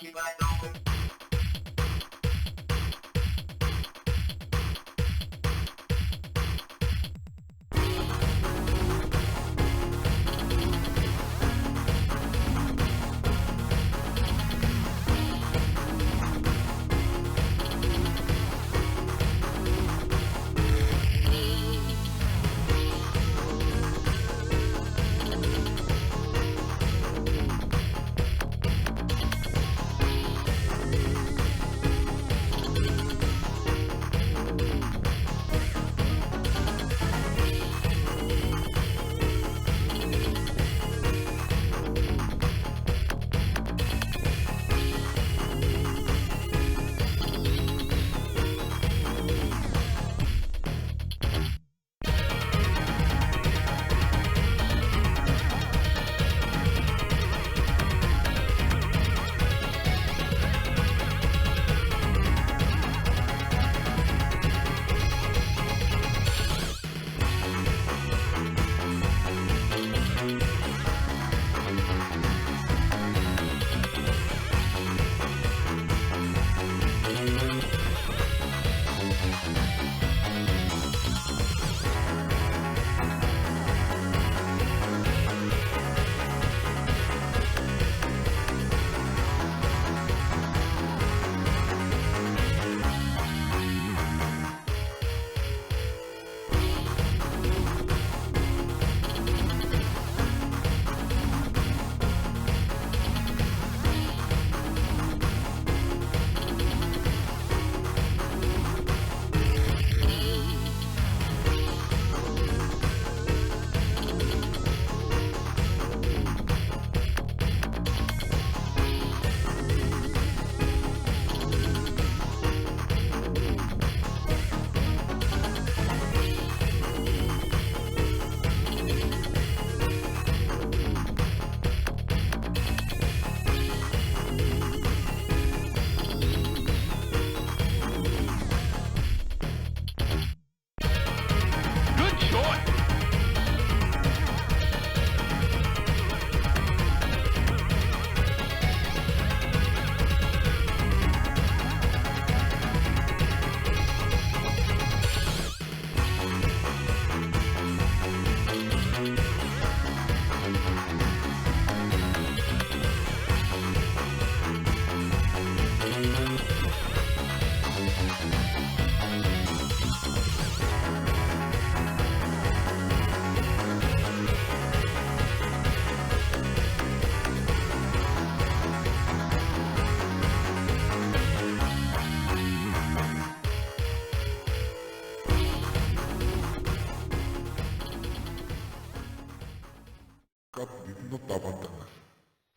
not abandoned.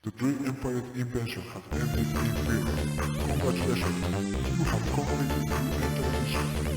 The great empire's invention has ended in favor. Congratulations, you have completed the intervention.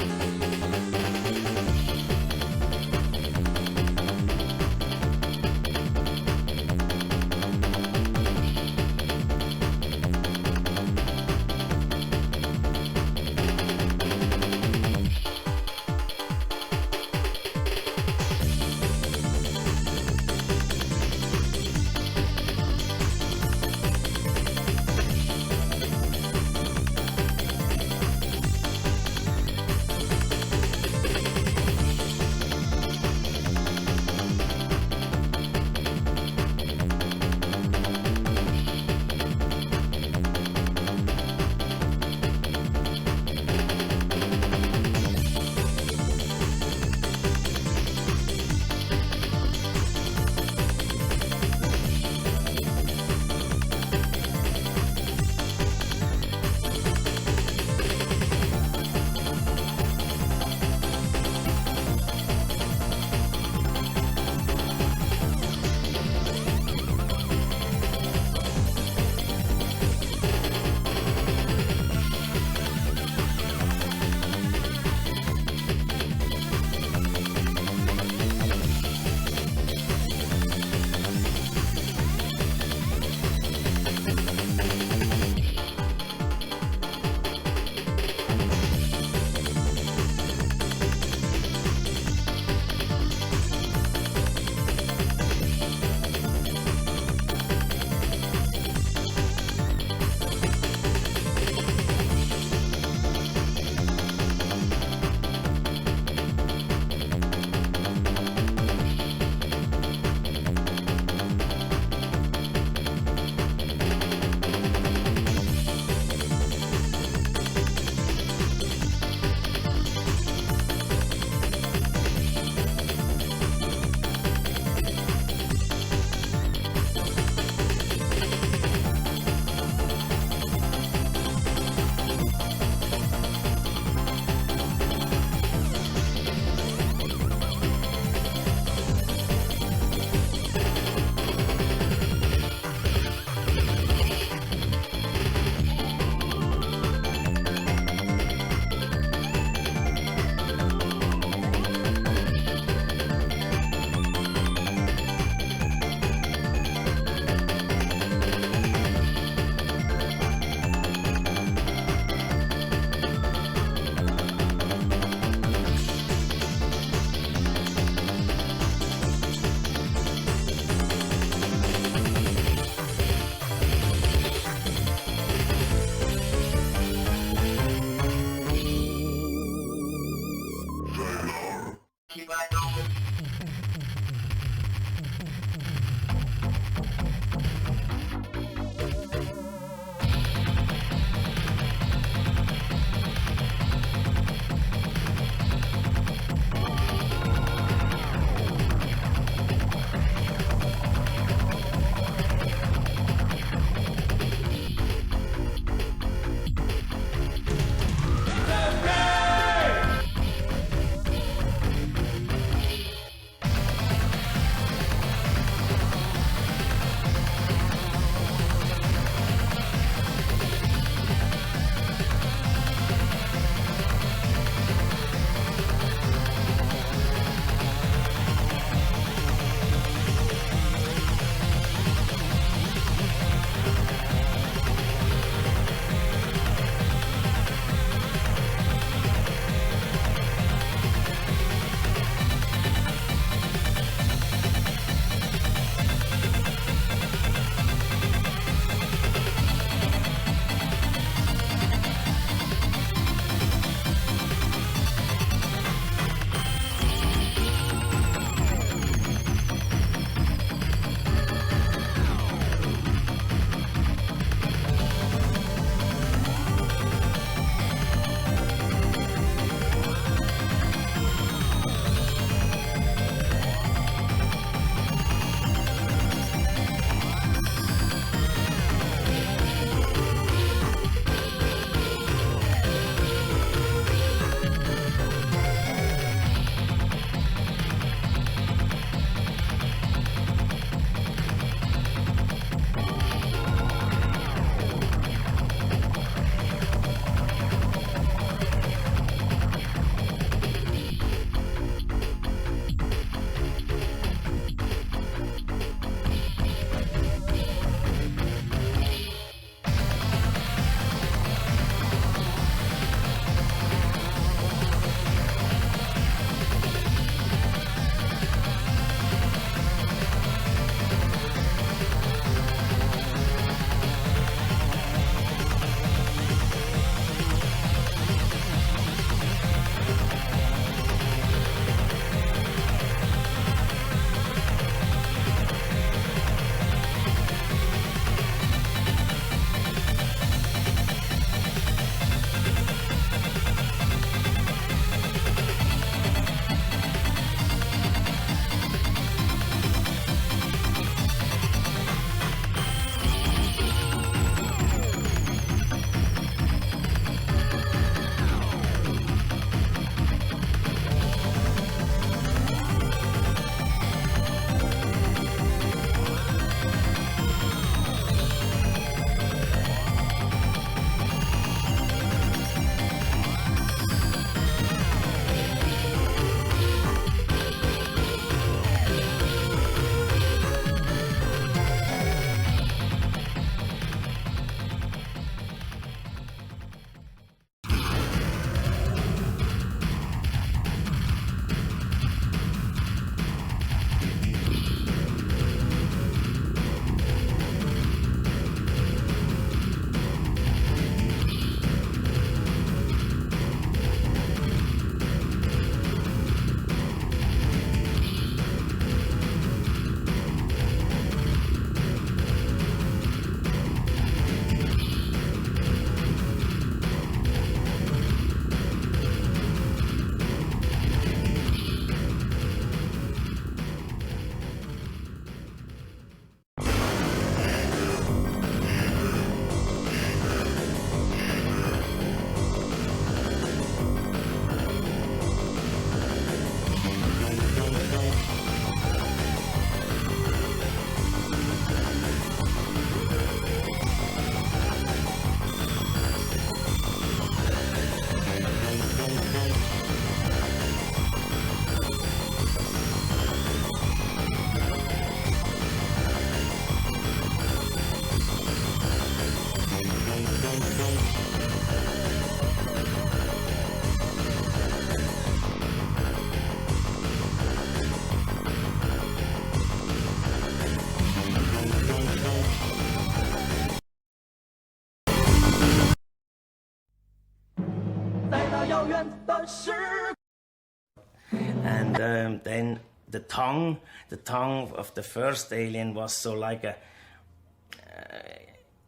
And then the tongue of the first alien was so like a,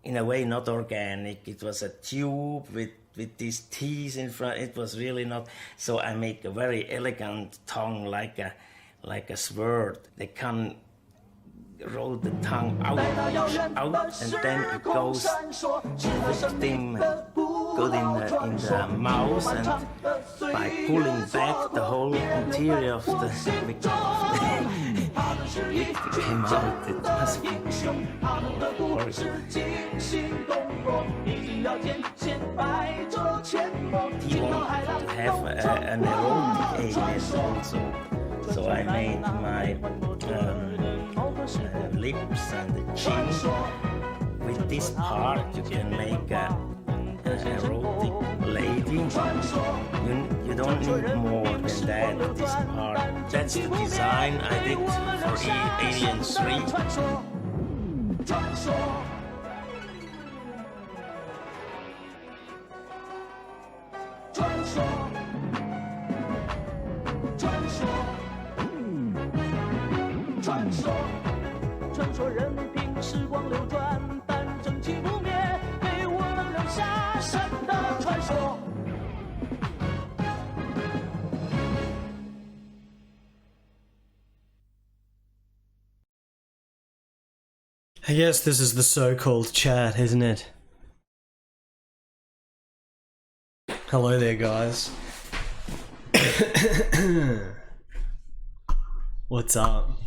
in a way, not organic. It was a tube with these teeth in front. It was really not. So I make a very elegant tongue, like a sword. They can roll the tongue out, and then it goes victim good in the mouth, and by pulling back the whole interior of the victim it came out. It must be horrible. He wanted to have an erotic alien also, so I made my lips and the chin. With this part you can make an erotic lady. You don't need more than that, this part. That's the design I did for Alien 3. I guess this is the so-called chat, isn't it? Hello there, guys. What's up?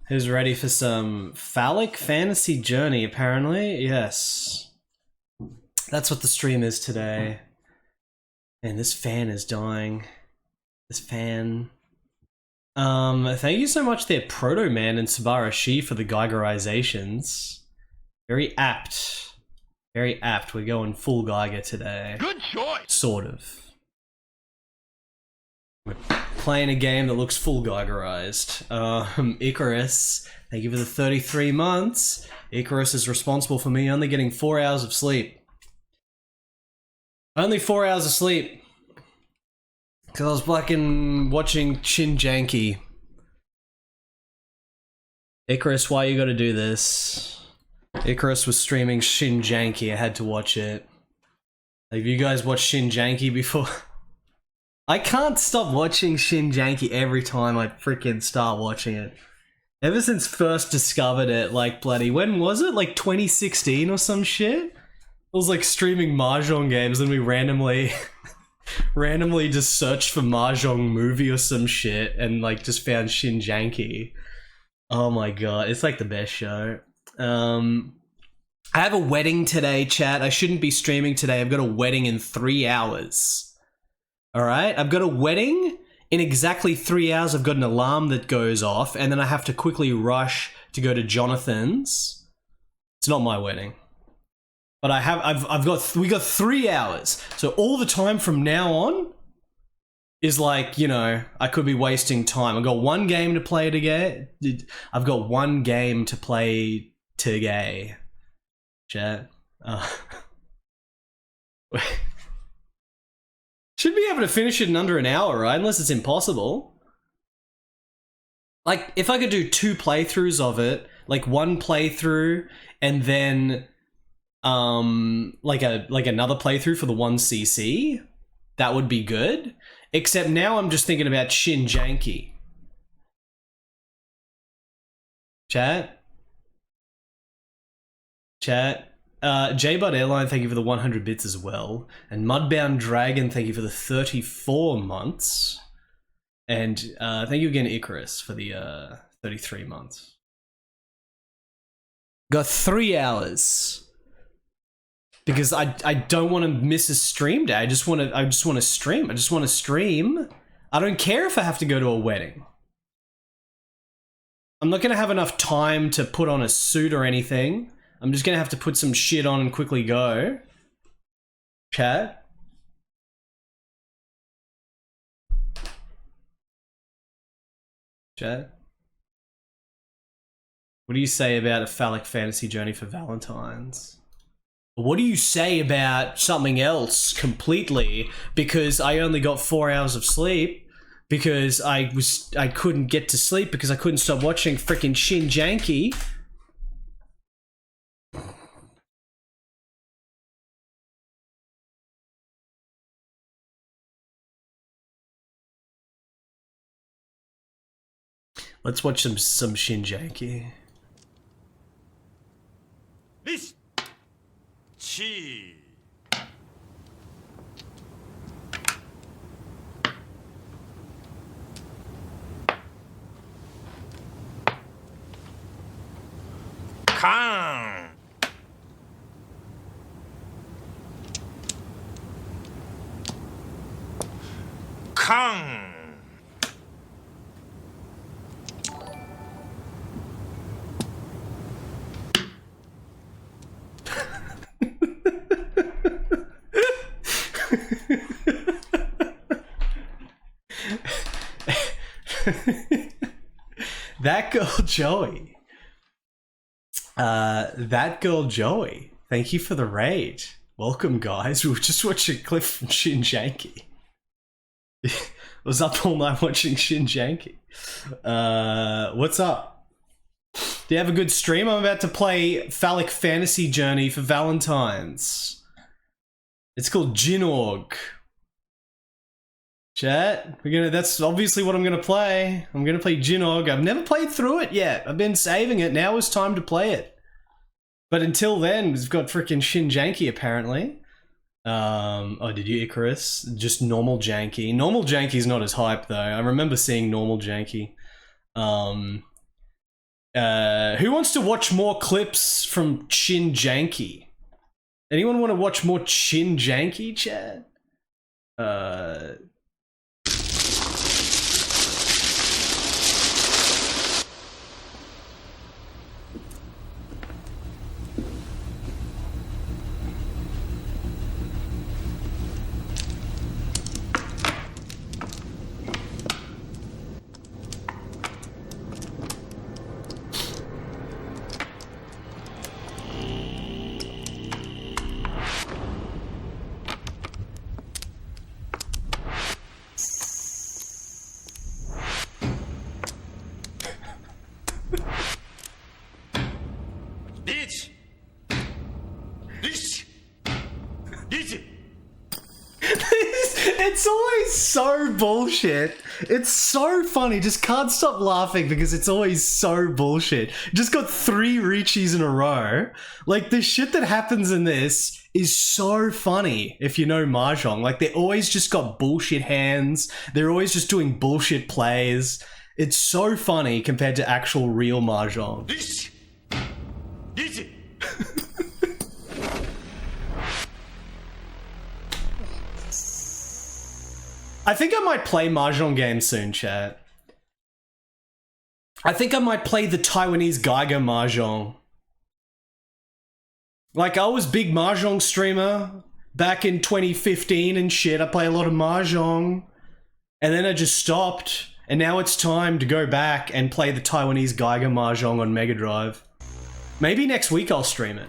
Who's ready for some Phallic fantasy journey, apparently? Yes. That's what the stream is today. And this fan is dying. This fan... thank you so much there, Proto Man and Subarashi, for the Geigerizations. Very apt. Very apt. We're going full Geiger today. Good choice! Sort of. We're playing a game that looks full Geigerized. Icarus, thank you for the 33 months. Icarus is responsible for me only getting 4 hours of sleep. Only 4 hours of sleep. Because I was fucking watching Shin Janky. Icarus, why you gotta do this? Icarus was streaming Shin Janky, I had to watch it. Have you guys watched Shin Janky before? I can't stop watching Shin Janky every time I freaking start watching it. Ever since first discovered it, like bloody, when was it? Like 2016 or some shit? It was like streaming Mahjong games and we randomly just searched for Mahjong movie or some shit and like just found Shin Janky. Oh my god, it's like the best show. I have a wedding today, chat. I shouldn't be streaming today. I've got a wedding in 3 hours. Alright, I've got a wedding. In exactly 3 hours, I've got an alarm that goes off, and then I have to quickly rush to go to Jonathan's. It's not my wedding. But we got 3 hours. So all the time from now on is like, you know, I could be wasting time. I've got one game to play today. I've got one game to play today. Chat. Should be able to finish it in under an hour, right? Unless it's impossible. Like, if I could do 2 playthroughs of it, like one playthrough and then like another playthrough for the 1cc, that would be good. Except now I'm just thinking about Shin Janky. Chat? J-Bud Airline, thank you for the 100 bits as well. And Mudbound Dragon, thank you for the 34 months. And thank you again, Icarus, for the 33 months. Got 3 hours. Because I don't want to miss a stream day. I just want to stream. I just want to stream. I don't care if I have to go to a wedding. I'm not going to have enough time to put on a suit or anything. I'm just going to have to put some shit on and quickly go. Chat. Chat. What do you say about a phallic fantasy journey for Valentines? What do you say about something else completely? Because I only got 4 hours of sleep because I couldn't get to sleep because I couldn't stop watching freaking Shin Janky. Let's watch some Shin Janky. This Chi. Kang. Kang. That girl Joey. That girl Joey. Thank you for the raid. Welcome, guys. We were just watching a clip from Shin Janky. Was up all night watching Shin Janky. What's up? Do you have a good stream? I'm about to play Phallic Fantasy Journey for Valentines. It's called Jinorg. Chat, that's obviously what I'm gonna play. I'm gonna play Jinog. I've never played through it yet. I've been saving it. Now is time to play it. But until then, we've got freaking Shin Janky apparently. Oh, did you, Icarus? Just normal Janky. Normal Janky's not as hype though. I remember seeing normal Janky. Who wants to watch more clips from Shin Janky? Anyone want to watch more Shin Janky, chat? It's always so bullshit. It's so funny. Just can't stop laughing because it's always so bullshit. Just got 3 Richis in a row. Like, the shit that happens in this is so funny if you know Mahjong. Like, they always just got bullshit hands. They're always just doing bullshit plays. It's so funny compared to actual real Mahjong. I think I might play Mahjong games soon, chat. I think I might play the Taiwanese Geiger Mahjong. Like, I was big Mahjong streamer back in 2015 and shit. I play a lot of Mahjong. And then I just stopped. And now it's time to go back and play the Taiwanese Geiger Mahjong on Mega Drive. Maybe next week I'll stream it.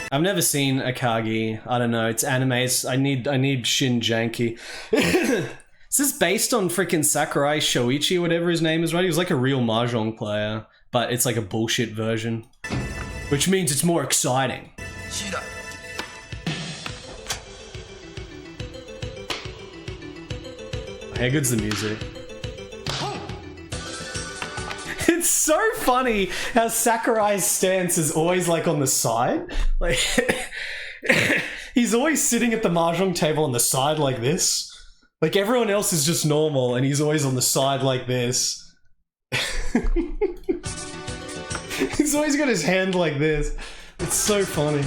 I've never seen Akagi. I don't know. It's animes. I need Shin Janky. Is this based on freaking Sakurai Shoichi or whatever his name is, right? He was like a real Mahjong player, but it's like a bullshit version. Which means it's more exciting. How good's the music? It's so funny how Sakurai's stance is always like on the side. Like, he's always sitting at the Mahjong table on the side like this. Like, everyone else is just normal and he's always on the side like this. He's always got his hand like this. It's so funny.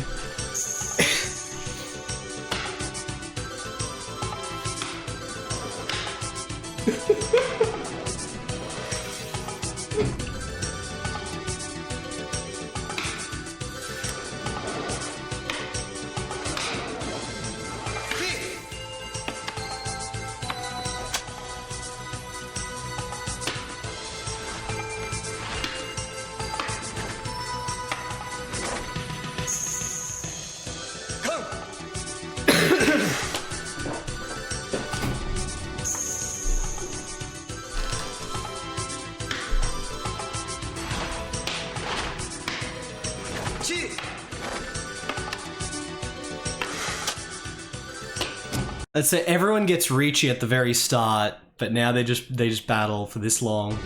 Let's say everyone gets Ricci at the very start, but now they just battle for this long.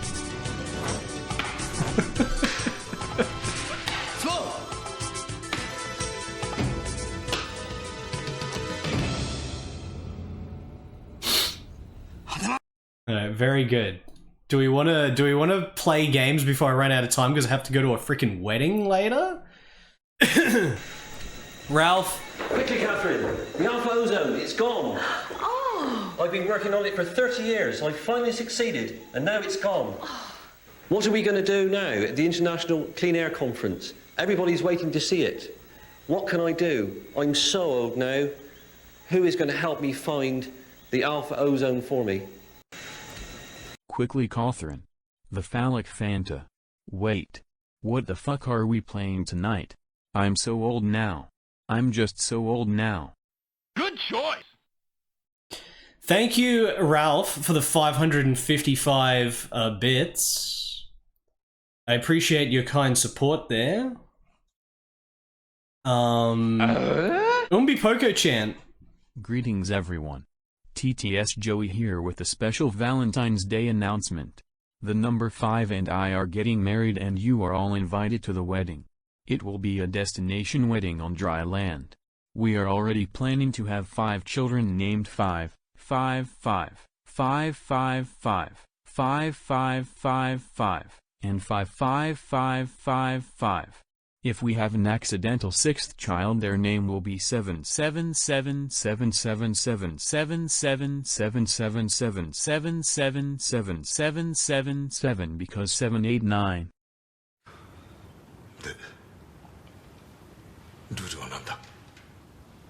Alright, very good. Do we wanna play games before I run out of time because I have to go to a freaking wedding later? Ralph. Quickly, Catherine. The Alpha Ozone, it's gone. Oh! I've been working on it for 30 years. I finally succeeded, and now it's gone. What are we going to do now at the International Clean Air Conference? Everybody's waiting to see it. What can I do? I'm so old now. Who is going to help me find the Alpha Ozone for me? Quickly, Catherine. The Phallic Fanta. Wait. What the fuck are we playing tonight? I'm so old now. I'm just so old now. Good choice. Thank you, Ralph, for the 555 bits. I appreciate your kind support there. Umbi Poco chant. Greetings, everyone. TTS Joey here with a special Valentine's Day announcement. The number 5 and I are getting married, and you are all invited to the wedding. It will be a destination wedding on dry land. We are already planning to have 5 children named 5, 5, 5, 5, 5, 5, 5, 5, 5, 5, and 5, 5, 5, 5, 5. If we have an accidental 6th child, their name will be 7, 7, 7, 7, 7, 7, 7, 7, 7, 7, 7, 7, 7, 7, 7, 7, 7, because 7, 8, 9.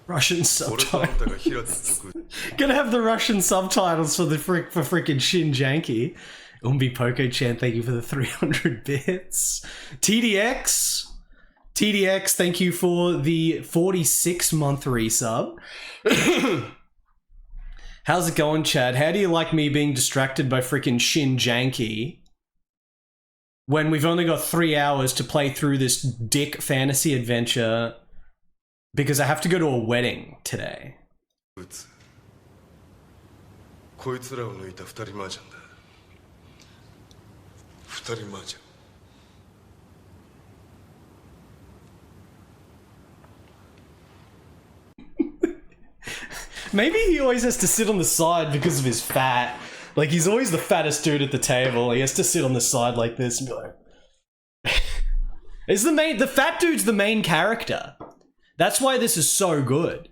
Russian subtitles. Gonna have the Russian subtitles for the freaking Shin Janky. Umbi Poco Chan, thank you for the 300 bits. TDX, thank you for the 46-month resub. How's it going, Chad? How do you like me being distracted by freaking Shin Janky when we've only got 3 hours to play through this dick fantasy adventure because I have to go to a wedding today? こいつらを抜いた二人麻雀だ。二人麻雀。Maybe he always has to sit on the side because of his fat. Like, he's always the fattest dude at the table. He has to sit on the side like this and be like... the fat dude's the main character. That's why this is so good.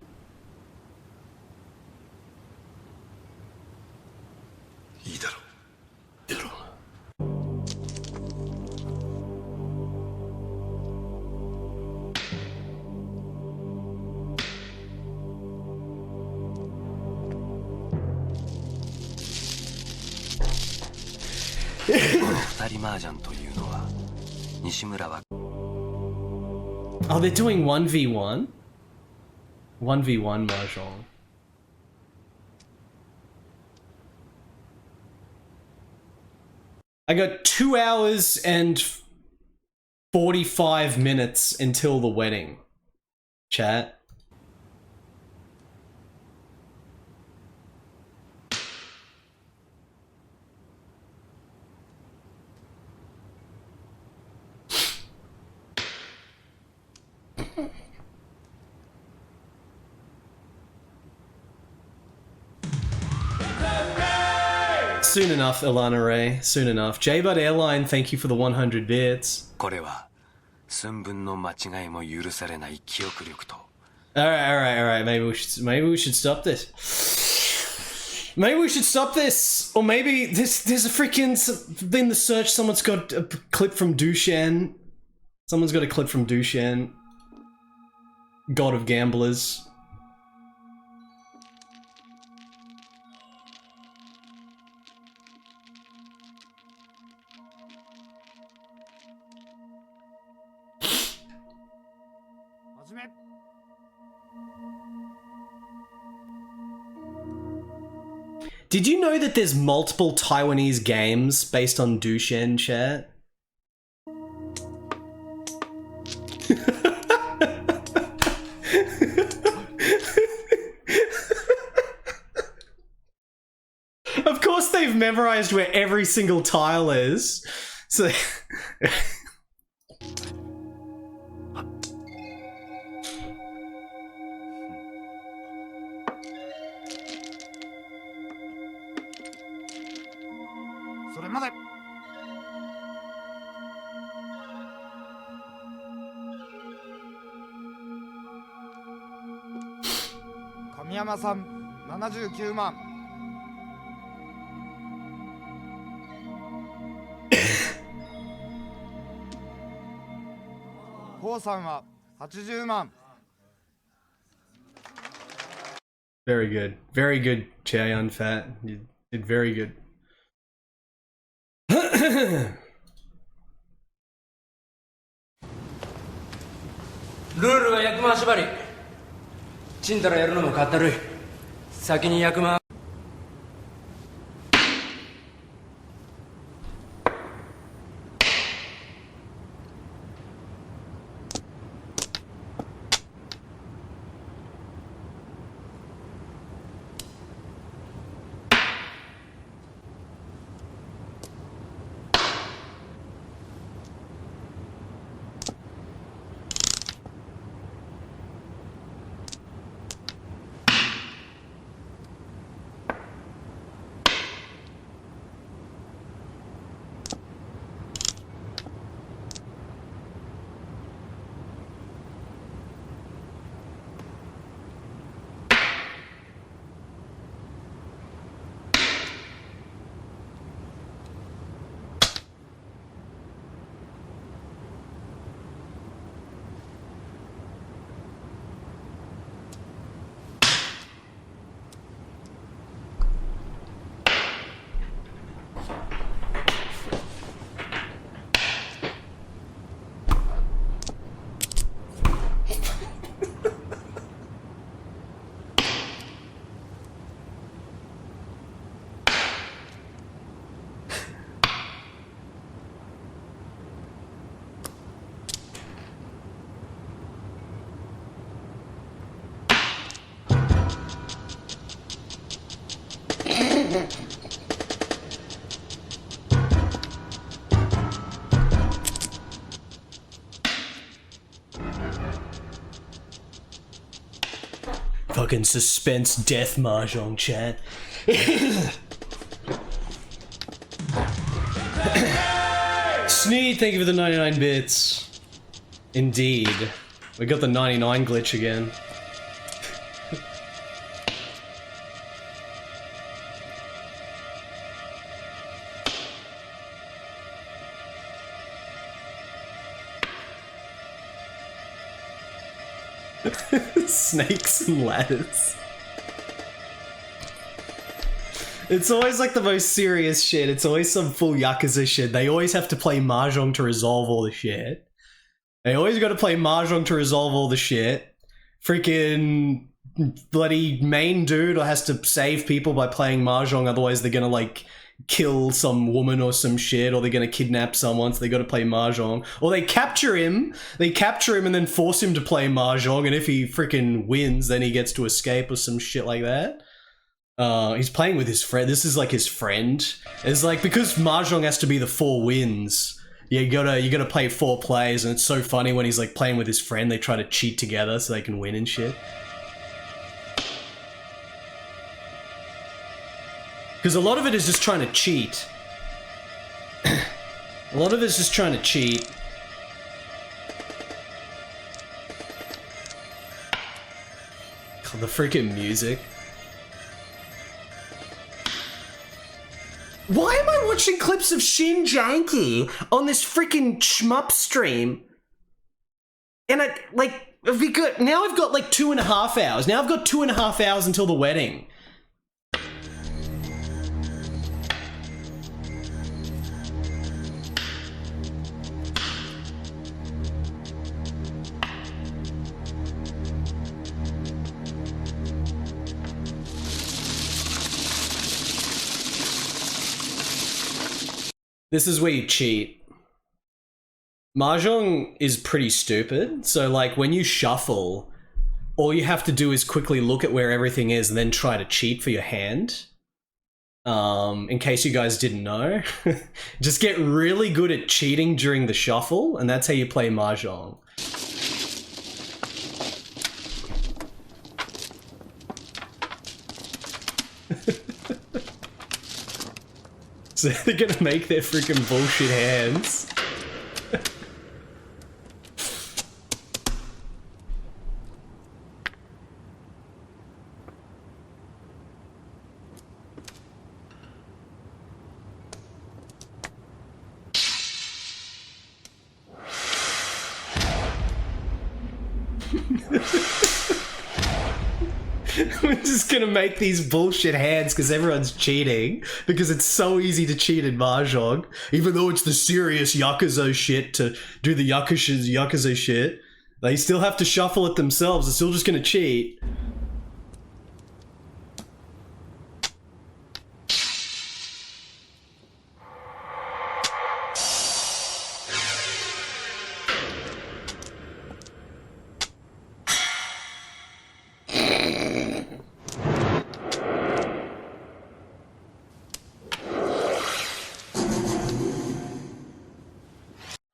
Oh, they're doing 1v1? 1v1 mahjong. I got 2 hours and 45 minutes until the wedding. Chat. Soon enough, Ilana Ray. Soon enough. J-Bud Airline, thank you for the 100 bits. Alright. Maybe we should stop this. Maybe we should stop this, or maybe there's a freaking in the search. Someone's got a clip from Dushan. Someone's got a clip from Dushan, God of Gamblers. Did you know that there's multiple Taiwanese games based on Dushan, chat? Of course they've memorized where every single tile is. So... Very good. Very good, Chaeyon Fat. You did very good. ルールは役回し縛り。ちんたらやるのもかったるい。先に役回。Fucking suspense death mahjong, chat. Sneed, thank you for the 99 bits. Indeed. We got the 99 glitch again. Snakes and ladders. It's always like the most serious shit. It's always some full Yakuza shit. They always have to play Mahjong to resolve all the shit. They always gotta play Mahjong to resolve all the shit. Freaking bloody main dude has to save people by playing Mahjong, otherwise they're gonna like kill some woman or some shit, or they're gonna kidnap someone, so they gotta play Mahjong. Or they capture him and then force him to play Mahjong, and if he freaking wins, then he gets to escape or some shit like that. He's playing with his friend. This is like his friend. It's like, because Mahjong has to be the 4 wins, you gotta play 4 plays, and it's so funny when he's like playing with his friend, they try to cheat together so they can win and shit. Because a lot of it is just trying to cheat. A lot of it is just trying to cheat. God, the freaking music. Why am I watching clips of Shin Janky on this freaking shmup stream? And I, like, now I've got like 2.5 hours. Now I've got 2.5 hours until the wedding. This is where you cheat. Mahjong is pretty stupid, so like when you shuffle, all you have to do is quickly look at where everything is and then try to cheat for your hand. In case you guys didn't know. Just get really good at cheating during the shuffle, and that's how you play Mahjong. So they're gonna make their freaking bullshit hands. We're just gonna make these bullshit hands because everyone's cheating, because it's so easy to cheat in Mahjong, even though it's the serious Yakuza shit to do the Yakuza shit. They still have to shuffle it themselves, they're still just gonna cheat.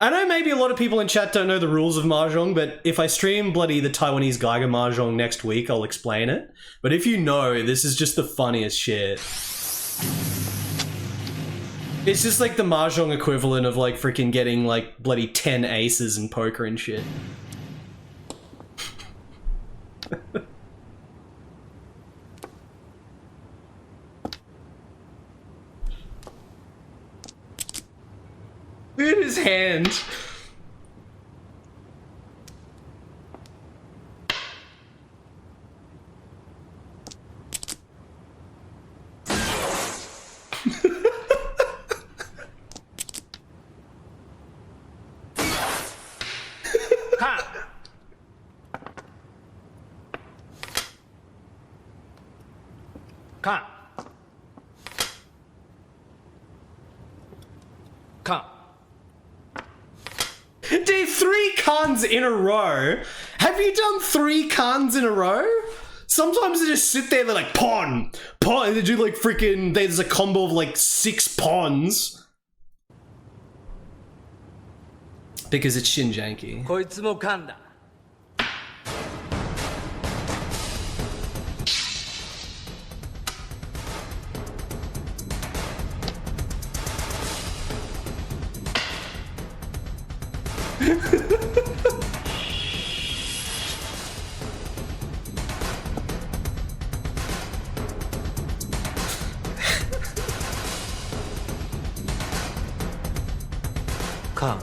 I know maybe a lot of people in chat don't know the rules of Mahjong, but if I stream bloody the Taiwanese Geiger Mahjong next week, I'll explain it. But if you know, this is just the funniest shit. It's just like the Mahjong equivalent of like freaking getting like bloody 10 aces in poker and shit. Look at his hand. Dude, 3 cons in a row? Have you done 3 cons in a row? Sometimes they just sit there, they're like, pawn, pawn, and they do like freaking, there's a combo of like 6 pawns. Because it's Shin Janky. こいつも噛んだ カン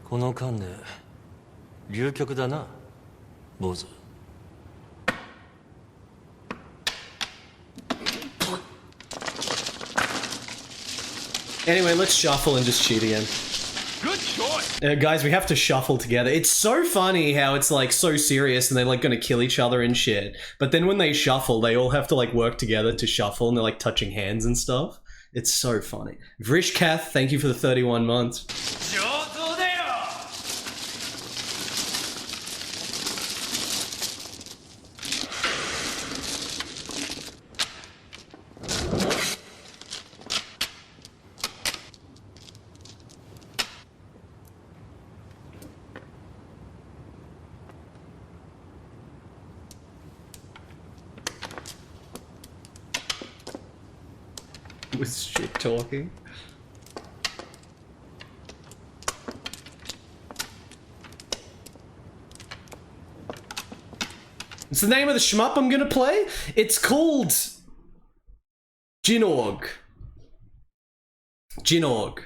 この間で流局だな坊主 Anyway, let's shuffle and just cheat again. Good choice. Guys, we have to shuffle together. It's so funny how it's like so serious and they're like gonna kill each other and shit. But then when they shuffle, they all have to like work together to shuffle and they're like touching hands and stuff. It's so funny. Vrishkath, thank you for the 31 months. 上手だよ Was shit talking. It's the name of the shmup I'm gonna play. It's called Jinorg. Jinorg.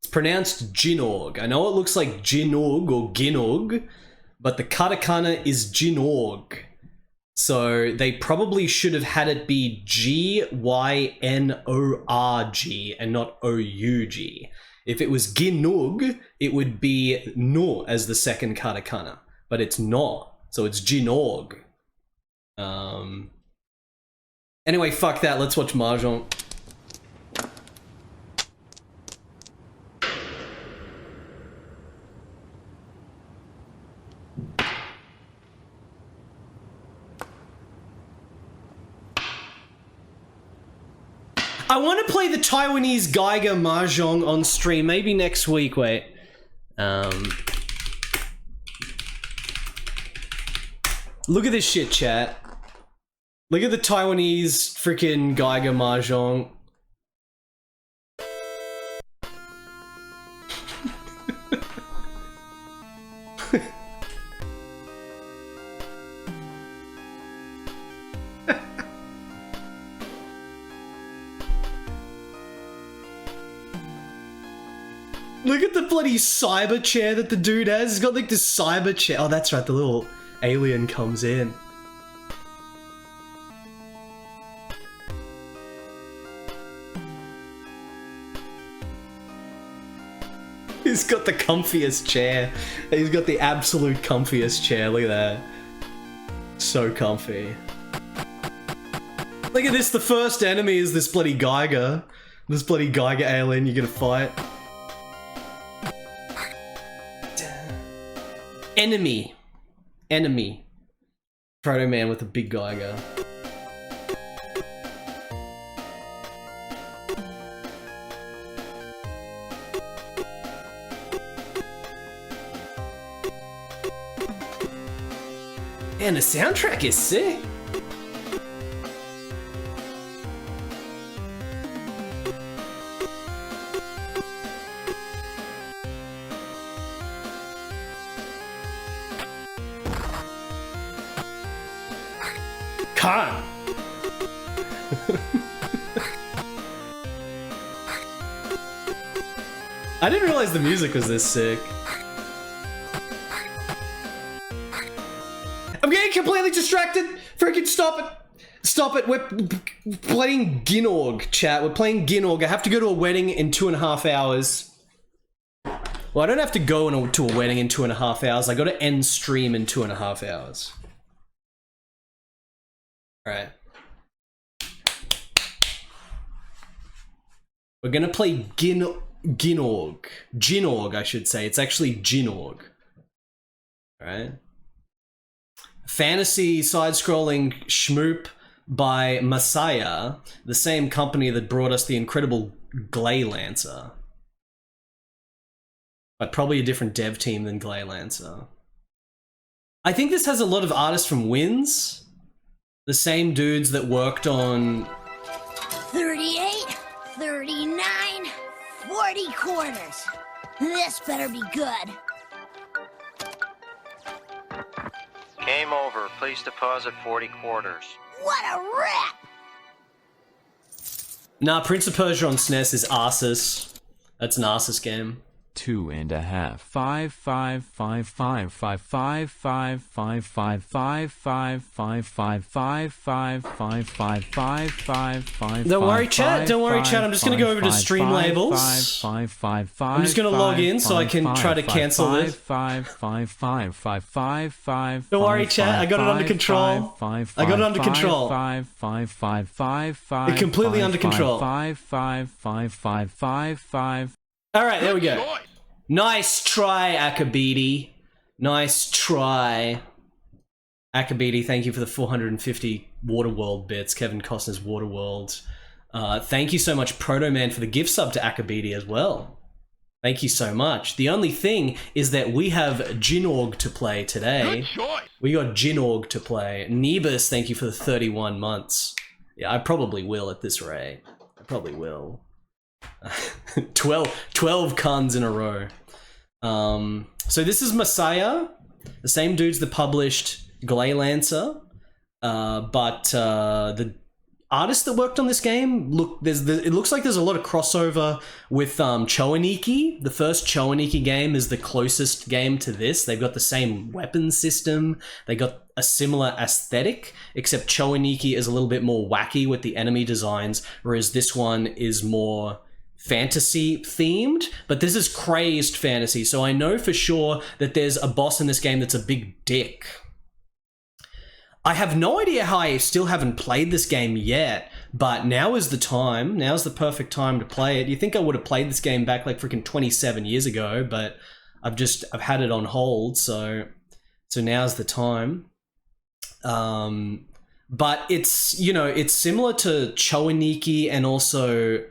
It's pronounced Jinorg. I know it looks like Jinog or Ginog, but the katakana is Jinorg. So they probably should have had it be Gynorg and not Oug. If it was Ginug, it would be No as the second katakana, but it's not. So it's Jinorg. Anyway, fuck that. Let's watch Mahjong. I want to play the Taiwanese Geiger Mahjong on stream, maybe next week, wait. Look at this shit, chat. Look at the Taiwanese freaking Geiger Mahjong. Look at the bloody cyber chair that the dude has. He's got like this cyber chair. Oh, that's right, the little alien comes in. He's got the comfiest chair. He's got the absolute comfiest chair. Look at that. So comfy. Look at this. The first enemy is this bloody Geiger. This bloody Geiger alien you're gonna fight. Enemy. Enemy. Proto Man with a big Geiger. And the soundtrack is sick. Khan. I didn't realize the music was this sick. I'm getting completely distracted. Freaking stop it. Stop it. We're playing Ginorg, chat. We're playing Ginorg. I have to go to a wedding in 2.5 hours. Well, I don't have to go to a wedding in 2.5 hours. I got to end stream in 2.5 hours. Alright. We're gonna play Ginorg. Jinorg, I should say. It's actually Jinorg. Alright. Fantasy side-scrolling shmoop by Masaya, the same company that brought us the incredible Glay Lancer. But probably a different dev team than Glay Lancer. I think this has a lot of artists from Wins. The same dudes that worked on 38, 39, 40 quarters. This better be good. Game over. Please deposit 40 quarters. What a rip! Nah, Prince of Persia on SNES is Arceus. That's an Arceus game. 2.5 5 5 5 5 5 5 5 5 5 5 5 5 5 5 5 5 5 5 5 5. Don't worry, chat. Don't worry, chat. I'm just gonna go over to stream labels. I'm just gonna log in so I can try to cancel this. Don't worry, chat. I got it under control. I got it under control. It's completely under control. Alright, there we go. Nice try, Akabidi. Nice try. Akabidi, thank you for the 450 Waterworld bits. Kevin Costner's Waterworld. Thank you so much, Proto Man, for the gift sub to Akabidi as well. Thank you so much. The only thing is that we have Jinorg to play today. We got Jinorg to play. Nebus, thank you for the 31 months. Yeah, I probably will at this rate. I probably will. 12 cons in a row. So this is Masaya, the same dudes that published Gleylancer, but the artist that worked on this game, it looks like there's a lot of crossover with Choaniki. The first Choaniki game is the closest game to this. They've got the same weapon system. They got a similar aesthetic, except Choaniki is a little bit more wacky with the enemy designs, whereas this one is more fantasy themed, but this is crazed fantasy. So I know for sure that there's a boss in this game that's a big dick. I have no idea how I still haven't played this game yet, but now is the time. Now's the perfect time to play it. You think I would have played this game back like freaking 27 years ago, but I've had it on hold, so now's the time. But it's, you know, it's similar to Choaniki and also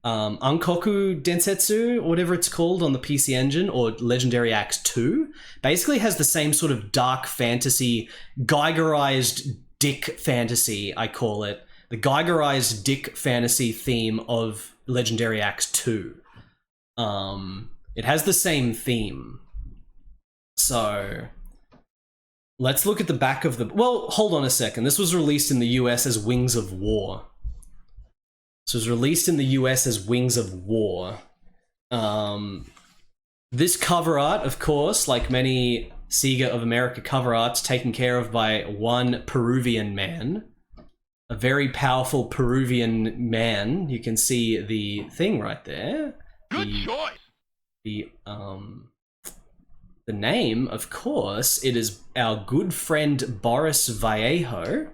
Ankoku Densetsu, or whatever it's called on the PC Engine, or Legendary Axe 2, basically has the same sort of dark fantasy, Geigerized dick fantasy, I call it. The Geigerized dick fantasy theme of Legendary Axe 2. It has the same theme. So, let's look at the back of the... Well, hold on a second. This was released in the US as Wings of War. This was released in the US as Wings of War. This cover art, of course, like many Sega of America cover arts, taken care of by one Peruvian man. A very powerful Peruvian man. You can see the thing right there. Good choice. The name, of course, it is our good friend Boris Vallejo.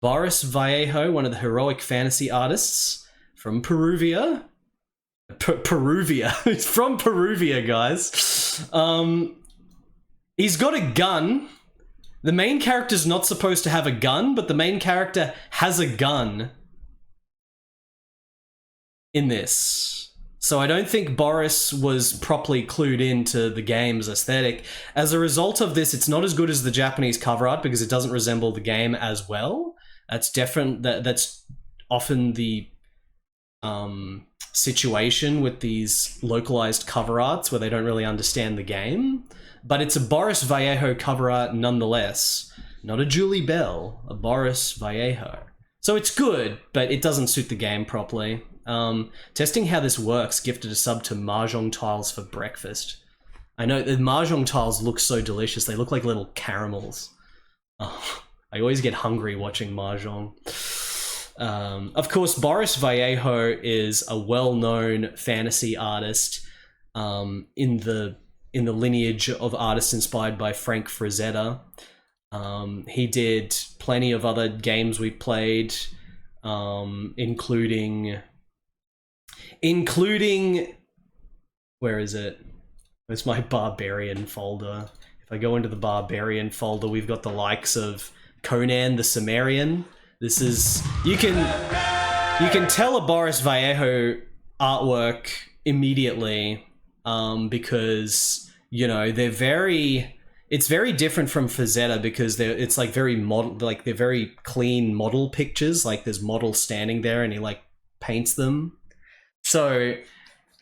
Boris Vallejo, one of the heroic fantasy artists from Peruvia. Peruvia. It's from Peruvia, guys. He's got a gun. The main character's not supposed to have a gun, but the main character has a gun in this. So I don't think Boris was properly clued into the game's aesthetic. As a result of this, it's not as good as the Japanese cover art because it doesn't resemble the game as well. That's that's often the situation with these localized cover arts where they don't really understand the game. But it's a Boris Vallejo cover art nonetheless. Not a Julie Bell, a Boris Vallejo. So it's good, but it doesn't suit the game properly. Testing how this works, gifted a sub to Mahjong tiles for breakfast. I know the Mahjong tiles look so delicious. They look like little caramels. Oh, I always get hungry watching Mahjong. Of course, Boris Vallejo is a well-known fantasy artist in the lineage of artists inspired by Frank Frazetta. He did plenty of other games we played, including where is it? Where's my Barbarian folder? If I go into the Barbarian folder, we've got the likes of Conan the Cimmerian. This is you can tell a Boris Vallejo artwork immediately because you know it's very different from Frazetta because it's like very model, like they're very clean model pictures. Like there's models standing there and he like paints them. So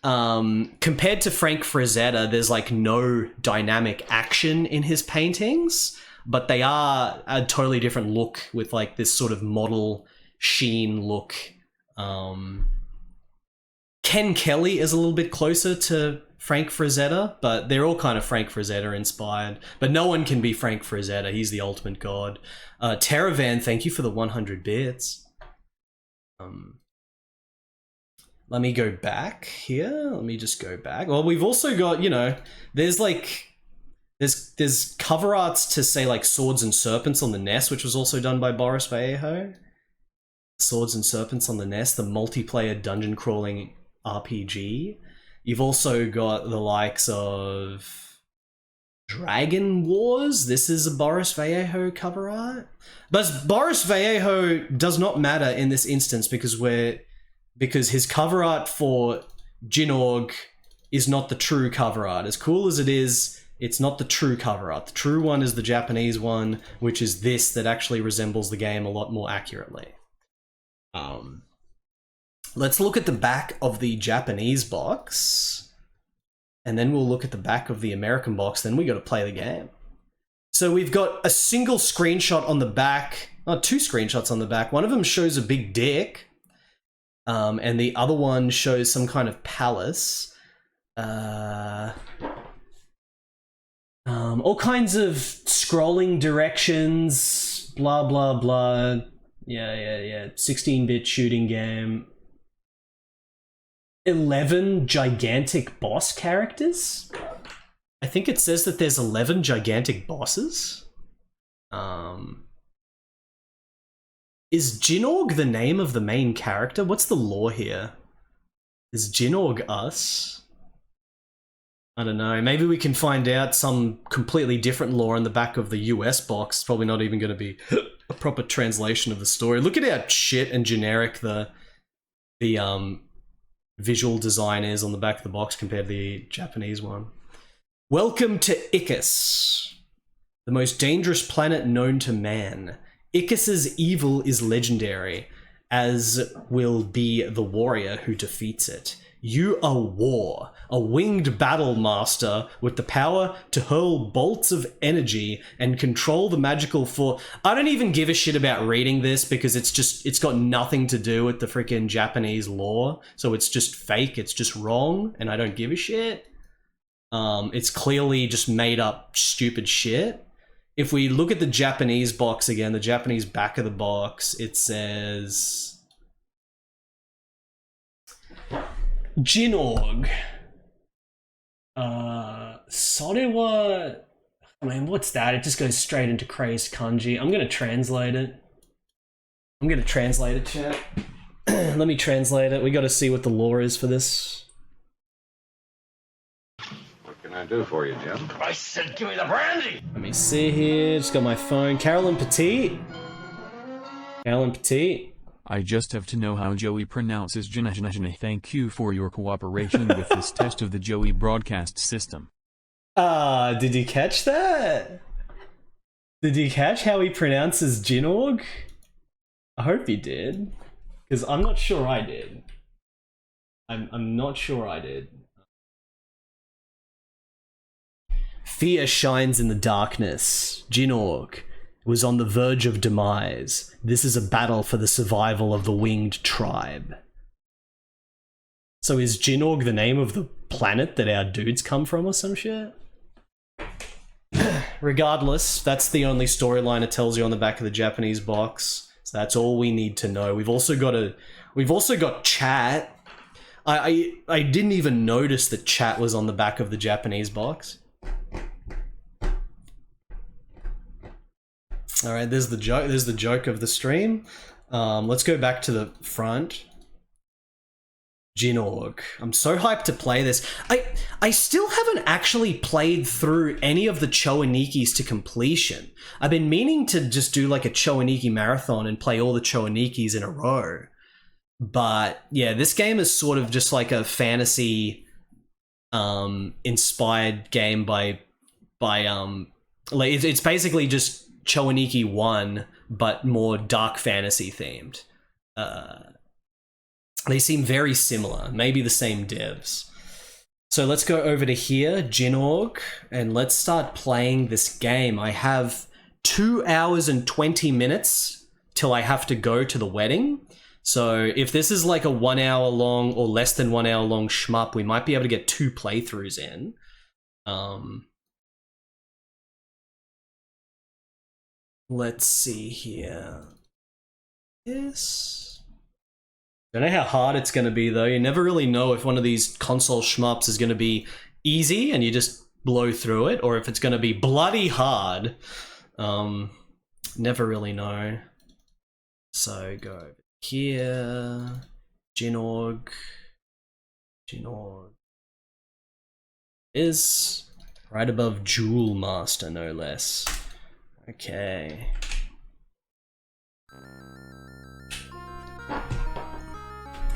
compared to Frank Frazetta, there's like no dynamic action in his paintings, but they are a totally different look with like this sort of model sheen look. Ken Kelly is a little bit closer to Frank Frazetta, but they're all kind of Frank Frazetta inspired. But no one can be Frank Frazetta. He's the ultimate god. Terravan, thank you for the 100 bits. Let me go back here. Let me just go back. Well, we've also got, you know, there's cover arts to say like Swords and Serpents on the NES, which was also done by Boris Vallejo. Swords and Serpents on the NES, the multiplayer dungeon crawling RPG. You've also got the likes of Dragon Wars. This is a Boris Vallejo cover art. But Boris Vallejo does not matter in this instance because his cover art for Jinorg is not the true cover art. As cool as it is, it's not the true cover art. The true one is the Japanese one, which is this that actually resembles the game a lot more accurately. Let's look at the back of the Japanese box, and then we'll look at the back of the American box, then we got to play the game. So we've got a single screenshot on the back, two screenshots on the back. One of them shows a big dick, and the other one shows some kind of palace. All kinds of scrolling directions, blah, blah, blah. Yeah. 16-bit shooting game. 11 gigantic boss characters? I think it says that there's 11 gigantic bosses. Is Jinorg the name of the main character? What's the lore here? Is Jinorg us? I don't know. Maybe we can find out some completely different lore in the back of the US box. It's probably not even going to be a proper translation of the story. Look at how shit and generic the visual design is on the back of the box compared to the Japanese one. Welcome to Icus, the most dangerous planet known to man. Icus's evil is legendary, as will be the warrior who defeats it. You are War, a winged battle master with the power to hurl bolts of energy and control the magical force. I don't even give a shit about reading this because it's got nothing to do with the freaking Japanese lore. So it's just fake, it's just wrong, and I don't give a shit. It's clearly just made up stupid shit. If we look at the Japanese box again, the Japanese back of the box, it says Jinorg. Sorewa. I mean, what's that? It just goes straight into crazed kanji. I'm gonna translate it. Chat. Let me translate it. We gotta see what the lore is for this. What can I do for you, Jim? I said give me the brandy! Let me see here. Just got my phone. Carolyn Petit. I just have to know how Joey pronounces Jana. Thank you for your cooperation with this test of the Joey broadcast system. Did you catch that? Did you catch how he pronounces Jinorg? I hope he did. Because I'm not sure I did. I'm not sure I did. Fear shines in the darkness. Jinorg was on the verge of demise. This is a battle for the survival of the winged tribe. So is Jinorg the name of the planet that our dudes come from or some shit? Regardless, that's the only storyline it tells you on the back of the Japanese box. So that's all we need to know. We've also got chat. I didn't even notice that chat was on the back of the Japanese box. All right, there's the joke. There's the joke of the stream. Let's go back to the front. Jinorg. I'm so hyped to play this. I still haven't actually played through any of the Chowanikis to completion. I've been meaning to just do like a Chowaniki marathon and play all the Chowanikis in a row. But yeah, this game is sort of just like a fantasy inspired game by like it's basically just Chowaniki 1, but more dark fantasy themed. They seem very similar, maybe the same devs. So let's go over to here, Jinorg, and let's start playing this game. I have 2 hours and 20 minutes till I have to go to the wedding. So if this is like a 1 hour long or less than 1 hour long shmup, we might be able to get 2 playthroughs in. Let's see here. Yes. Don't know how hard it's going to be though. You never really know if one of these console shmups is going to be easy and you just blow through it, or if it's going to be bloody hard. Never really know. So go over here. Jinorg is right above Jewel Master, no less. Okay.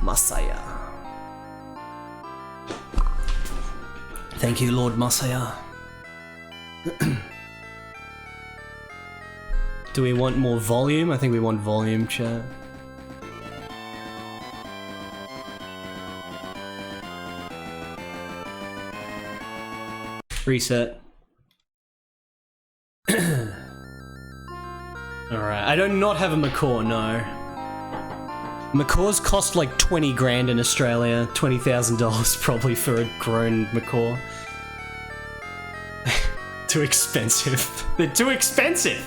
Masaya. Thank you, Lord Masaya. Do we want more volume? I think we want volume, chat. Reset. I do not have a macaw, no. Macaws cost like 20 grand in Australia, $20,000 probably for a grown macaw. Too expensive. They're too expensive!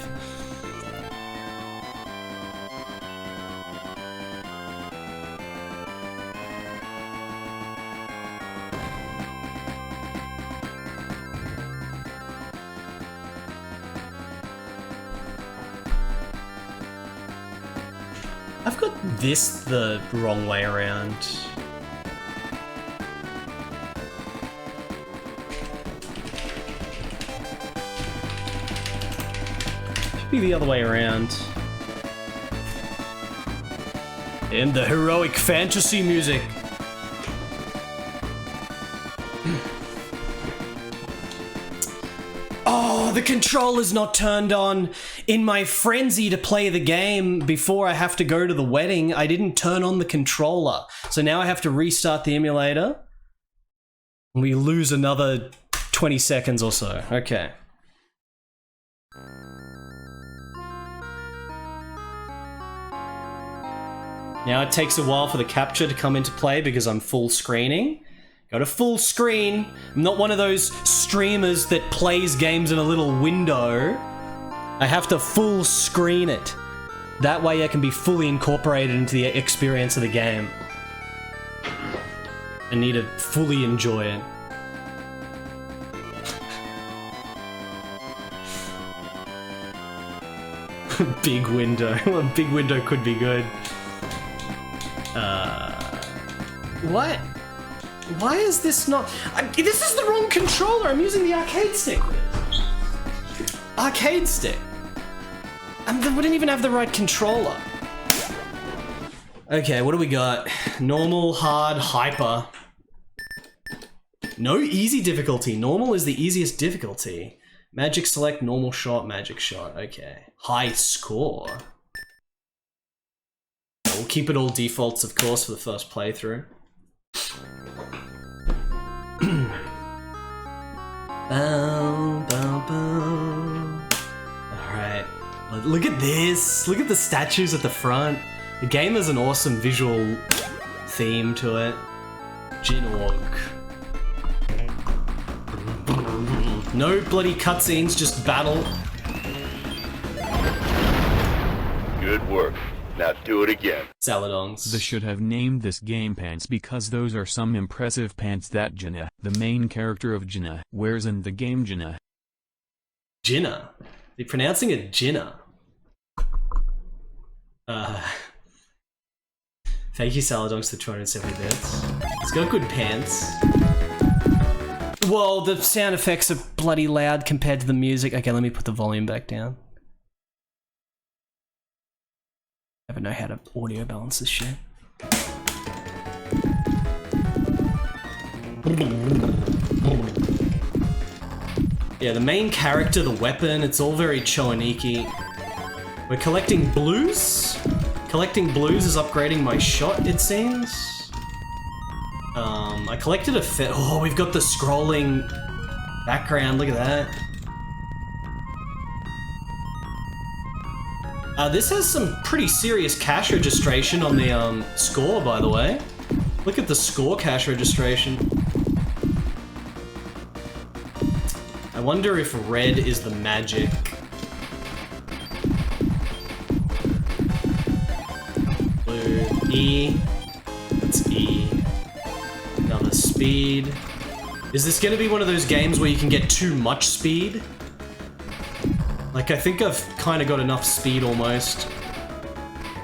I've got this the wrong way around. Should be the other way around. And the heroic fantasy music. Oh, the controller's not turned on. In my frenzy to play the game before I have to go to the wedding, I didn't turn on the controller. So now I have to restart the emulator. We lose another 20 seconds or so. Okay. Now it takes a while for the capture to come into play because I'm full screening. Go to full screen. I'm not one of those streamers that plays games in a little window. I have to full screen it. That way I can be fully incorporated into the experience of the game. I need to fully enjoy it. Big window. A big window could be good. What? Why is this not... this is the wrong controller! I'm using the arcade stick! Arcade stick! And we didn't even have the right controller. Okay, what do we got? Normal, hard, hyper. No easy difficulty. Normal is the easiest difficulty. Magic select, normal shot, magic shot. Okay. High score. We'll keep it all defaults, of course, for the first playthrough. Bow, bow, bow. Alright. Look at this. Look at the statues at the front. The game has an awesome visual theme to it. Jin Orc. No bloody cutscenes, just battle. Good work. Now do it again. Saladons. They should have named this game Pants because those are some impressive pants that Jinnah, the main character of Jinnah, wears in the game Jinnah. Jinnah? They're pronouncing it Jinnah. Thank you, Saladons, for 270 bits. It's got good pants. Whoa, the sound effects are bloody loud compared to the music. Okay, let me put the volume back down. I never know how to audio balance this shit. Yeah, the main character, the weapon, it's all very Choaniki. We're collecting blues? Collecting blues is upgrading my shot, it seems. I collected a oh, we've got the scrolling background, look at that. This has some pretty serious cache registration on the score, by the way. Look at the score cache registration. I wonder if red is the magic. Blue, E. That's E. Another speed. Is this gonna be one of those games where you can get too much speed? Like, I think I've kind of got enough speed almost.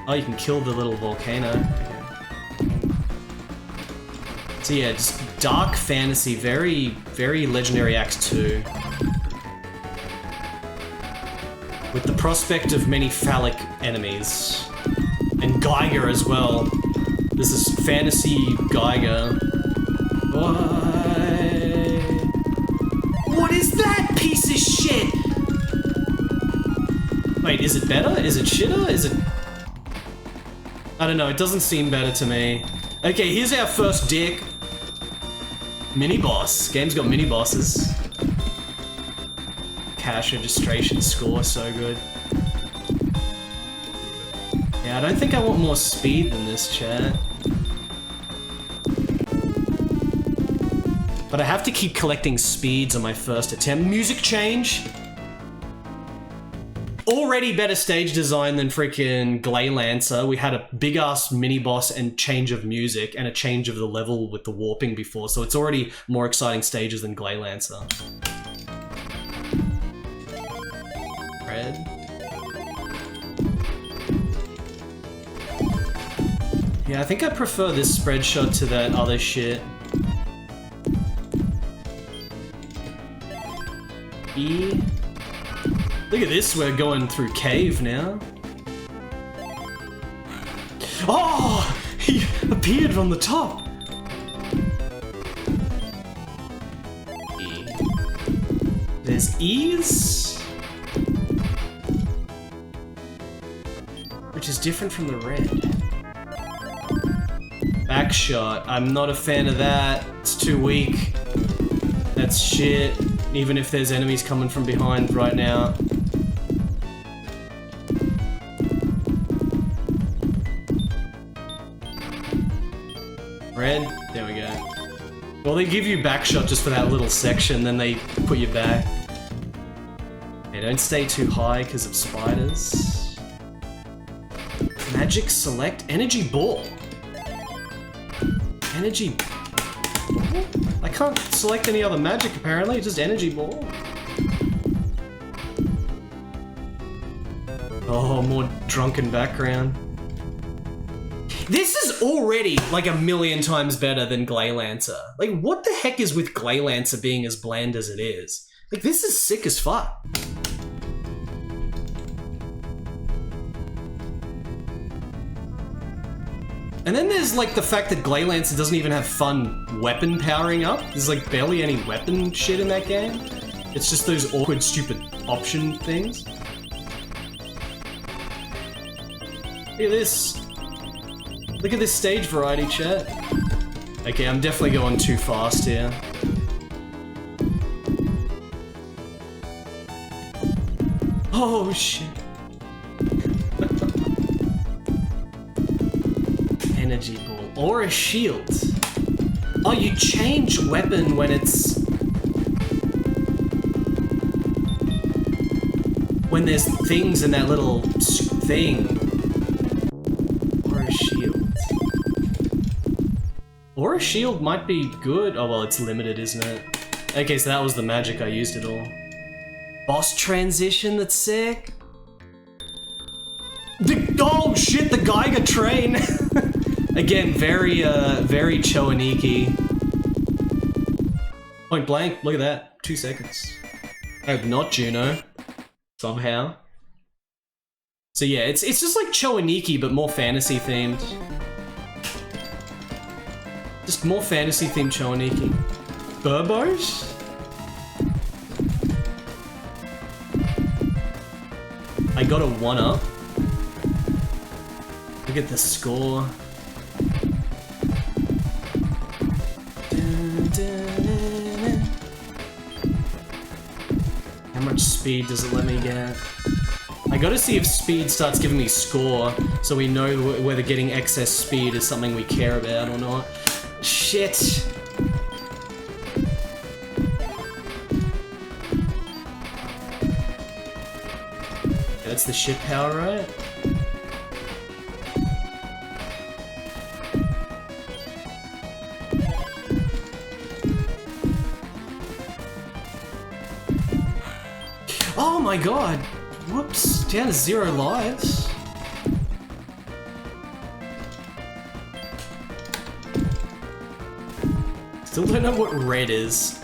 Oh, you can kill the little volcano. Okay. So yeah, just dark fantasy, very, very Legendary Axe 2. With the prospect of many phallic enemies. And Geiger as well. This is fantasy Geiger. What is that piece of shit? Wait, is it better? Is it shitter? Is it... I don't know, it doesn't seem better to me. Okay, here's our first dick. Mini-boss. Game's got mini-bosses. Cache registration score, so good. Yeah, I don't think I want more speed than this, chat. But I have to keep collecting speeds on my first attempt. Music change! Already better stage design than freaking Glaylancer. We had a big-ass mini-boss and change of music and a change of the level with the warping before, so it's already more exciting stages than Glaylancer. Red. Yeah, I think I prefer this spread shot to that other shit. E. Look at this, we're going through cave now. Oh! He appeared from the top! E. There's E's? Which is different from the red. Backshot. I'm not a fan of that. It's too weak. That's shit. Even if there's enemies coming from behind right now. Red? There we go. Well, they give you backshot just for that little section, then they put you back. Okay, don't stay too high because of spiders. Magic select energy ball. Energy ball? I can't select any other magic apparently, just energy ball. Oh, more drunken background. This is already like a million times better than Glaylancer. Like, what the heck is with Glaylancer being as bland as it is? Like, this is sick as fuck. And then there's like the fact that Glaylancer doesn't even have fun weapon powering up. There's like barely any weapon shit in that game. It's just those awkward, stupid option things. Look at this. Look at this stage variety, chat. Okay, I'm definitely going too fast here. Oh shit. Energy ball or a shield. Oh, you change weapon when it's when there's things in that little thing. Or a shield. Or a shield might be good. Oh well, it's limited, isn't it? Okay, so that was the magic I used it all. Boss transition, that's sick. Oh shit, the Geiger train! Again, very Choaniki. Point blank, look at that. 2 seconds. I hope not Juno. Somehow. So yeah, it's just like Choaniki, but more fantasy themed. Just more fantasy themed Choaniki. Burbos? I got a 1-up. Look at the score. How much speed does it let me get? I gotta see if speed starts giving me score, so we know whether getting excess speed is something we care about or not. Shit! That's the shit power, right? Oh my god! Whoops, down to 0 lives. Still don't know what red is.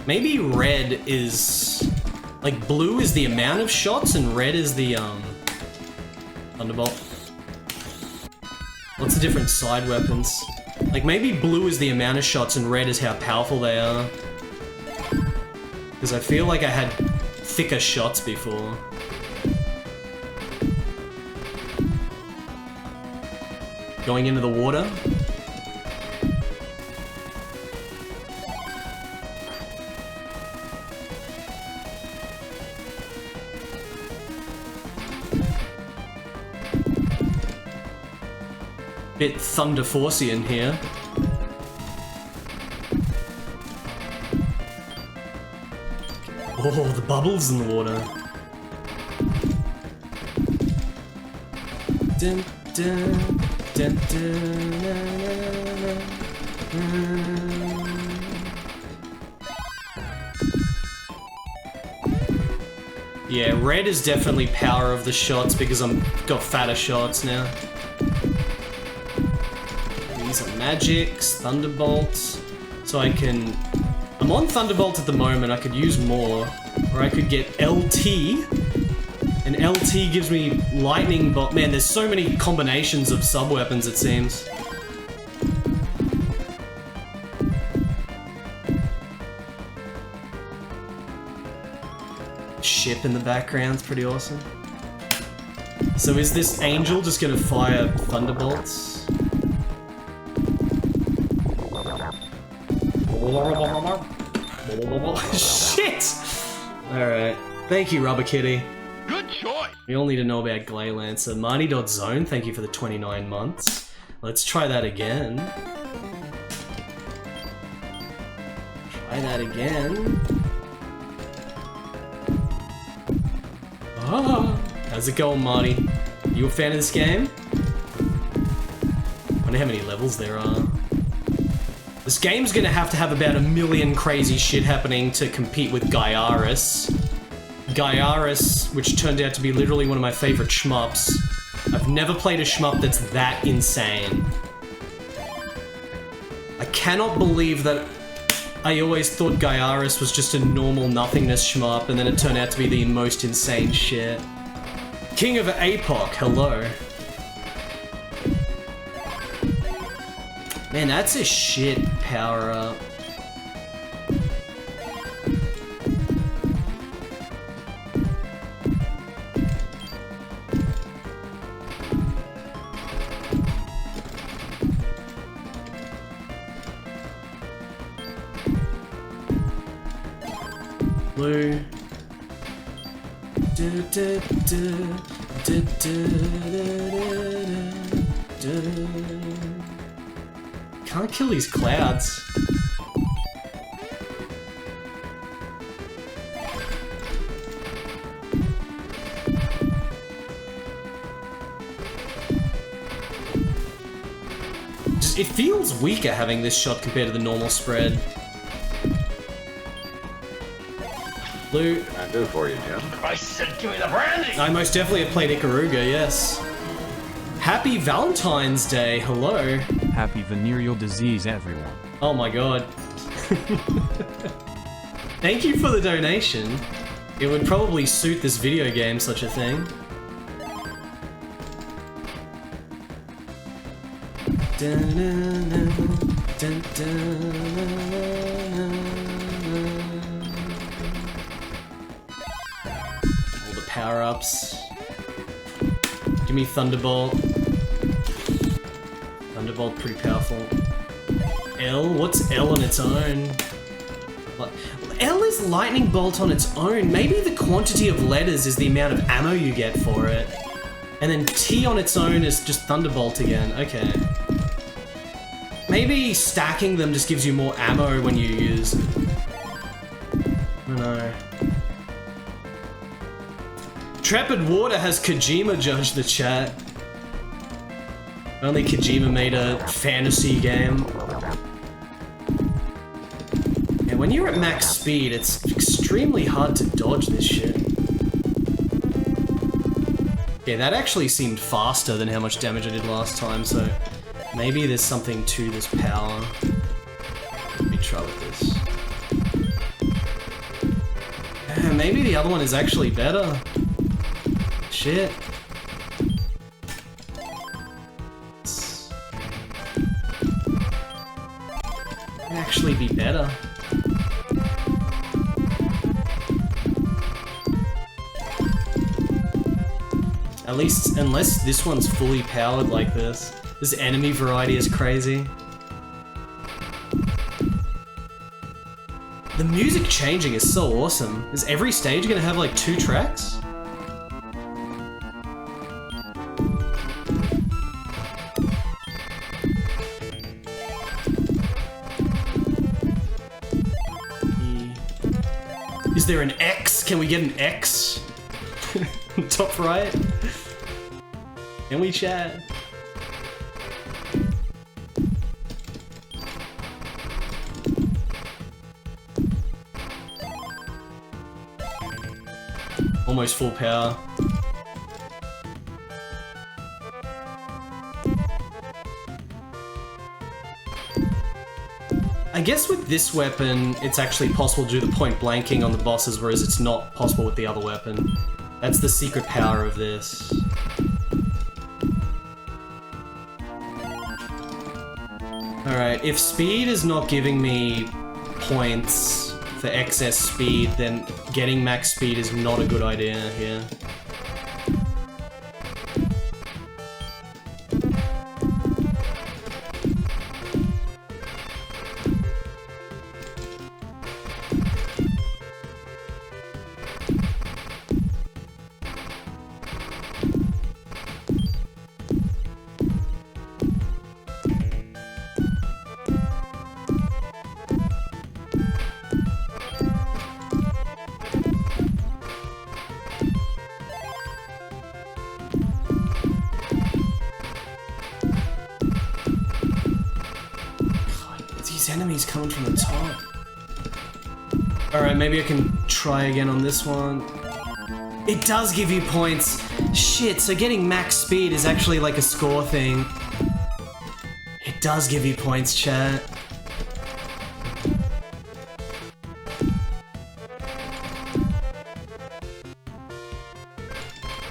Maybe red is... like, blue is the amount of shots and red is the, Thunderbolt. What's the different side weapons? Like, maybe blue is the amount of shots and red is how powerful they are. Because I feel like I had thicker shots before. Going into the water. bit Thunder Forcian here. Oh, the bubbles in the water. Dun, dun, dun, dun, yeah, red is definitely power of the shots because I'm got fatter shots now. These are magics, thunderbolts, so I can. I'm on thunderbolt at the moment. I could use more, or I could get LT. And LT gives me lightning bolt. Man, there's so many combinations of sub-weapons, it seems. Ship in the background's pretty awesome. So is this angel just gonna fire thunderbolts? Shit! Alright. Thank you, Rubber Kitty. Good choice. We all need to know about Glaylancer. Marty.zone, thank you for the 29 months. Let's try that again. Try that again. Ah, how's it going, Marty? You a fan of this game? I wonder how many levels there are. This game's gonna have to have about 1 million crazy shit happening to compete with Gaiaris. Gaiaris, which turned out to be literally one of my favorite shmups. I've never played a shmup that's that insane. I cannot believe that I always thought Gaiaris was just a normal nothingness shmup, and then it turned out to be the most insane shit. King of APOC, hello. Man, that's a shit power-up. Blue. Can't kill these clouds. It feels weaker having this shot compared to the normal spread. Blue. What can I do for you, Jim? I said give me the brandy! I most definitely have played Ikaruga, yes. Happy Valentine's Day, hello. Happy venereal disease, everyone. Oh my god. Thank you for the donation. It would probably suit this video game, such a thing. All the power-ups. Give me Thunderbolt. Thunderbolt, pretty powerful. L? What's L on its own? L is Lightning Bolt on its own. Maybe the quantity of letters is the amount of ammo you get for it. And then T on its own is just Thunderbolt again. Okay. Maybe stacking them just gives you more ammo when you use... I don't know. Trepid Water has Kojima judge the chat. Only Kojima made a fantasy game. And when you're at max speed, it's extremely hard to dodge this shit. Yeah, that actually seemed faster than how much damage I did last time, so maybe there's something to this power. Let me try with this. Yeah, maybe the other one is actually better. Shit. It'd actually be better. At least, unless this one's fully powered like this. This enemy variety is crazy. The music changing is so awesome. Is every stage gonna have like 2 tracks? there an X? Can we get an X? Top right? Can we chat? Almost full power. I guess with this weapon, it's actually possible to do the point blanking on the bosses, whereas it's not possible with the other weapon. That's the secret power of this. Alright, if speed is not giving me points for excess speed, then getting max speed is not a good idea here. Enemies coming from the top. Alright, maybe I can try again on this one. It does give you points. Shit, so getting max speed is actually like a score thing. It does give you points, chat.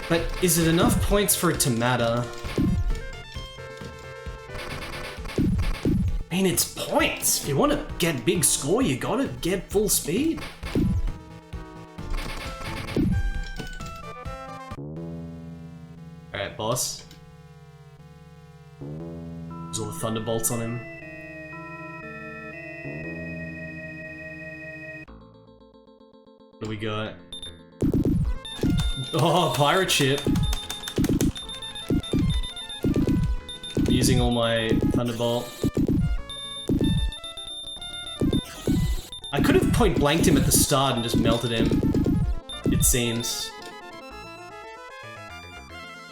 But is it enough points for it to matter? I mean, it's points. If you want to get big score, you gotta get full speed. Alright, boss. There's all the thunderbolts on him. What do we got? Oh, pirate ship. Using all my thunderbolt. I could have point blanked him at the start and just melted him, it seems.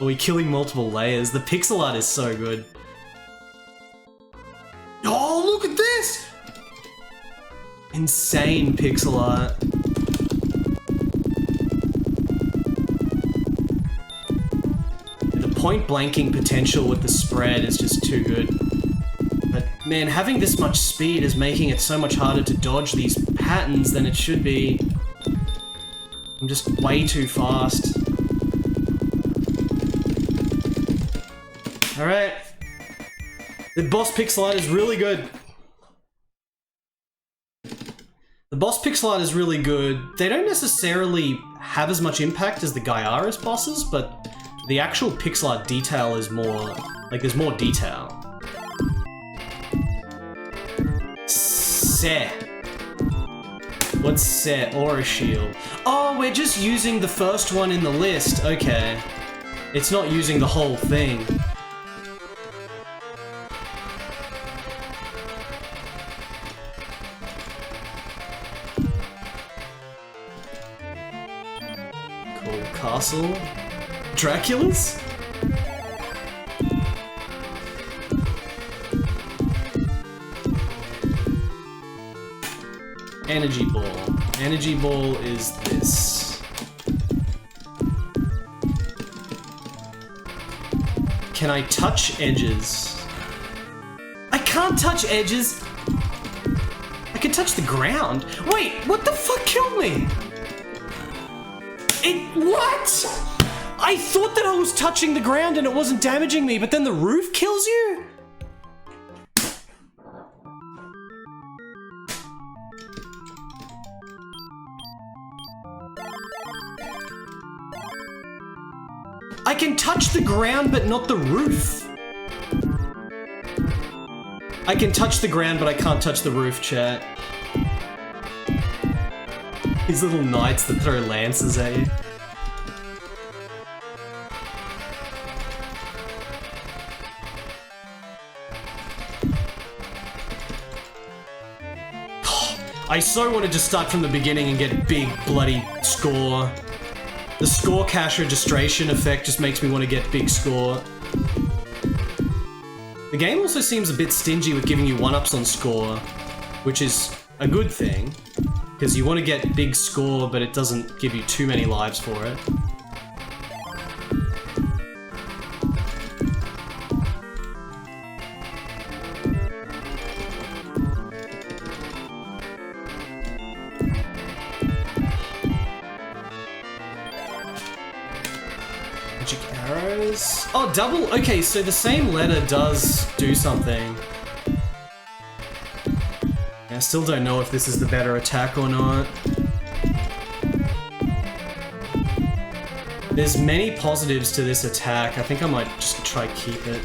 Are we killing multiple layers? The pixel art is so good. Oh, look at this! Insane pixel art. The point blanking potential with the spread is just too good. But man, having this much speed is making it so much harder to dodge these patterns than it should be. I'm just way too fast. Alright. The boss pixel art is really good. The boss pixel art is really good. They don't necessarily have as much impact as the Gaiaris bosses, but the actual pixel art detail is more... like, there's more detail. Set. What's set? Aura shield. Oh, we're just using the first one in the list. Okay. It's not using the whole thing. Cool. Castle. Dracula's? Energy ball. Energy ball is this. Can I touch edges? I can't touch edges. I can touch the ground. Wait, what the fuck killed me? What? I thought that I was touching the ground and it wasn't damaging me, but then the roof kills you? I can touch the ground, but not the roof. I can touch the ground, but I can't touch the roof, chat. These little knights that throw lances at you. I so want to just start from the beginning and get big bloody score. The score cache registration effect just makes me want to get big score. The game also seems a bit stingy with giving you 1-ups on score, which is a good thing, because you want to get big score, but it doesn't give you too many lives for it. Magic arrows? Oh, double? Okay, so the same letter does do something. I still don't know if this is the better attack or not. There's many positives to this attack. I think I might just try keep it.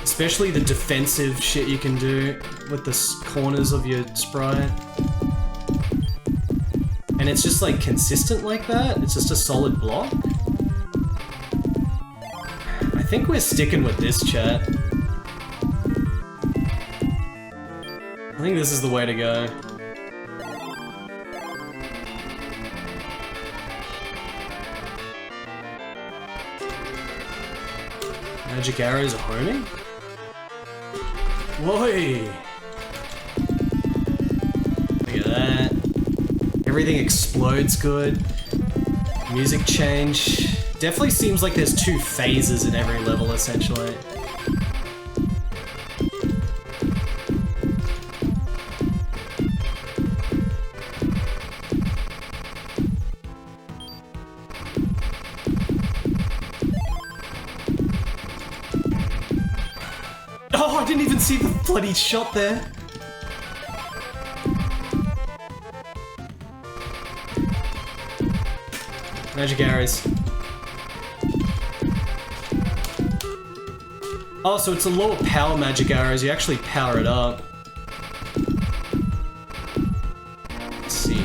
Especially the defensive shit you can do with the corners of your sprite. And it's just like consistent like that. It's just a solid block. I think we're sticking with this, chat. I think this is the way to go. Magic arrows are homing? Whoa! Look at that. Everything explodes good. Music change. Definitely seems like there's 2 phases in every level, essentially. Oh, I didn't even see the bloody shot there. Magic arrows. Oh, so it's a lower power magic arrows. You actually power it up. Let's see.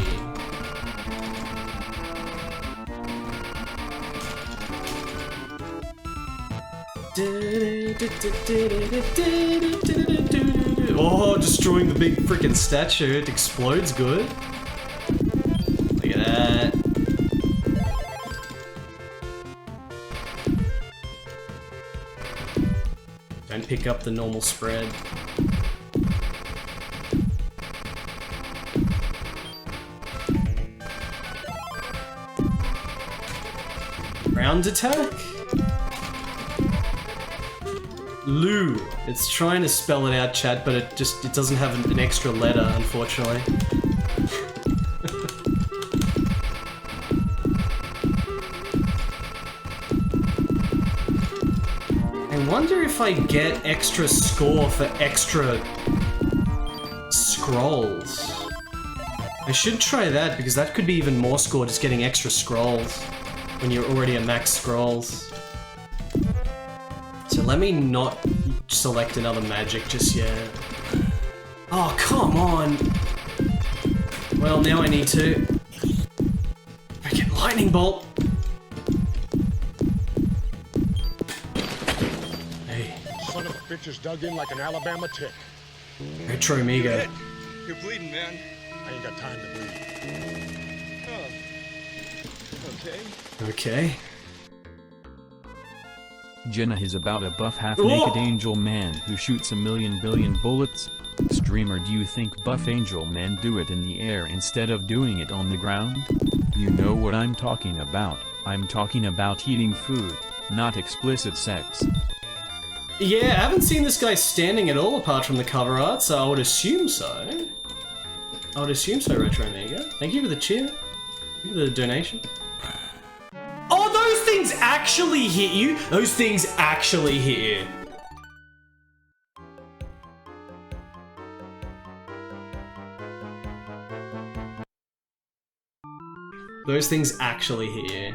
Oh, destroying the big freaking statue. It explodes good. Look at that. Don't pick up the normal spread. Round attack? Lou. It's trying to spell it out, chat, but it doesn't have an extra letter, unfortunately. I wonder if I get extra score for extra scrolls. I should try that, because that could be even more score, just getting extra scrolls when you're already at max scrolls. So let me not select another magic just yet. Oh, come on! Well, now I need to... Freaking lightning bolt! Hey. Son of a bitch is dug in like an Alabama tick. Retro Amiga. You're bleeding, man. I ain't got time to bleed. Oh. Okay. Okay. Jenna is about a buff half-naked angel man who shoots 1,000,000 billion bullets. Streamer, do you think buff angel men do it in the air instead of doing it on the ground? You know what I'm talking about. I'm talking about eating food, not explicit sex. Yeah, I haven't seen this guy standing at all apart from the cover art, so I would assume so. I would assume so, Retro Amiga. Thank you for the cheer. Thank you for the donation. Oh, those things actually hit you! Those things actually hit you. Those things actually hit you.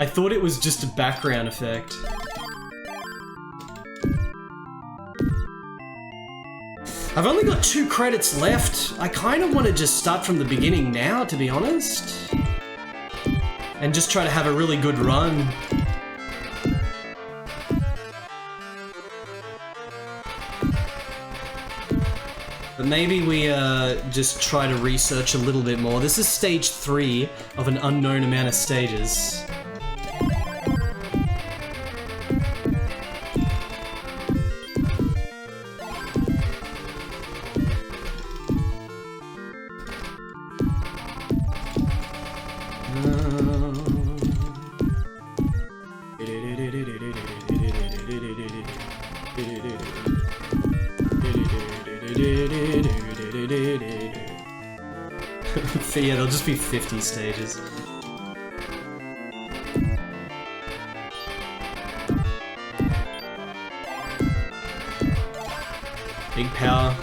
I thought it was just a background effect. I've only got 2 credits left. I kind of want to just start from the beginning now, to be honest. And just try to have a really good run. But maybe we just try to research a little bit more. This is stage 3 of an unknown amount of stages. Yeah, there'll just be 50 stages. Big power.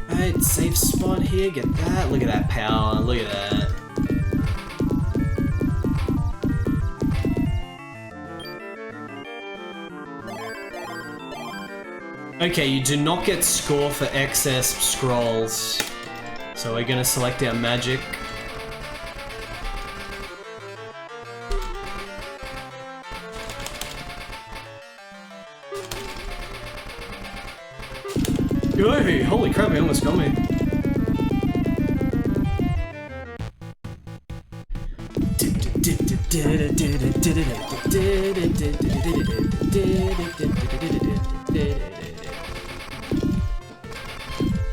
Right, safe spot here, get that. Look at that power, look at that. Okay, you do not get score for excess scrolls. So we're gonna select our magic. Hey, holy crap, he almost got me.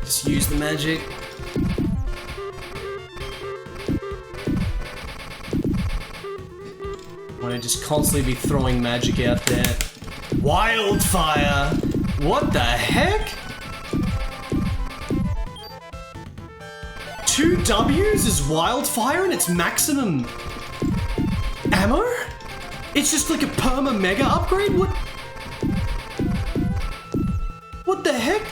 Just use the magic. Want to just constantly be throwing magic out there. Wildfire! What the heck? 2 W's is wildfire and it's maximum ammo? It's just like a perma mega upgrade? What the heck?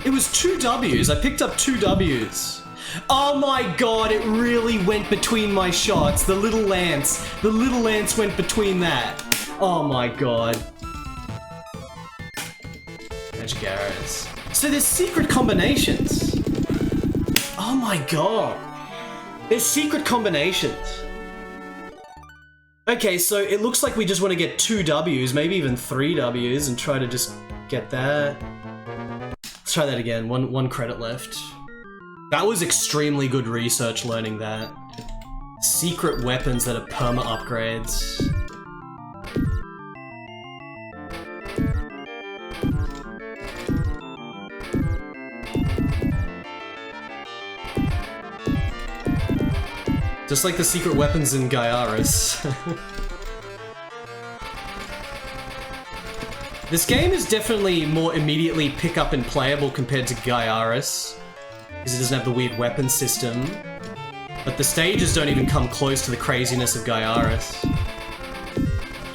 It was 2 W's. I picked up 2 W's. Oh my god, it really went between my shots. The little lance. The little lance went between that. Oh my god. Magic arrows. So there's secret combinations. Oh my god. There's secret combinations. Okay, so it looks like we just want to get 2 W's, maybe even 3 W's, and try to just get that. Let's try that again. One credit left. That was extremely good research learning that. Secret weapons that are perma upgrades. Just like the secret weapons in Gaiaris. This game is definitely more immediately pick up and playable compared to Gaiaris, because it doesn't have the weird weapon system. But the stages don't even come close to the craziness of Gaiaris.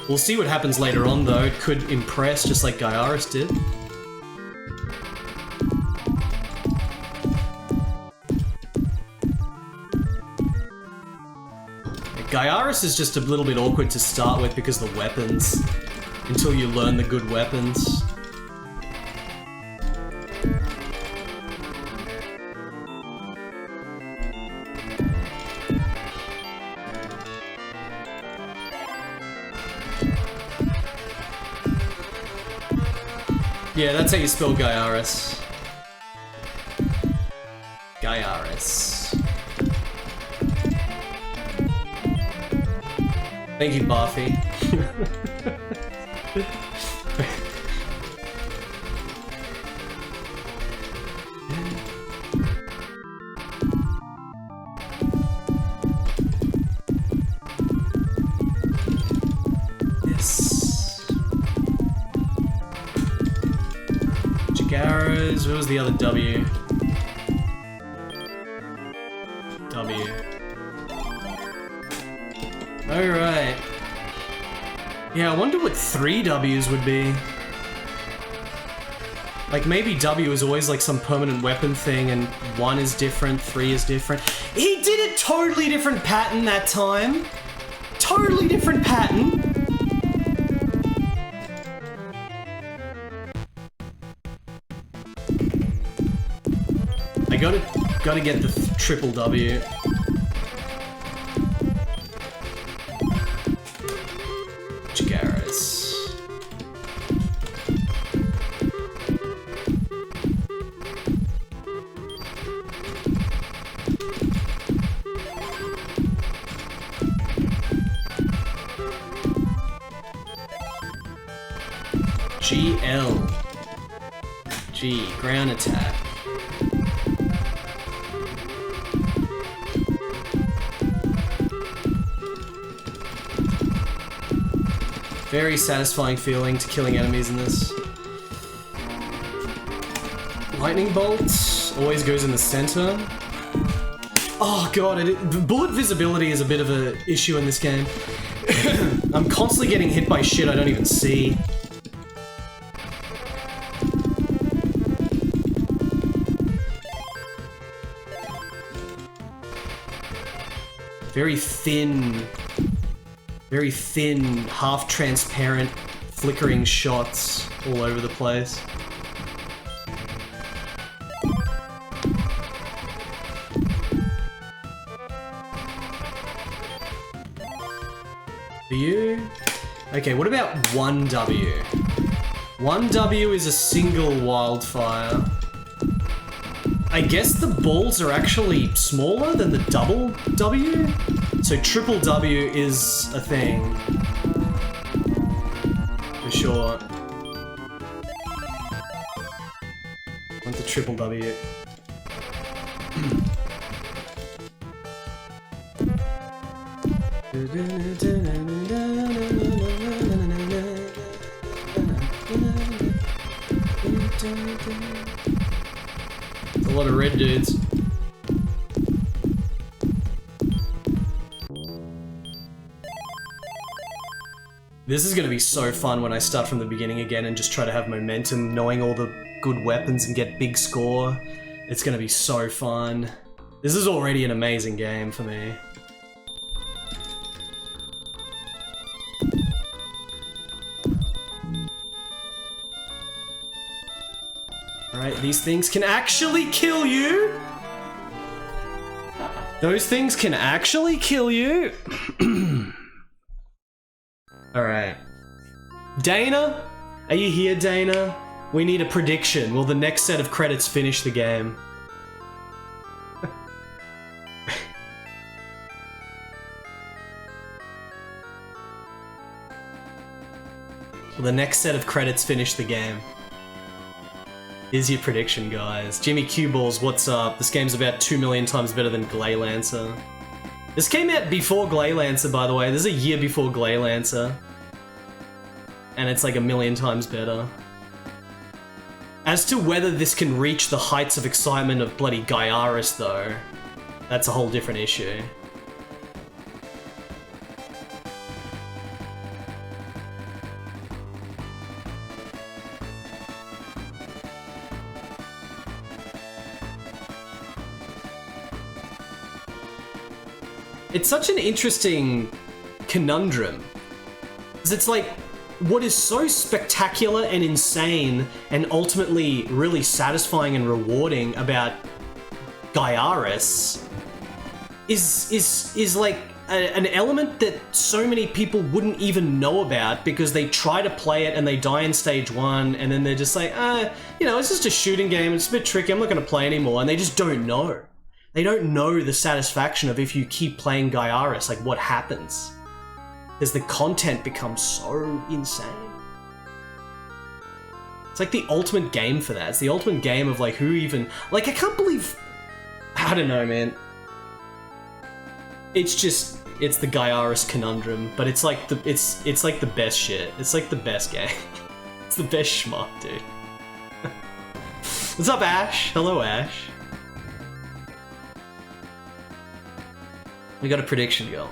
We'll see what happens later on though, it could impress just like Gaiaris did. Gaiaris is just a little bit awkward to start with because of the weapons, until you learn the good weapons. Yeah, that's how you spell Gaiaris. Gaiaris. Thank you, Buffy. Yes. Jagaras. What was the other W? W. Alright. Yeah, I wonder what 3 W's would be. Like, maybe W is always like some permanent weapon thing and 1 is different, 3 is different. He did a totally different pattern that time. Totally different pattern. I gotta get the triple W. Jagaris. GL. G, ground attack. Very satisfying feeling to killing enemies in this. Lightning bolt always goes in the center. Oh god, bullet visibility is a bit of an issue in this game. I'm constantly getting hit by shit I don't even see. Very thin, half-transparent, flickering shots all over the place. W? Okay, what about 1W? 1W is a single wildfire. I guess the balls are actually smaller than the double W? So triple W is a thing. For sure. Want the triple W. A lot of red dudes. This is gonna be so fun when I start from the beginning again and just try to have momentum, knowing all the good weapons and get big score. It's gonna be so fun. This is already an amazing game for me. Alright, these things can actually kill you! Those things can actually kill you! Alright. Dana? Are you here, Dana? We need a prediction. Will the next set of credits finish the game? Will the next set of credits finish the game? Here's your prediction, guys. Jimmy Q-Balls, what's up? This game's about 2 million times better than Glaylancer. This came out before Glaylancer, by the way. This is a year before Glaylancer. And it's like 1 million times better. As to whether this can reach the heights of excitement of bloody Gaiaris, though, that's a whole different issue. It's such an interesting conundrum. Because it's like, what is so spectacular and insane and ultimately really satisfying and rewarding about Gaiaris is like an element that so many people wouldn't even know about because they try to play it and they die in stage 1 and then they're just like, you know, it's just a shooting game, it's a bit tricky, I'm not going to play anymore, and they just don't know. They don't know the satisfaction of if you keep playing Gaiaris, like what happens. Because the content becomes so insane. It's like the ultimate game for that. It's the ultimate game of like who even... Like I can't believe... I don't know, man. It's just... It's the Gaiaris conundrum, but it's like the... It's like the best shit. It's like the best game. It's the best schmuck, dude. What's up, Ash? Hello, Ash. We got a prediction going.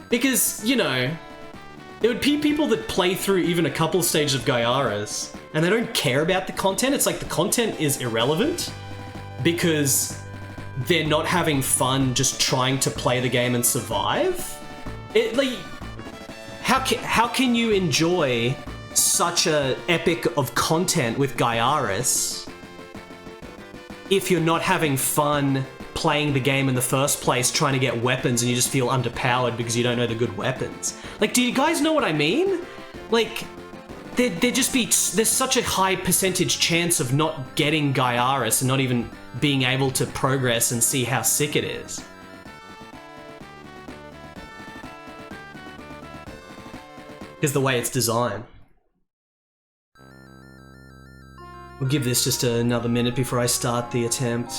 Because, you know, There would be people that play through even a couple stages of Gaiaris, and they don't care about the content. It's like the content is irrelevant because they're not having fun just trying to play the game and survive. How can you enjoy such a epic of content with Gaiaris if you're not having fun playing the game in the first place, trying to get weapons, and you just feel underpowered because you don't know the good weapons? Like, do you guys know what I mean? Like, there's such a high percentage chance of not getting Gaiaris and not even being able to progress and see how sick it is. Is the way it's designed. We'll give this just another minute before I start the attempt.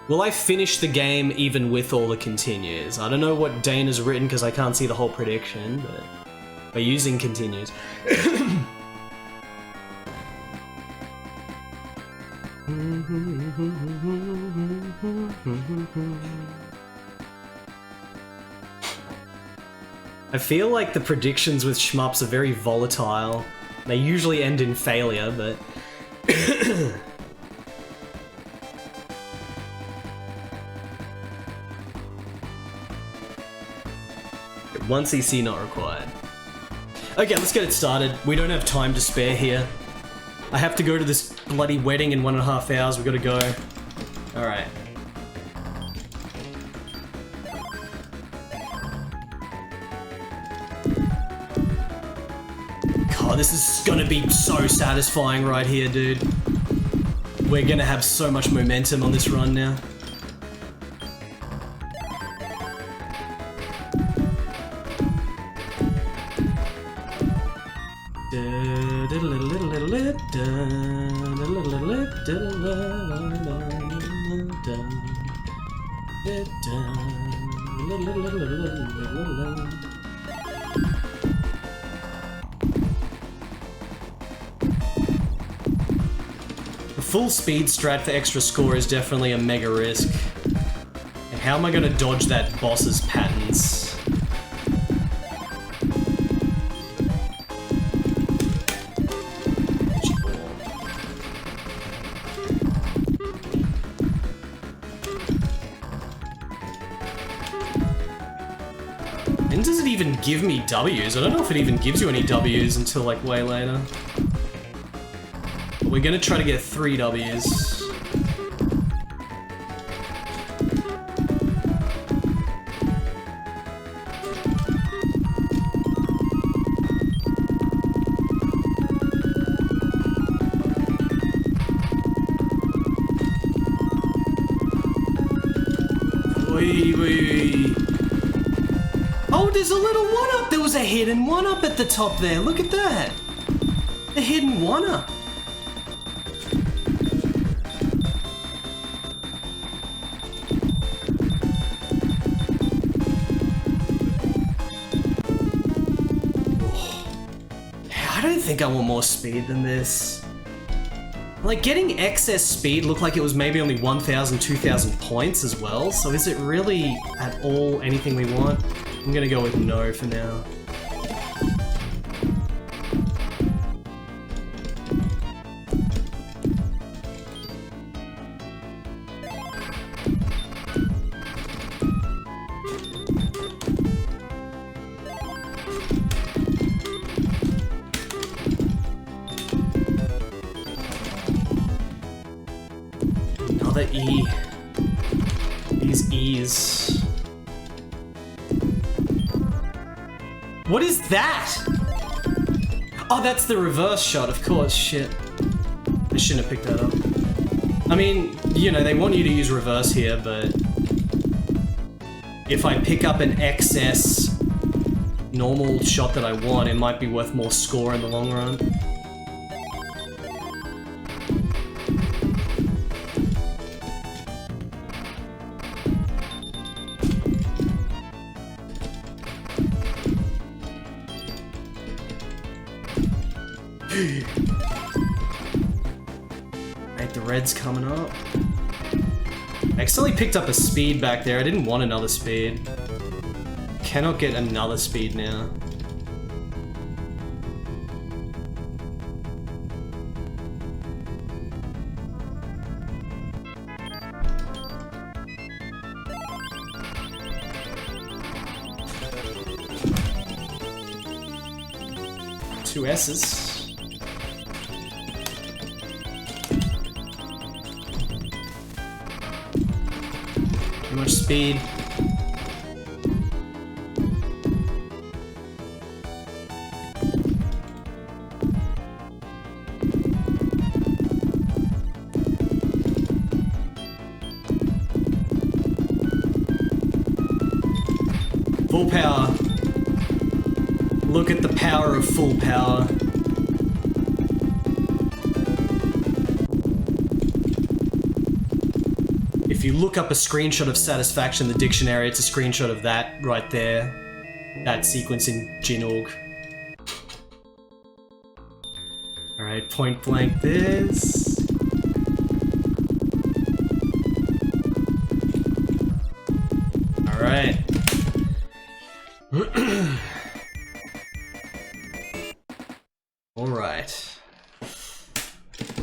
Will I finish the game even with all the continues? I don't know what Dana's written because I can't see the whole prediction, but by using continues. I feel like the predictions with shmups are very volatile. They usually end in failure, but... One CC not required. Okay, let's get it started. We don't have time to spare here. I have to go to this bloody wedding in 1.5 hours. We gotta go. Alright. God, this is gonna be so satisfying right here, dude. We're gonna have so much momentum on this run now. The full speed strat for extra score is definitely a mega risk. And how am I gonna dodge that boss's patterns? And does it even give me W's? I don't know if it even gives you any W's until like way later. But we're gonna try to get 3 W's. Oh, there's a little 1-up! There was a hidden 1-up at the top there, look at that! A hidden 1-up! I don't think I want more speed than this. Like, getting excess speed looked like it was maybe only 1,000, 2,000 points as well, so is it really at all anything we want? I'm gonna go with no for now. Another E. These E's. What is that? Oh, that's the reverse shot, of course, shit. I shouldn't have picked that up. I mean, you know, they want you to use reverse here, but... if I pick up an excess normal shot that I want, it might be worth more score in the long run. Red's coming up. I accidentally picked up a speed back there. I didn't want another speed. Cannot get another speed now. Two S's. Too much speed. Full power. Look at the power of full power. If you look up a screenshot of satisfaction in the dictionary, it's a screenshot of that right there. That sequence in Jinog. Alright, point blank this. Alright. Alright.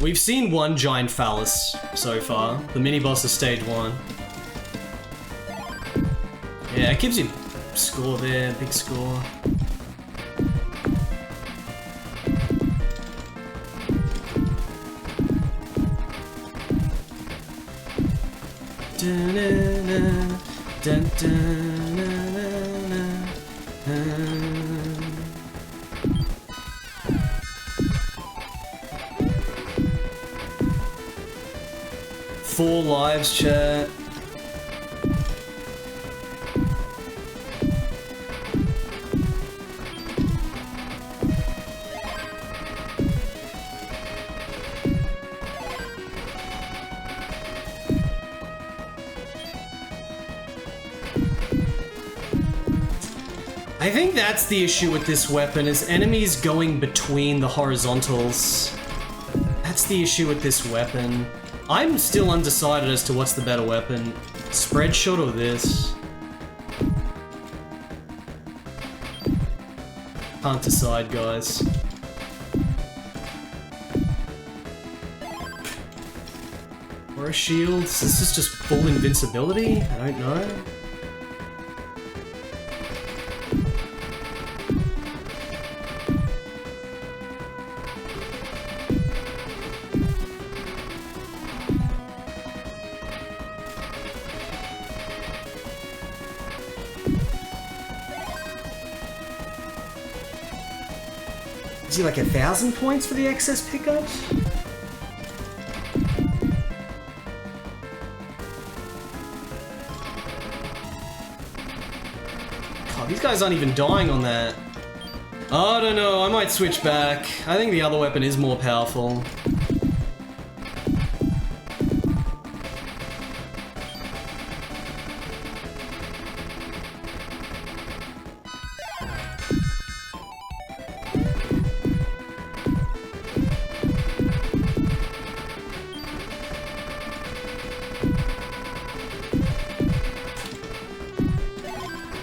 We've seen one giant phallus so far. The mini-boss of stage 1. Yeah, it gives you score there, big score. Dun-dun-dun, dun-dun-dun-dun-dun. 4 lives, chat. I think that's the issue with this weapon, is enemies going between the horizontals. That's the issue with this weapon. I'm still undecided as to what's the better weapon. Spread shot or this? Can't decide, guys. Or a shield? Is this just full invincibility? I don't know. Is he like 1,000 points for the excess pickup? God, these guys aren't even dying on that. I don't know, I might switch back. I think the other weapon is more powerful.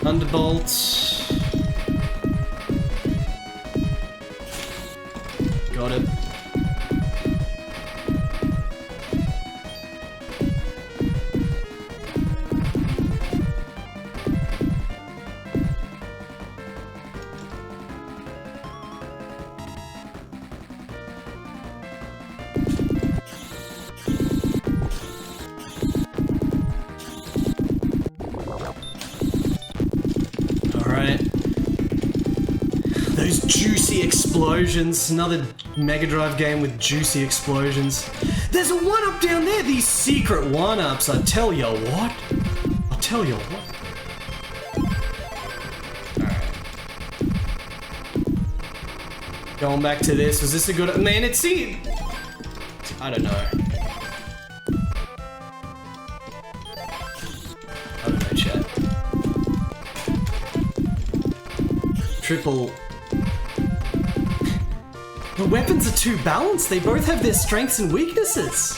Thunderbolt. Got it. Those juicy explosions. Another Mega Drive game with juicy explosions. There's a 1-up down there. These secret 1-ups. I tell ya what. I'll tell ya what. Alright. Going back to this. Was this a good... Man, it's... See... I don't know. I don't know, chat. Triple... The weapons are too balanced, they both have their strengths and weaknesses.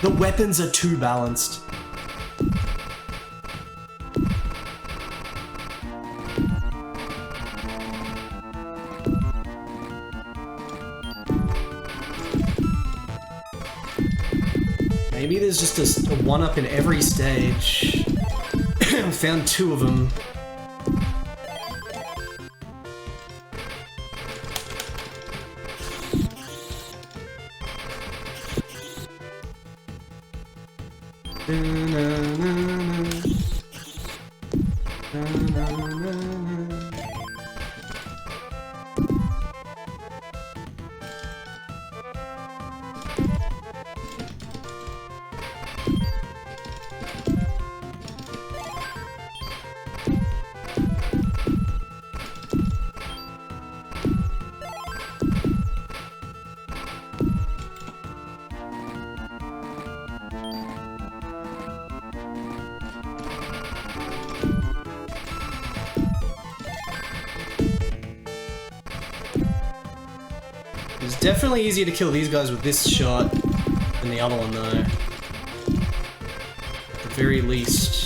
The weapons are too balanced. Maybe there's just a one-up in every stage. Found 2 of them. It's definitely easier to kill these guys with this shot than the other one, though. At the very least.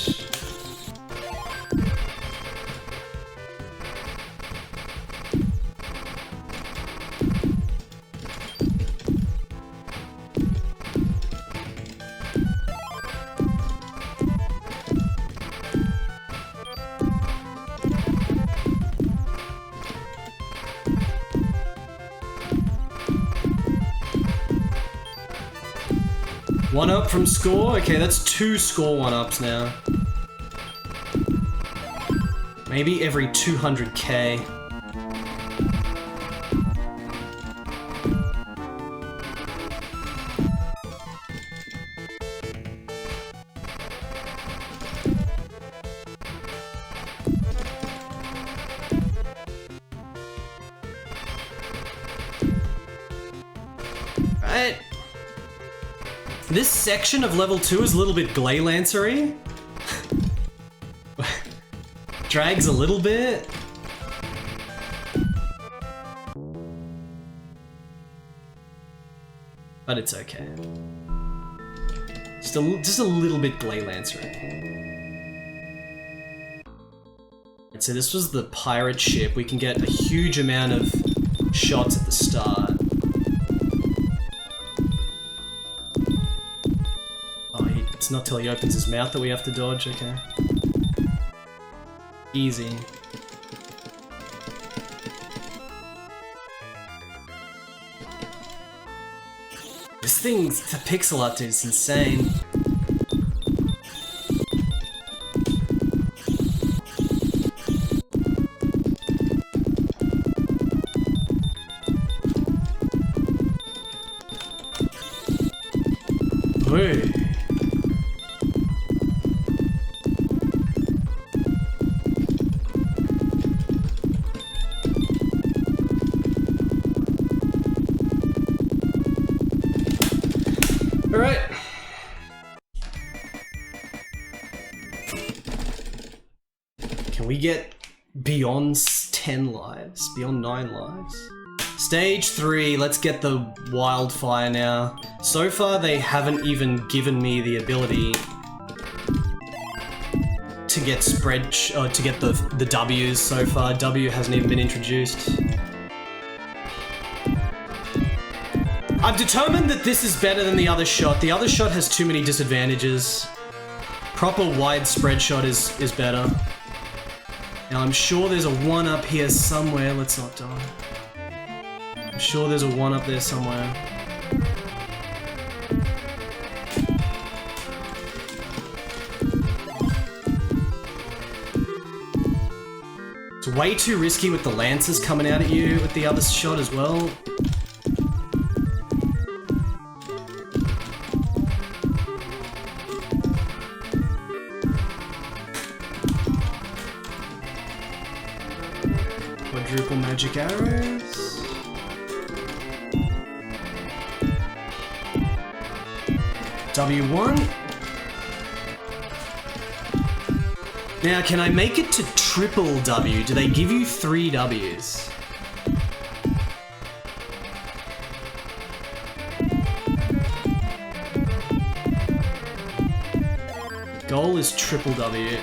One up from score? Okay, that's 2 score one-ups now. Maybe every 200k. Right. This section of level 2 is a little bit Glaylancer-y. Drags a little bit. But it's okay. Just a little bit Glaylancer-y. And so this was the pirate ship. We can get a huge amount of shots at the start. It's not till he opens his mouth that we have to dodge, okay. Easy. This thing, the pixel art is insane. Hey. Alright. Can we get beyond 10 lives? Beyond 9 lives? Stage 3, let's get the wildfire now. So far they haven't even given me the ability to get to get the W's so far. W hasn't even been introduced. I've determined that this is better than the other shot. The other shot has too many disadvantages. Proper widespread shot is better. Now I'm sure there's a 1 up here somewhere. Let's not die. I'm sure there's a 1 up there somewhere. It's way too risky with the lances coming out at you with the other shot as well. Quadruple magic arrows. W1. Now, can I make it to triple W? Do they give you 3 Ws? Goal is triple W.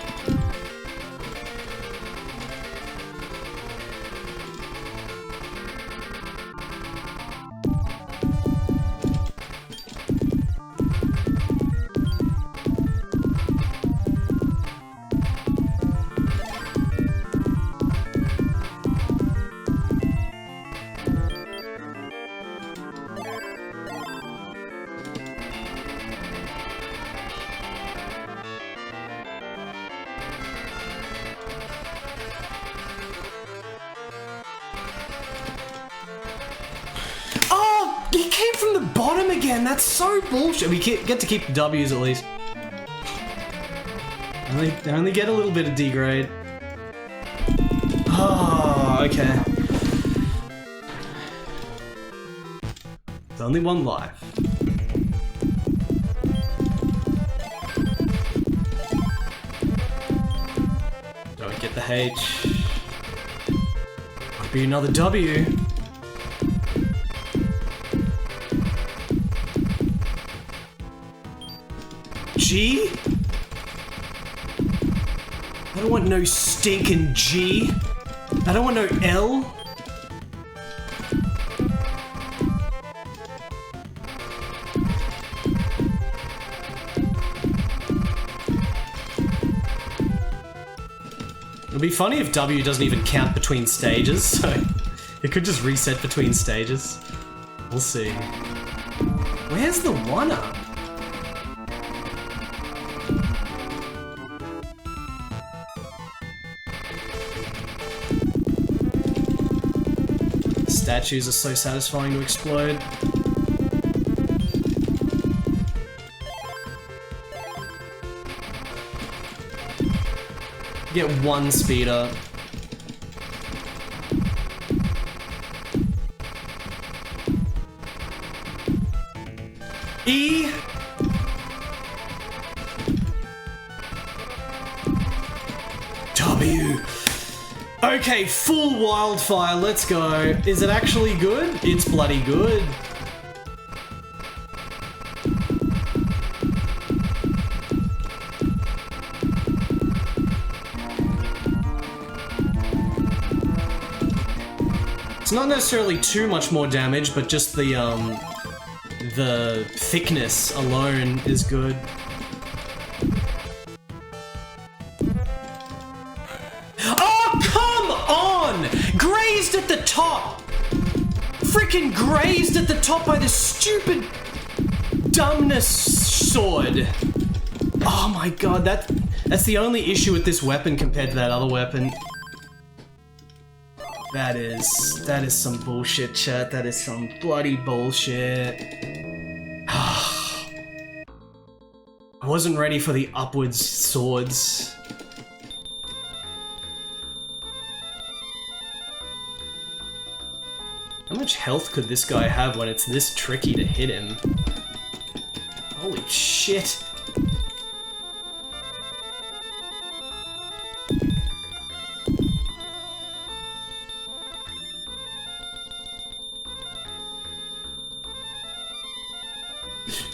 That's so bullshit. We get to keep the W's at least. I only get a little bit of D grade. Oh, okay. It's only one life. Don't get the H. Might be another W. G? I don't want no stinking G. I don't want no L. It'd be funny if W doesn't even count between stages, so it could just reset between stages. We'll see. Where's the 1-up? Statues are so satisfying to explode. Get one speed up. E. W. Okay, full wildfire, let's go. Is it actually good? It's bloody good. It's not necessarily too much more damage, but just the thickness alone is good. Grazed at the top! Freaking grazed at the top by the stupid dumbness sword. Oh my god, that's the only issue with this weapon compared to that other weapon. That is some bullshit, chat. That is some bloody bullshit. I wasn't ready for the upwards swords. How much health could this guy have when it's this tricky to hit him? Holy shit.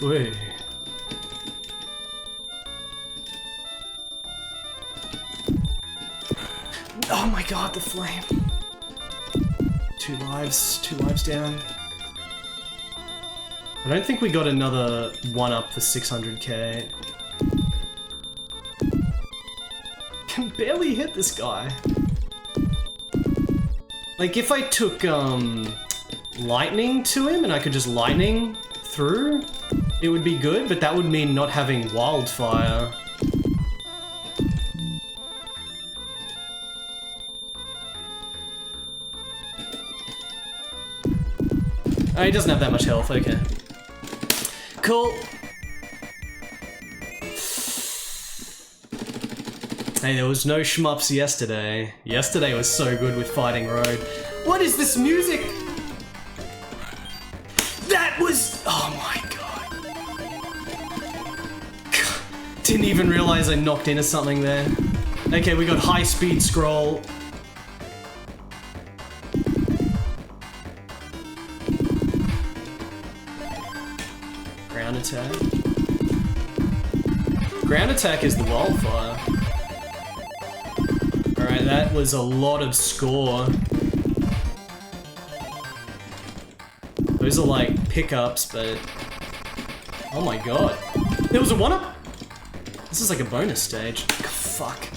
Wait. Oh my god, the flame. Two lives down. I don't think we got another 1-up for 600k. Can barely hit this guy. Like, if I took, lightning to him and I could just lightning through, it would be good, but that would mean not having wildfire. Oh, he doesn't have that much health, okay. Cool. Hey, there was no shmups yesterday. Yesterday was so good with Fighting Road. What is this music? That was... oh my god. Didn't even realize I knocked into something there. Okay, we got high speed scroll. Ground attack. Ground attack is the wildfire. Alright, that was a lot of score. Those are like pickups, but... Oh my god. There was a one-up? This is like a bonus stage. Fuck.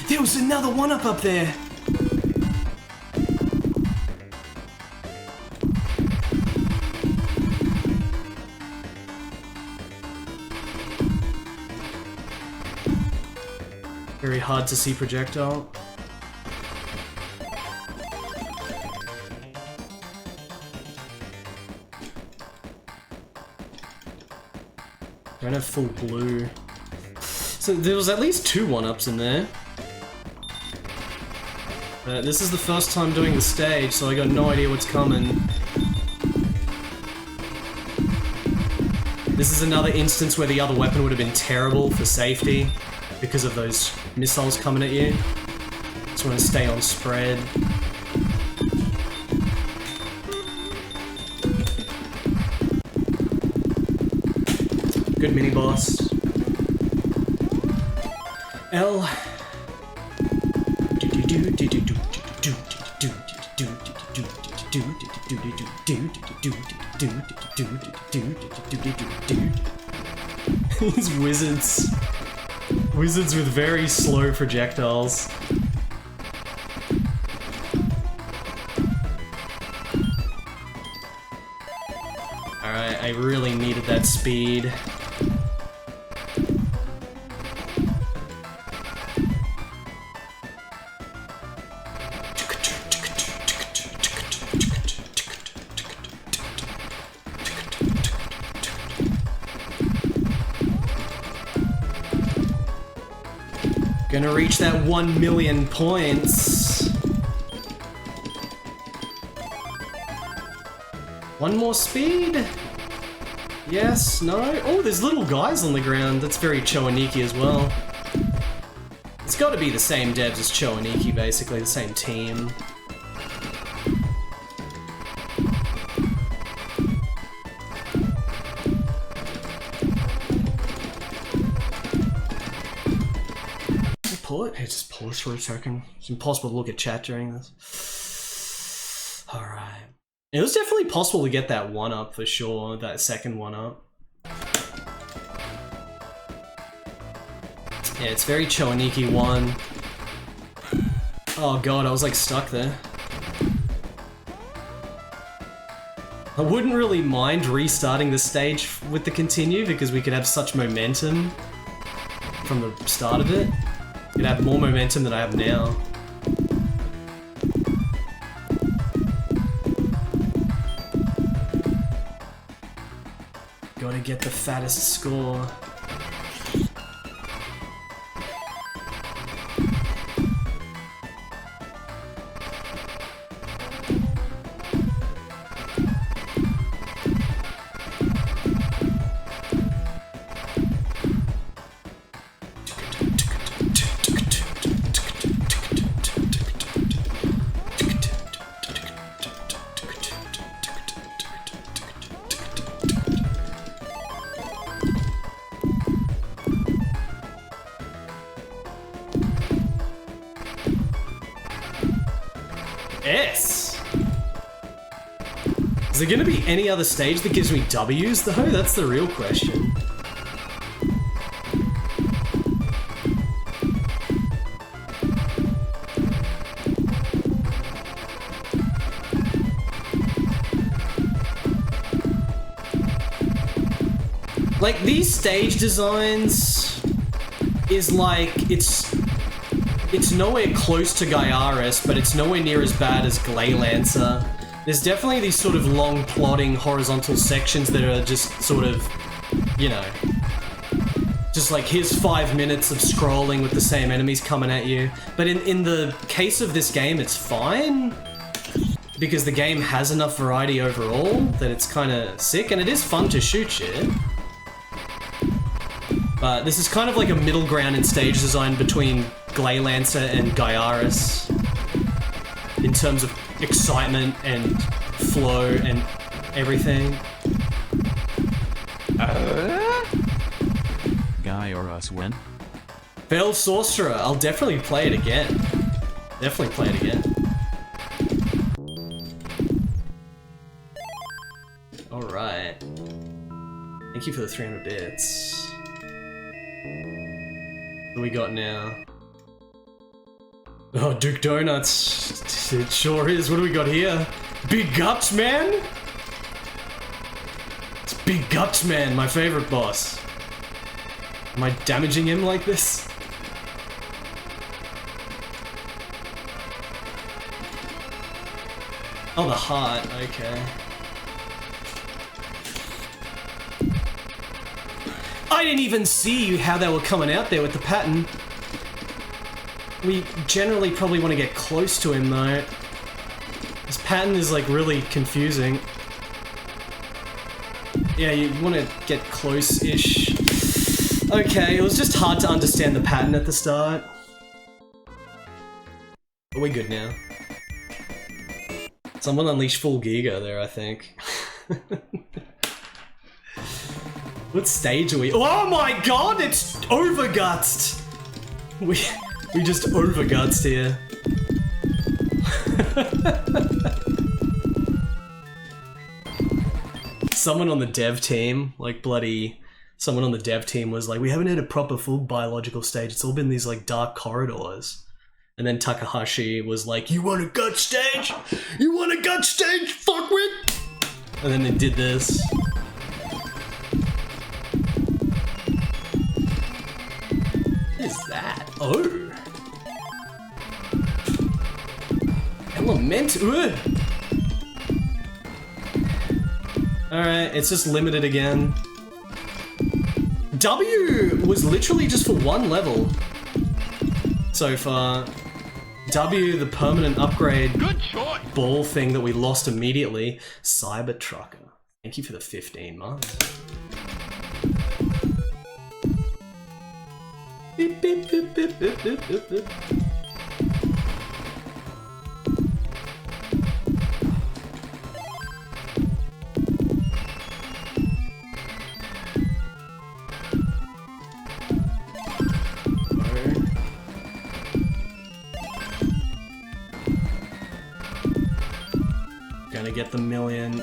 There was another one-up up there! Very hard to see projectile. Don't have full blue. So there was at least 2 one-ups in there. This is the first time doing the stage, so I got no idea what's coming. This is another instance where the other weapon would have been terrible for safety because of those missiles coming at you. Just want to stay on spread. Good mini boss. L. These wizards. Wizards with very slow projectiles. Alright, I really needed that speed. Gonna reach that 1 million points. One more speed? Yes, no? Oh, there's little guys on the ground. That's very Choaniki as well. It's gotta be the same devs as Choaniki, basically, the same team. Hey, just pause for a second. It's impossible to look at chat during this. Alright. It was definitely possible to get that one up for sure, that second one up. Yeah, it's very Choaniki 1. Oh god, I was like stuck there. I wouldn't really mind restarting the stage with the continue because we could have such momentum from the start of it. You'd have more momentum than I have now. Gotta get the fattest score. S! Is there gonna be any other stage that gives me W's though? That's the real question. Like, these stage designs is like, it's nowhere close to Gaiaris, but it's nowhere near as bad as Glaylancer. There's definitely these sort of long, plodding, horizontal sections that are just sort of, you know, just like, here's 5 minutes of scrolling with the same enemies coming at you. But in the case of this game, it's fine, because the game has enough variety overall that it's kind of sick, and it is fun to shoot shit. But this is kind of like a middle ground in stage design between Glaylancer and Gaiaris in terms of excitement and flow and everything. Guy or us when? Failed Sorcerer, I'll definitely play it again. Definitely play it again. Alright. Thank you for the 300 bits. What do we got now? Oh, Duke Donuts. It sure is. What do we got here? Big Guts Man? It's Big Guts Man, my favorite boss. Am I damaging him like this? Oh, the heart. Okay. I didn't even see how they were coming out there with the pattern. We generally probably want to get close to him though. This pattern is like really confusing. Yeah, you want to get close-ish. Okay, it was just hard to understand the pattern at the start. Are we good now? Someone unleashed full Giga there, I think. What stage are we? Oh my god, it's overgutsed! We just overgutsed here. Someone on the dev team, like someone on the dev team was like, we haven't had a proper full biological stage, it's all been these like dark corridors. And then Takahashi was like, you want a gut stage? You want a gut stage, fuckwit? And then they did this. What is that? Oh. Element. Alright, it's just limited again. W was literally just for one level so far. W, the permanent upgrade ball thing that we lost immediately. Cyber Trucker. Thank you for the 15 months. Beep, beep, beep, beep, beep, beep, beep, beep. Gonna get the million.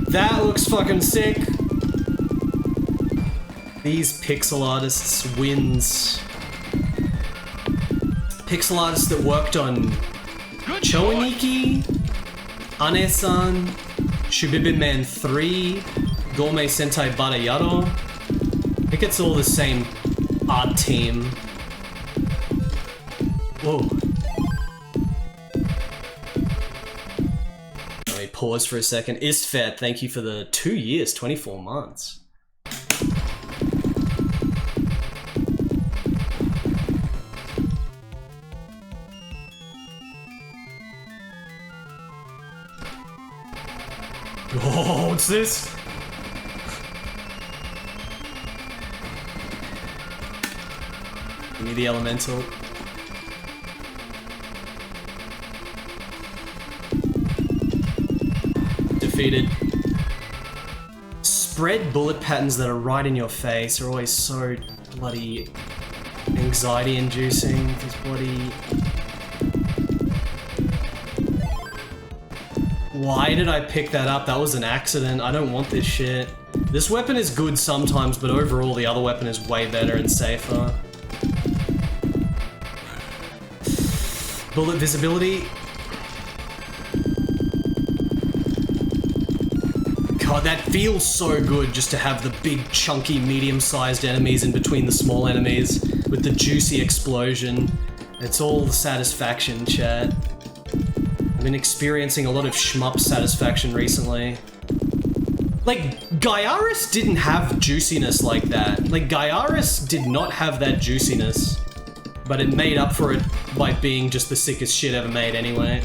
That looks fucking sick. These pixel artists wins. Pixel artists that worked on Choiniki, Ane-san, Shubibin Man 3, Gourmet Sentai Barayaro. I think it's all the same art team. Whoa. Pause for a second. Isfet, thank you for the 2 years, 24 months. Oh, what's this? Give me the elemental. Defeated. Spread bullet patterns that are right in your face are always so bloody anxiety inducing. These bloody... Why did I pick that up? That was an accident. I don't want this shit. This weapon is good sometimes, but overall the other weapon is way better and safer. Bullet visibility. God, that feels so good just to have the big, chunky, medium-sized enemies in between the small enemies with the juicy explosion. It's all satisfaction, chat. I've been experiencing a lot of shmup satisfaction recently. Like, Gaiaris didn't have juiciness like that. Like, Gaiaris did not have that juiciness. But it made up for it by being just the sickest shit ever made anyway.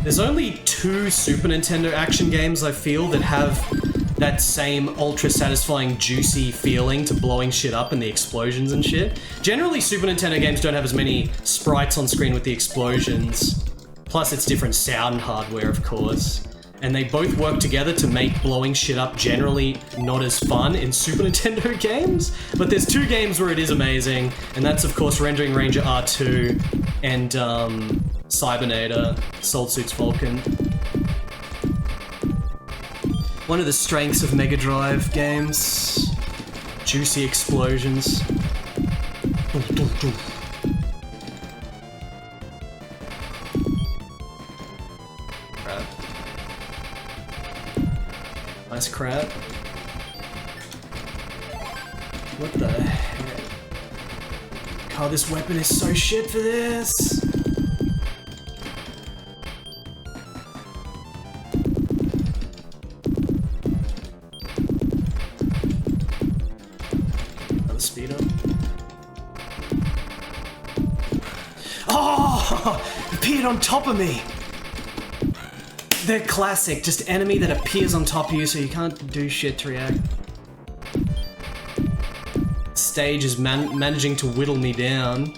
There's only 2 Super Nintendo action games I feel that have that same ultra satisfying juicy feeling to blowing shit up and the explosions and shit. Generally, Super Nintendo games don't have as many sprites on screen with the explosions. Plus, it's different sound hardware, of course. And they both work together to make blowing shit up generally not as fun in Super Nintendo games. But there's 2 games where it is amazing, and that's, of course, Rendering Ranger R2 and Cybernator, Soul Suits Vulcan. One of the strengths of Mega Drive games. Juicy explosions. Crap. Nice crap. What the heck? God, this weapon is so shit for this! Speed up. Oh! It appeared on top of me! They're classic, just enemy that appears on top of you so you can't do shit to react. Stage is managing to whittle me down.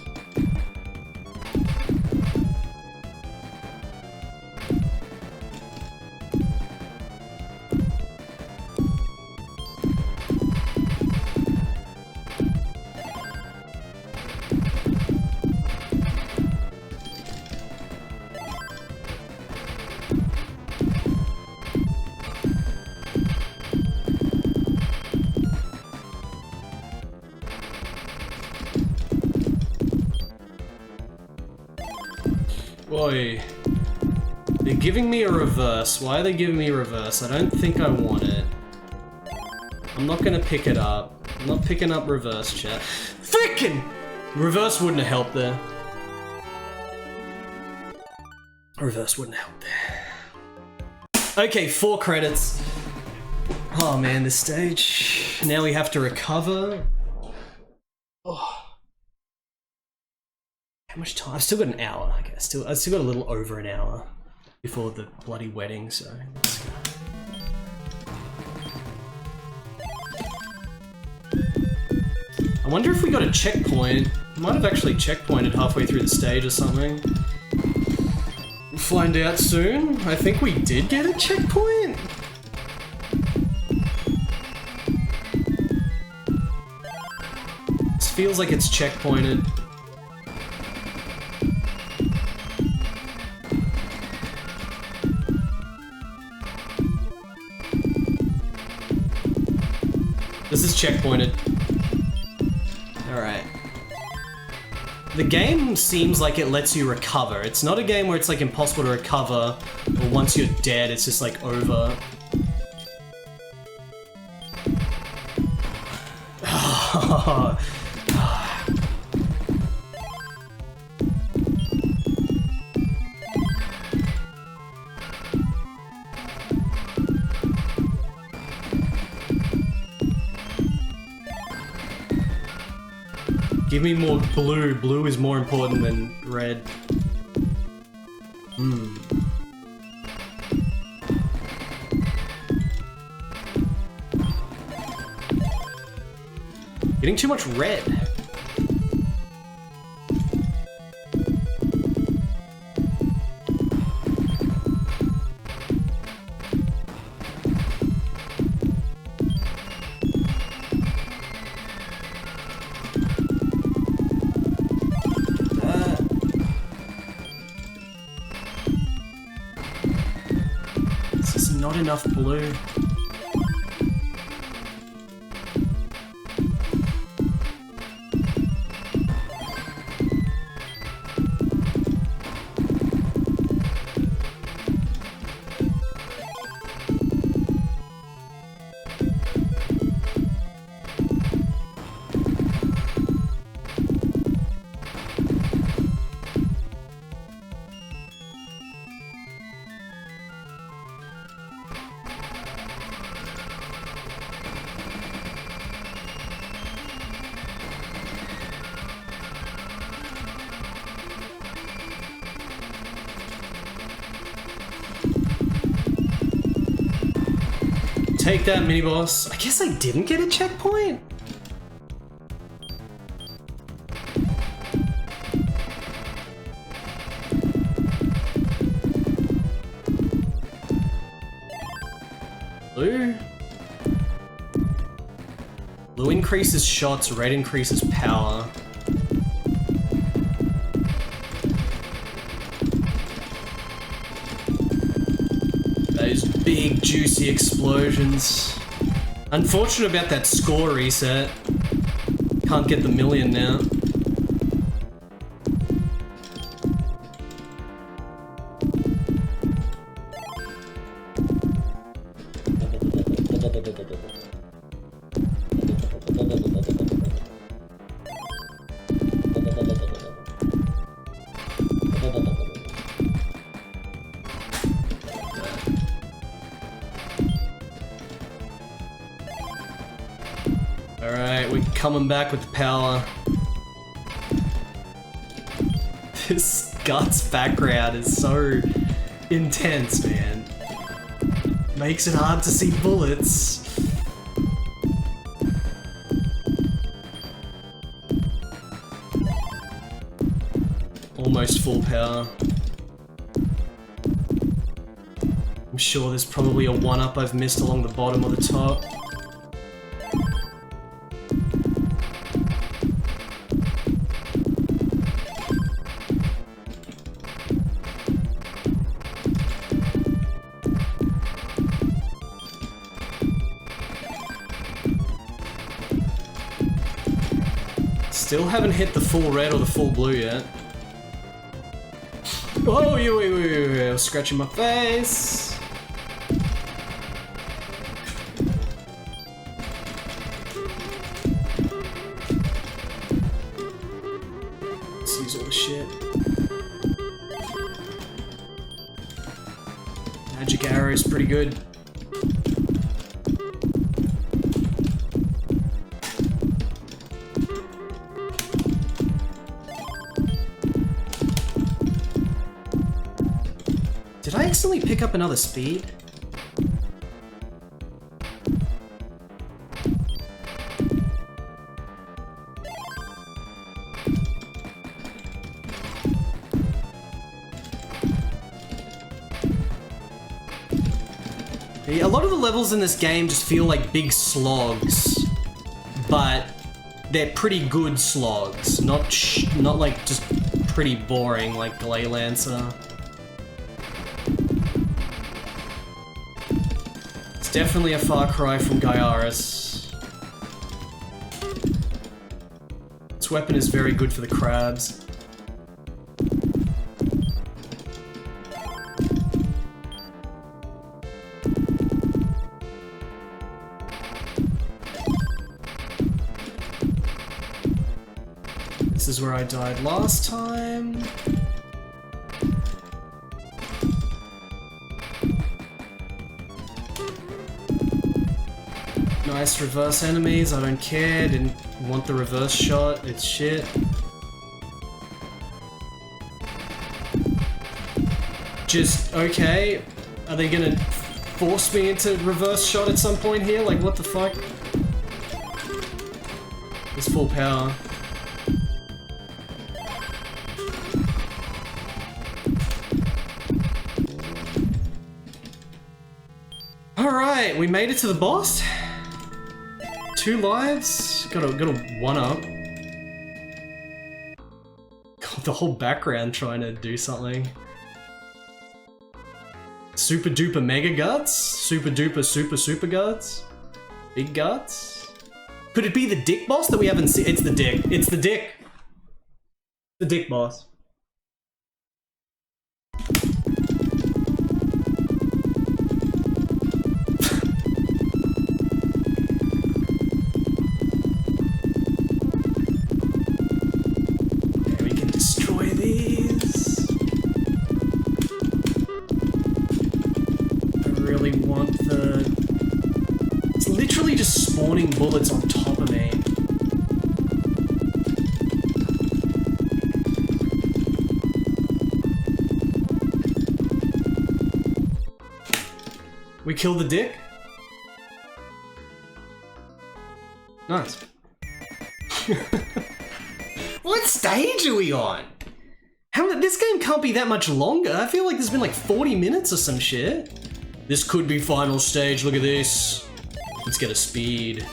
Boy, they're giving me a reverse. Why are they giving me a reverse? I don't think I want it. I'm not gonna pick it up. I'm not picking up reverse, chat. Frickin'! Reverse wouldn't have helped there. Reverse wouldn't help there. Okay, 4 credits. Oh man, this stage. Now we have to recover. Oh. How much time? I've still got an hour, I guess. I've still got a little over an hour before the bloody wedding, so let's go. I wonder if we got a checkpoint. Might have actually checkpointed halfway through the stage or something. We'll find out soon. I think we did get a checkpoint. This feels like it's checkpointed. This is checkpointed. Alright. The game seems like it lets you recover. It's not a game where it's like impossible to recover, or once you're dead, it's just like over. Give me more blue. Blue is more important than red. Getting too much red. Not enough blue. Take that, mini boss. I guess I didn't get a checkpoint? Blue? Blue increases shots, red increases power. Those big juicy explosions. Unfortunate about that score reset. Can't get the million now. Alright, we're coming back with the power. This Guts background is so intense, man. Makes it hard to see bullets. Almost full power. I'm sure there's probably a one-up I've missed along the bottom or the top. Still haven't hit the full red or the full blue yet. Oh, wait, I was scratching my face. Let's use all the shit. Magic arrow is pretty good. Did I accidentally pick up another speed? A lot of the levels in this game just feel like big slogs, but they're pretty good slogs, not like just pretty boring like Glay Lancer. It's definitely a far cry from Gaiaris. This weapon is very good for the crabs. This is where I died last time. Nice reverse enemies, I don't care, didn't want the reverse shot, it's shit. Just, okay, are they gonna force me into reverse shot at some point here? Like, what the fuck? It's full power. Alright, we made it to the boss. 2 lives. Got a 1-up. God, the whole background trying to do something. Super duper mega guts? Super duper super guts? Big guts? Could it be the dick boss that we haven't seen? It's the dick. It's the dick. The dick boss. It's literally just spawning bullets on top of me. We killed the dick? Nice. What stage are we on? This game can't be that much longer. I feel like there's been like 40 minutes or some shit. This could be final stage. Look at this. Let's get a speed.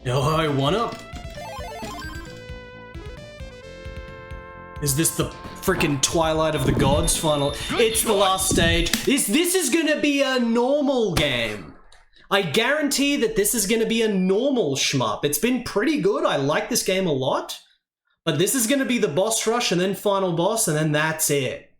Oh, one up. Is this the freaking Twilight of the Gods final? It's the last stage. This is gonna be a normal game. I guarantee that this is gonna be a normal shmup. It's been pretty good. I like this game a lot. But this is gonna be the boss rush and then final boss and then that's it.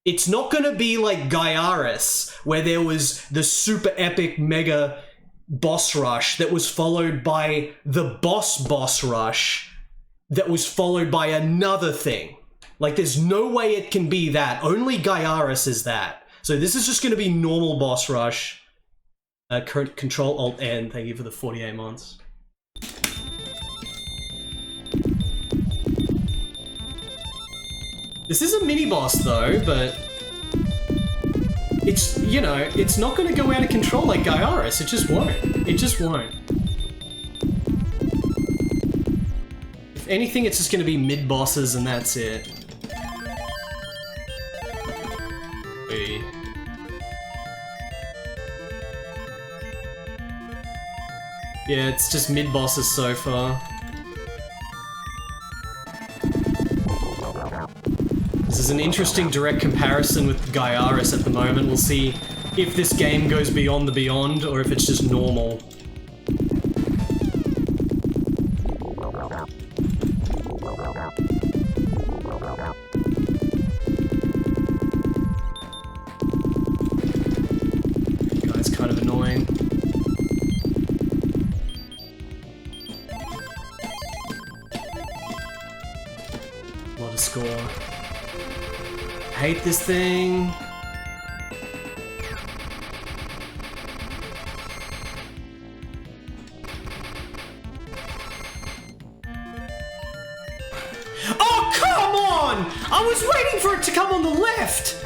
It's not gonna be like Gaiaris, where there was the super epic mega boss rush that was followed by the boss rush that was followed by another thing. Like, there's no way it can be that. Only Gaiaris is that. So this is just going to be normal boss rush. Control Alt N. Thank you for the 48 months. This is a mini boss though, but it's, you know, it's not going to go out of control like Gaiaris. It just won't. It just won't. If anything, it's just going to be mid bosses and that's it. Yeah, it's just mid-bosses so far. This is an interesting direct comparison with Gaiaris at the moment. We'll see if this game goes beyond the beyond or if it's just normal. Guy's kind of annoying. What a score. Hate this thing. Oh, come on! I was waiting for it to come on the left!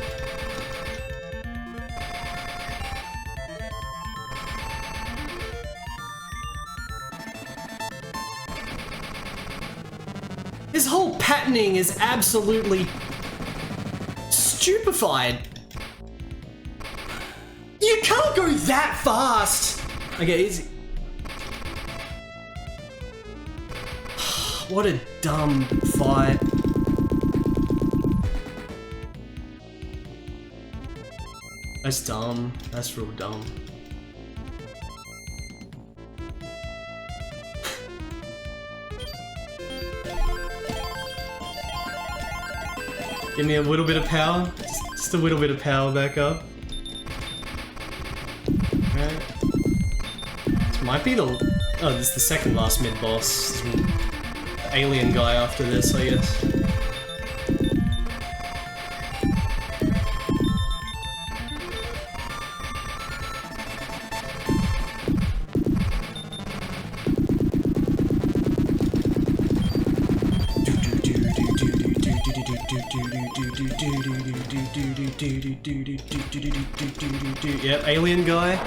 This whole patterning is absolutely stupefied. You can't go that fast. Okay, easy. What a dumb fight. That's dumb. That's real dumb. Give me a little bit of power. Just a little bit of power back up. Alright. This might be the... Oh, this is the second last mid-boss. Alien guy after this, I guess. Yep, alien guy.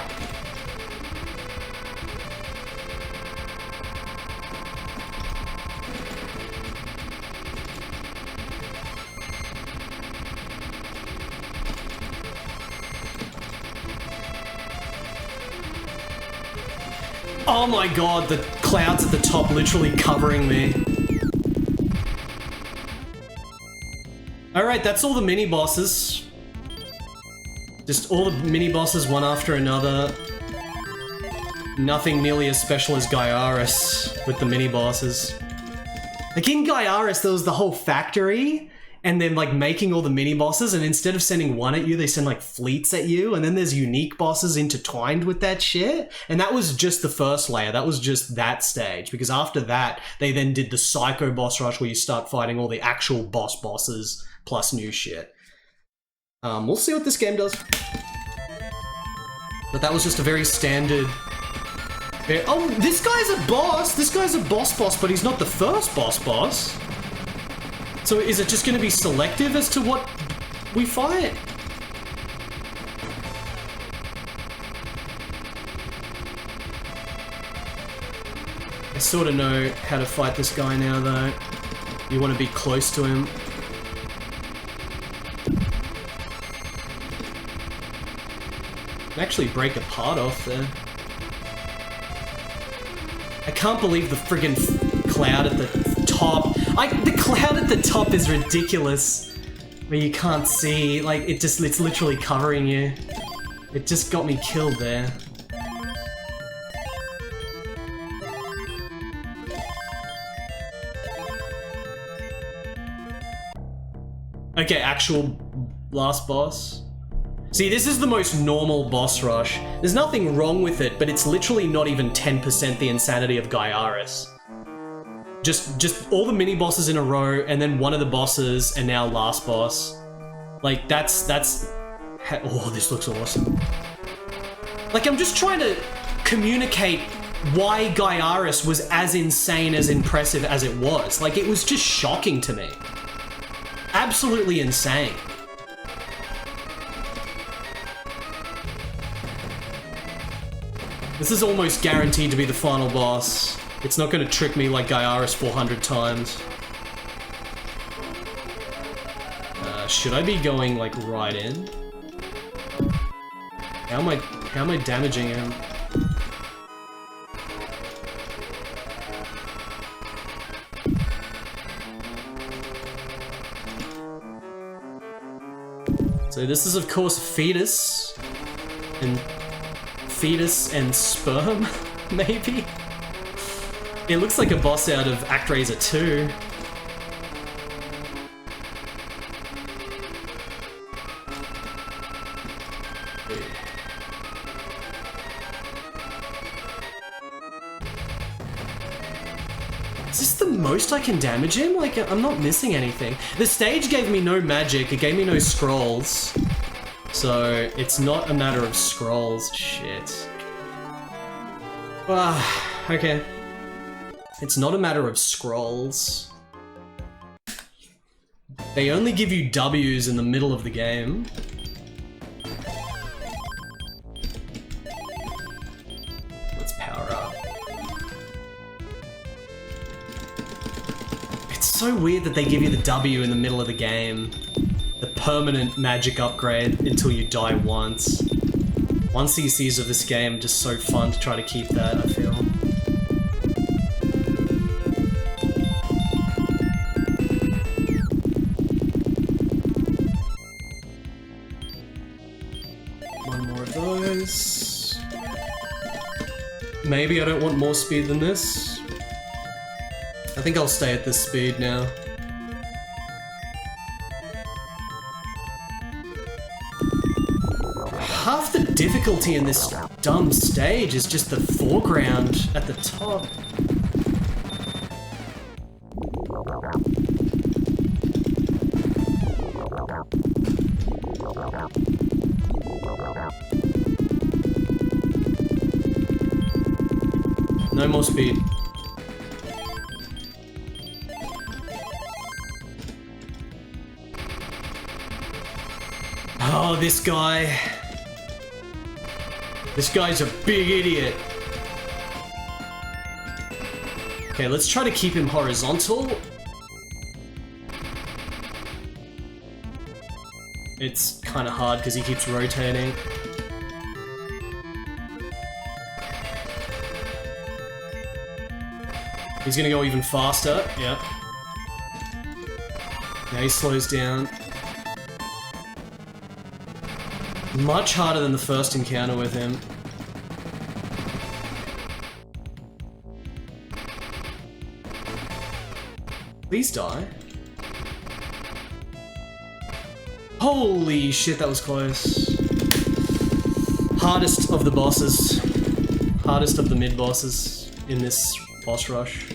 Oh my god, the clouds at the top literally covering me. Alright, that's all the mini-bosses. Just all the mini-bosses one after another. Nothing nearly as special as Gaiaris with the mini-bosses. Like in Gaiaris, there was the whole factory, and then like making all the mini-bosses, and instead of sending one at you, they send like fleets at you, and then there's unique bosses intertwined with that shit. And that was just the first layer, that was just that stage, because after that, they then did the Psycho boss rush where you start fighting all the actual bosses plus new shit. We'll see what this game does. But that was just a very standard... Oh, this guy's a boss! This guy's a boss, but he's not the first boss. So is it just going to be selective as to what we fight? sort of know how to fight this guy now, though. You want to be close to him. Actually break a part off there. I can't believe the friggin' cloud at the top. The cloud at the top is ridiculous. Where you can't see, like, it's literally covering you. It just got me killed there. Okay, actual last boss. See, this is the most normal boss rush. There's nothing wrong with it, but it's literally not even 10% the insanity of Gaiaris. Just all the mini bosses in a row, and then one of the bosses, and now last boss. Like, that's... Oh, this looks awesome. Like, I'm just trying to communicate why Gaiaris was as insane, as impressive as it was. Like, it was just shocking to me. Absolutely insane. This is almost guaranteed to be the final boss. It's not going to trick me like Gaiaris 400 times. Should I be going, like, right in? How am I damaging him? So this is, of course, fetus and sperm, maybe? It looks like a boss out of ActRaiser 2. Is this the most I can damage him? Like, I'm not missing anything. The stage gave me no magic, it gave me no scrolls. So, it's not a matter of scrolls. Shit. Okay. It's not a matter of scrolls. They only give you W's in the middle of the game. Let's power up. It's so weird that they give you the W in the middle of the game. The permanent magic upgrade until you die once. 1cc's of this game just so fun to try to keep that, I feel. One more of those. Maybe I don't want more speed than this. I think I'll stay at this speed now. Half the difficulty in this dumb stage is just the foreground at the top. No more speed. Oh, this guy. This guy's a big idiot. Okay, let's try to keep him horizontal. It's kind of hard because he keeps rotating. He's gonna go even faster. Yep. Now he slows down. Much harder than the first encounter with him. Please die. Holy shit, that was close. Hardest of the bosses. Hardest of the mid-bosses in this boss rush.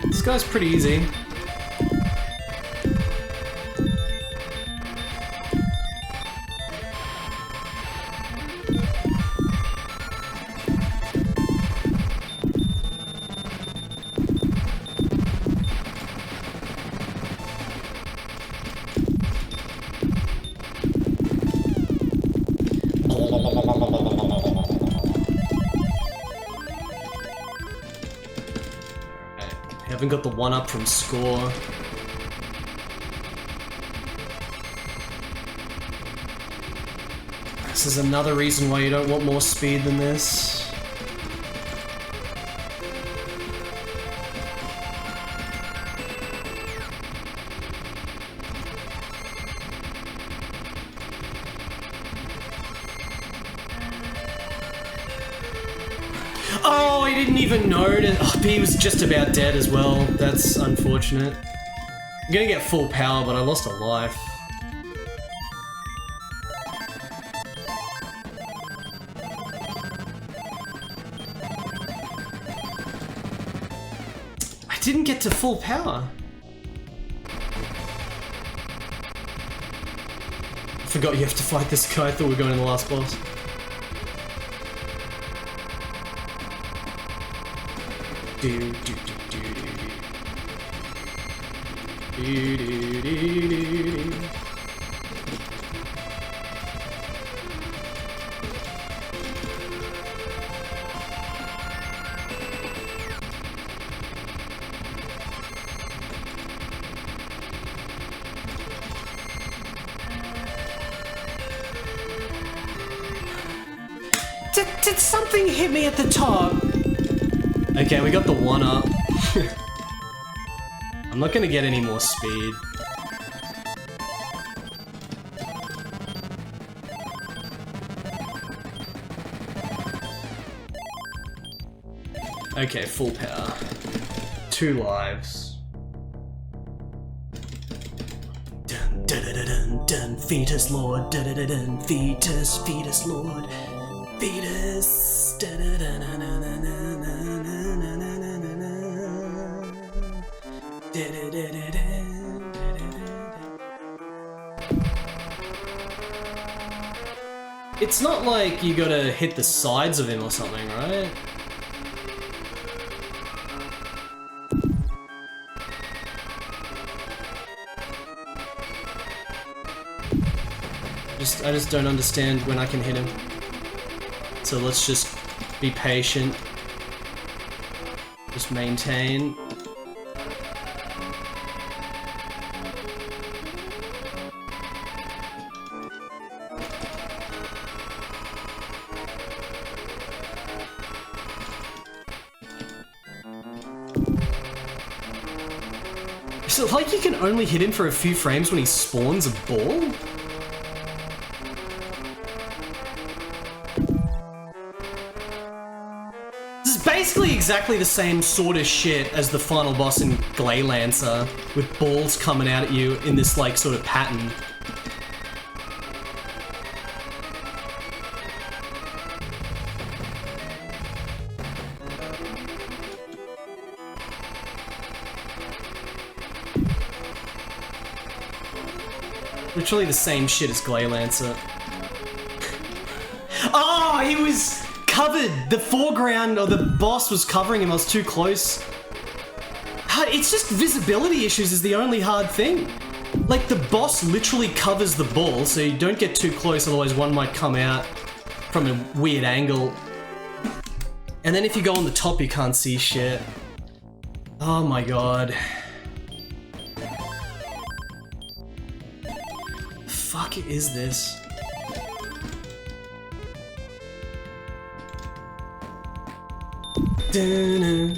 This guy's pretty easy. haven't got the 1-up from score. This is another reason why you don't want more speed than this. Oh, I didn't even notice. Oh, he was just about dead as well. That's unfortunate. I'm gonna get full power, but I lost a life. I didn't get to full power. I forgot you have to fight this guy. I thought we were going to the last boss. Do, do, do, do, do, do, do, do, do. Did something hit me at the top? Okay, we got the 1-up. I'm not gonna get any more speed. Okay, full power. 2 lives. Dun dun dun dun dun, fetus lord, dun dun dun dun, fetus, fetus lord, fetus, dun dun dun dun dun dun dun. It's not like you gotta hit the sides of him or something, right? I just don't understand when I can hit him. So let's just be patient. Just maintain. Is it like you can only hit him for a few frames when he spawns a ball? This is basically exactly the same sort of shit as the final boss in Glaylancer, with balls coming out at you in this like sort of pattern. Literally the same shit as Glaylancer. Oh, he was covered! The foreground or the boss was covering him, I was too close. It's just visibility issues is the only hard thing. Like, the boss literally covers the ball, so you don't get too close, otherwise one might come out from a weird angle. And then if you go on the top, you can't see shit. Oh my god. Fuck is this? Dun-dun.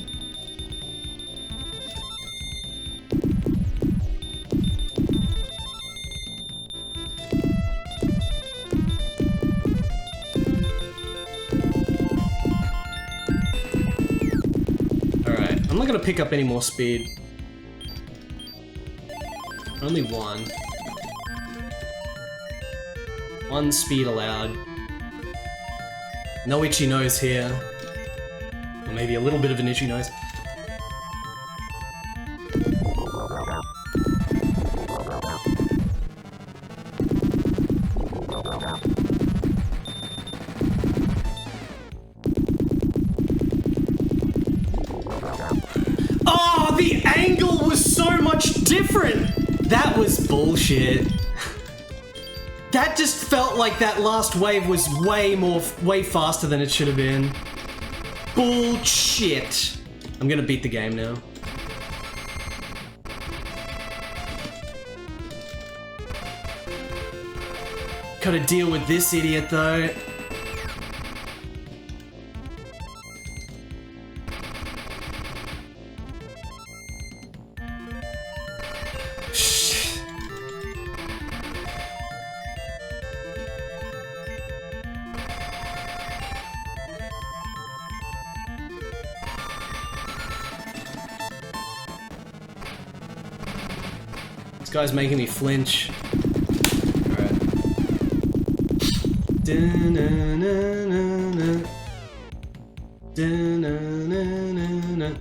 Alright, I'm not gonna pick up any more speed. Only one. One speed allowed. No itchy nose here. Or maybe a little bit of an itchy nose. Oh, the angle was so much different! That was bullshit. That just felt like that last wave was way faster than it should have been. Bullshit. I'm gonna beat the game now. Gotta deal with this idiot though. This guy's making me flinch. Alright. Da-na-na-na-na. Da-na-na-na-na.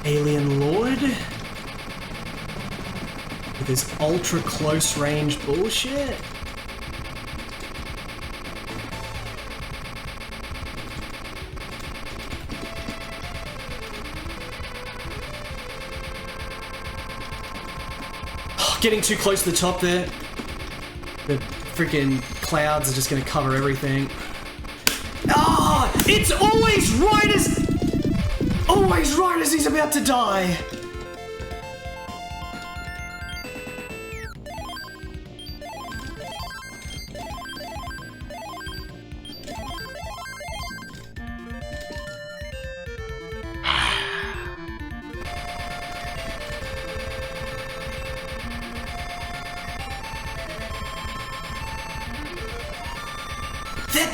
Alien Lord? With his ultra close range bullshit? Getting too close to the top there. The freaking clouds are just gonna cover everything. Ah! It's always right as he's about to die.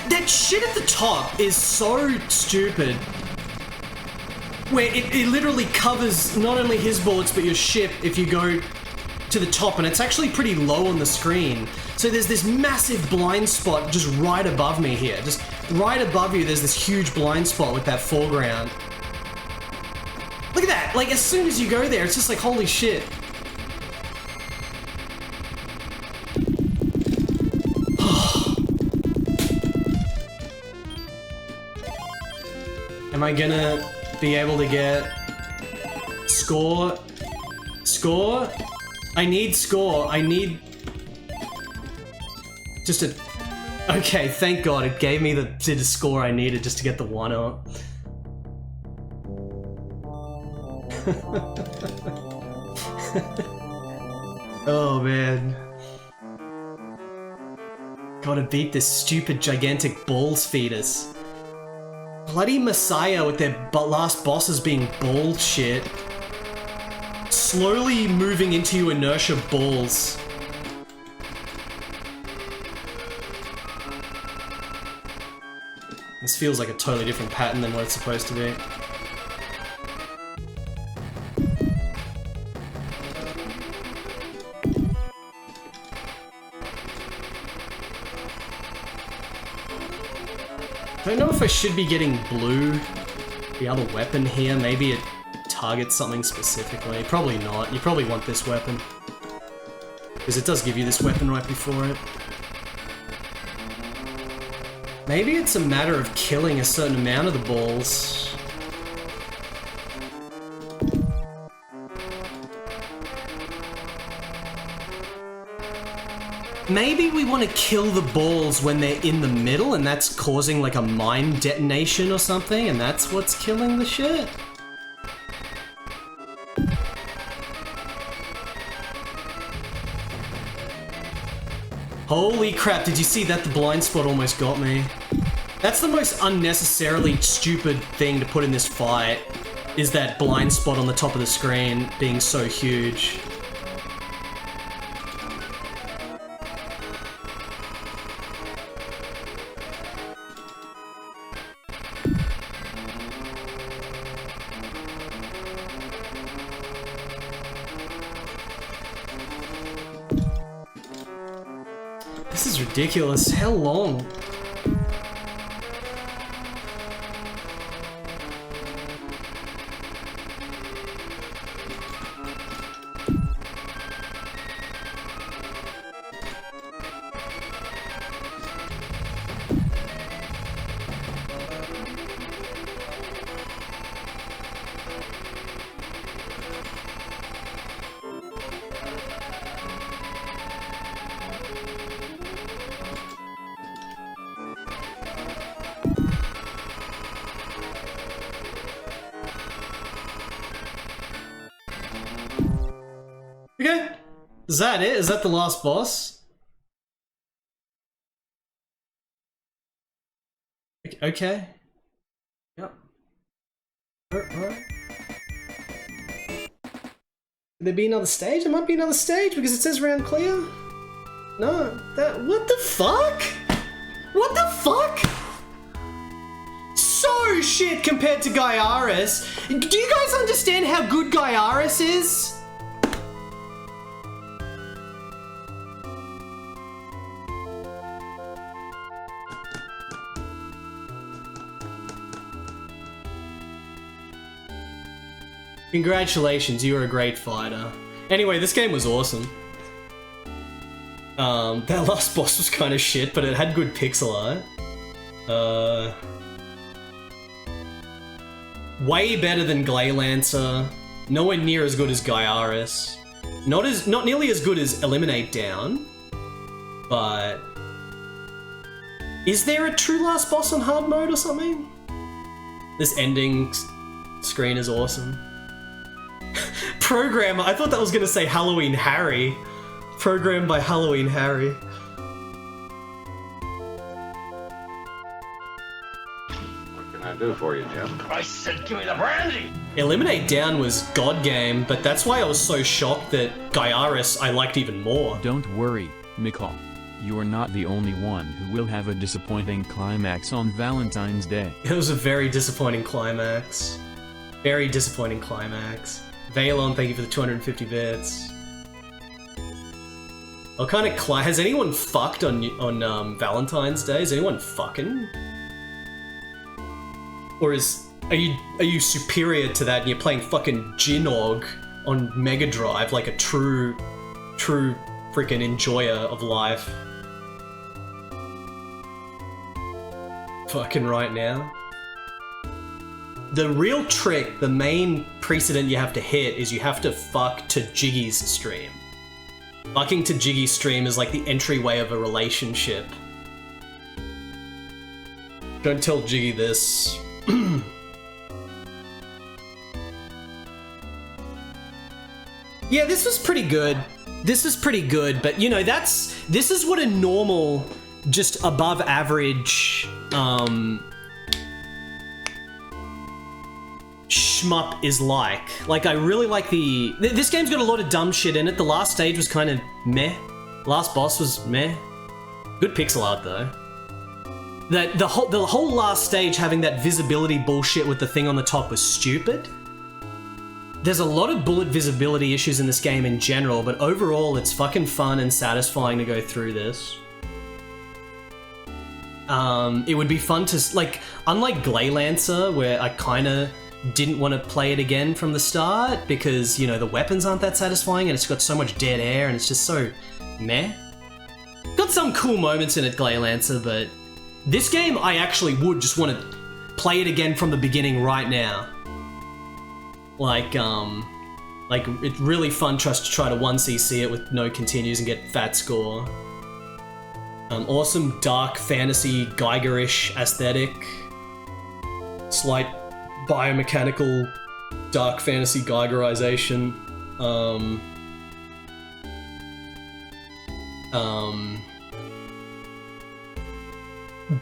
That shit at the top is so stupid. Where it literally covers not only his bullets but your ship if you go to the top, and it's actually pretty low on the screen. So there's this massive blind spot just right above me here. Just right above you there's this huge blind spot with that foreground. Look at that! Like as soon as you go there it's just like holy shit. Am I gonna be able to get score? Score? I need score. I need just a... Okay, thank God it gave me the score I needed just to get the 1-up. Oh man. Gotta beat this stupid gigantic balls fetus. Bloody Messiah with their last bosses being bullshit. Slowly moving into you inertia balls. This feels like a totally different pattern than what it's supposed to be. I don't know if I should be getting blue, the other weapon here. Maybe it targets something specifically. Probably not. You probably want this weapon. Because it does give you this weapon right before it. Maybe it's a matter of killing a certain amount of the balls. Maybe we want to kill the balls when they're in the middle and that's causing like a mine detonation or something and that's what's killing the shit? Holy crap, did you see that? The blind spot almost got me. That's the most unnecessarily stupid thing to put in this fight, is that blind spot on the top of the screen being so huge. This is ridiculous. How long? Okay. Is that it? Is that the last boss? Okay. Yep. Alright. Could there be another stage? There might be another stage because it says round clear. No. What the fuck? What the fuck? So shit compared to Gaiaris. Do you guys understand how good Gaiaris is? Congratulations, you were a great fighter. Anyway, this game was awesome. That last boss was kind of shit, but it had good pixel art. Way better than Glaylancer. Nowhere near as good as Gaiaris. Not nearly as good as Eliminate Down. But is there a true last boss on hard mode or something? This ending screen is awesome. Programmer, I thought that was gonna say Halloween Harry. Programmed by Halloween Harry. What can I do for you, Jim? I said give me the brandy! Eliminate Down was god game, but that's why I was so shocked that Gaiaris I liked even more. Don't worry, Mikhail. You are not the only one who will have a disappointing climax on Valentine's Day. It was a very disappointing climax. Very disappointing climax. Valon, thank you for the 250 bits. What kind of has anyone fucked on Valentine's Day? Is anyone fucking? Or are you superior to that and you're playing fucking Jinog on Mega Drive like a true freaking enjoyer of life? Fucking right now. The real trick, the main precedent you have to hit is you have to fuck to Jiggy's stream. Fucking to Jiggy's stream is like the entryway of a relationship. Don't tell Jiggy this. Yeah, this was pretty good. This is pretty good, but you know, this is what a normal, just above average, shmup is like. Like, I really like this game's got a lot of dumb shit in it. The last stage was kind of meh. Last boss was meh. Good pixel art though. The whole last stage having that visibility bullshit with the thing on the top was stupid. There's a lot of bullet visibility issues in this game in general, but overall it's fucking fun and satisfying to go through this. It would be fun to, like, unlike Glaylancer, where I kinda didn't want to play it again from the start because, you know, the weapons aren't that satisfying and it's got so much dead air and it's just so meh. Got some cool moments in it, Glaylancer, but this game I actually would just want to play it again from the beginning right now. Like it's really fun just to try to 1cc it with no continues and get fat score. Awesome dark fantasy Geigerish aesthetic. Slight biomechanical dark fantasy Geigerization.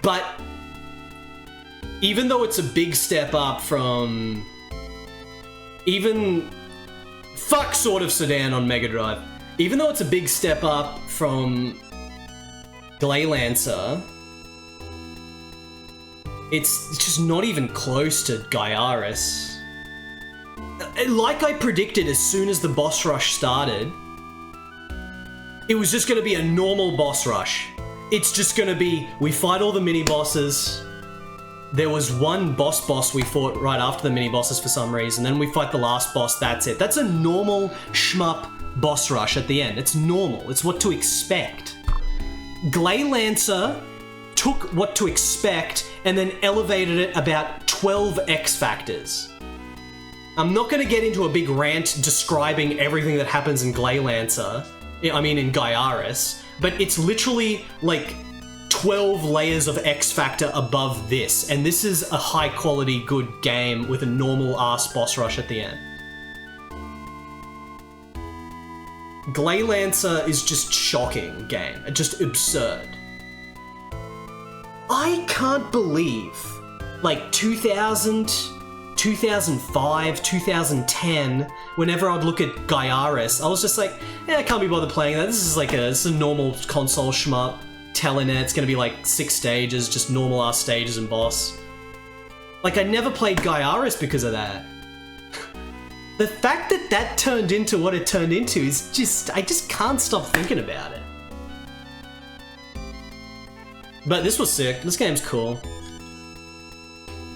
But even though it's a big step up from fuck Sword of Sedan on Mega Drive, even though it's a big step up from Glaylancer, it's just not even close to Gaiaris. Like I predicted, as soon as the boss rush started, it was just going to be a normal boss rush. It's just going to be, we fight all the mini-bosses. There was one boss we fought right after the mini-bosses for some reason, then we fight the last boss, that's it. That's a normal shmup boss rush at the end. It's normal, it's what to expect. Glaylancer took what to expect and then elevated it about 12 X factors. I'm not going to get into a big rant describing everything that happens in Glaylancer, I mean in Gaiaris, but it's literally like 12 layers of X factor above this, and this is a high quality good game with a normal ass boss rush at the end. Glaylancer is just shocking game. Just absurd. I can't believe, like 2000, 2005, 2010, whenever I'd look at Gaiaris, I was just like, I can't be bothered playing that. This is a normal console shmup. Telenet, it's gonna be like 6 stages, just normal ass stages and boss. Like, I never played Gaiaris because of that. The fact that that turned into what it turned into is just, I just can't stop thinking about it. But this was sick. This game's cool.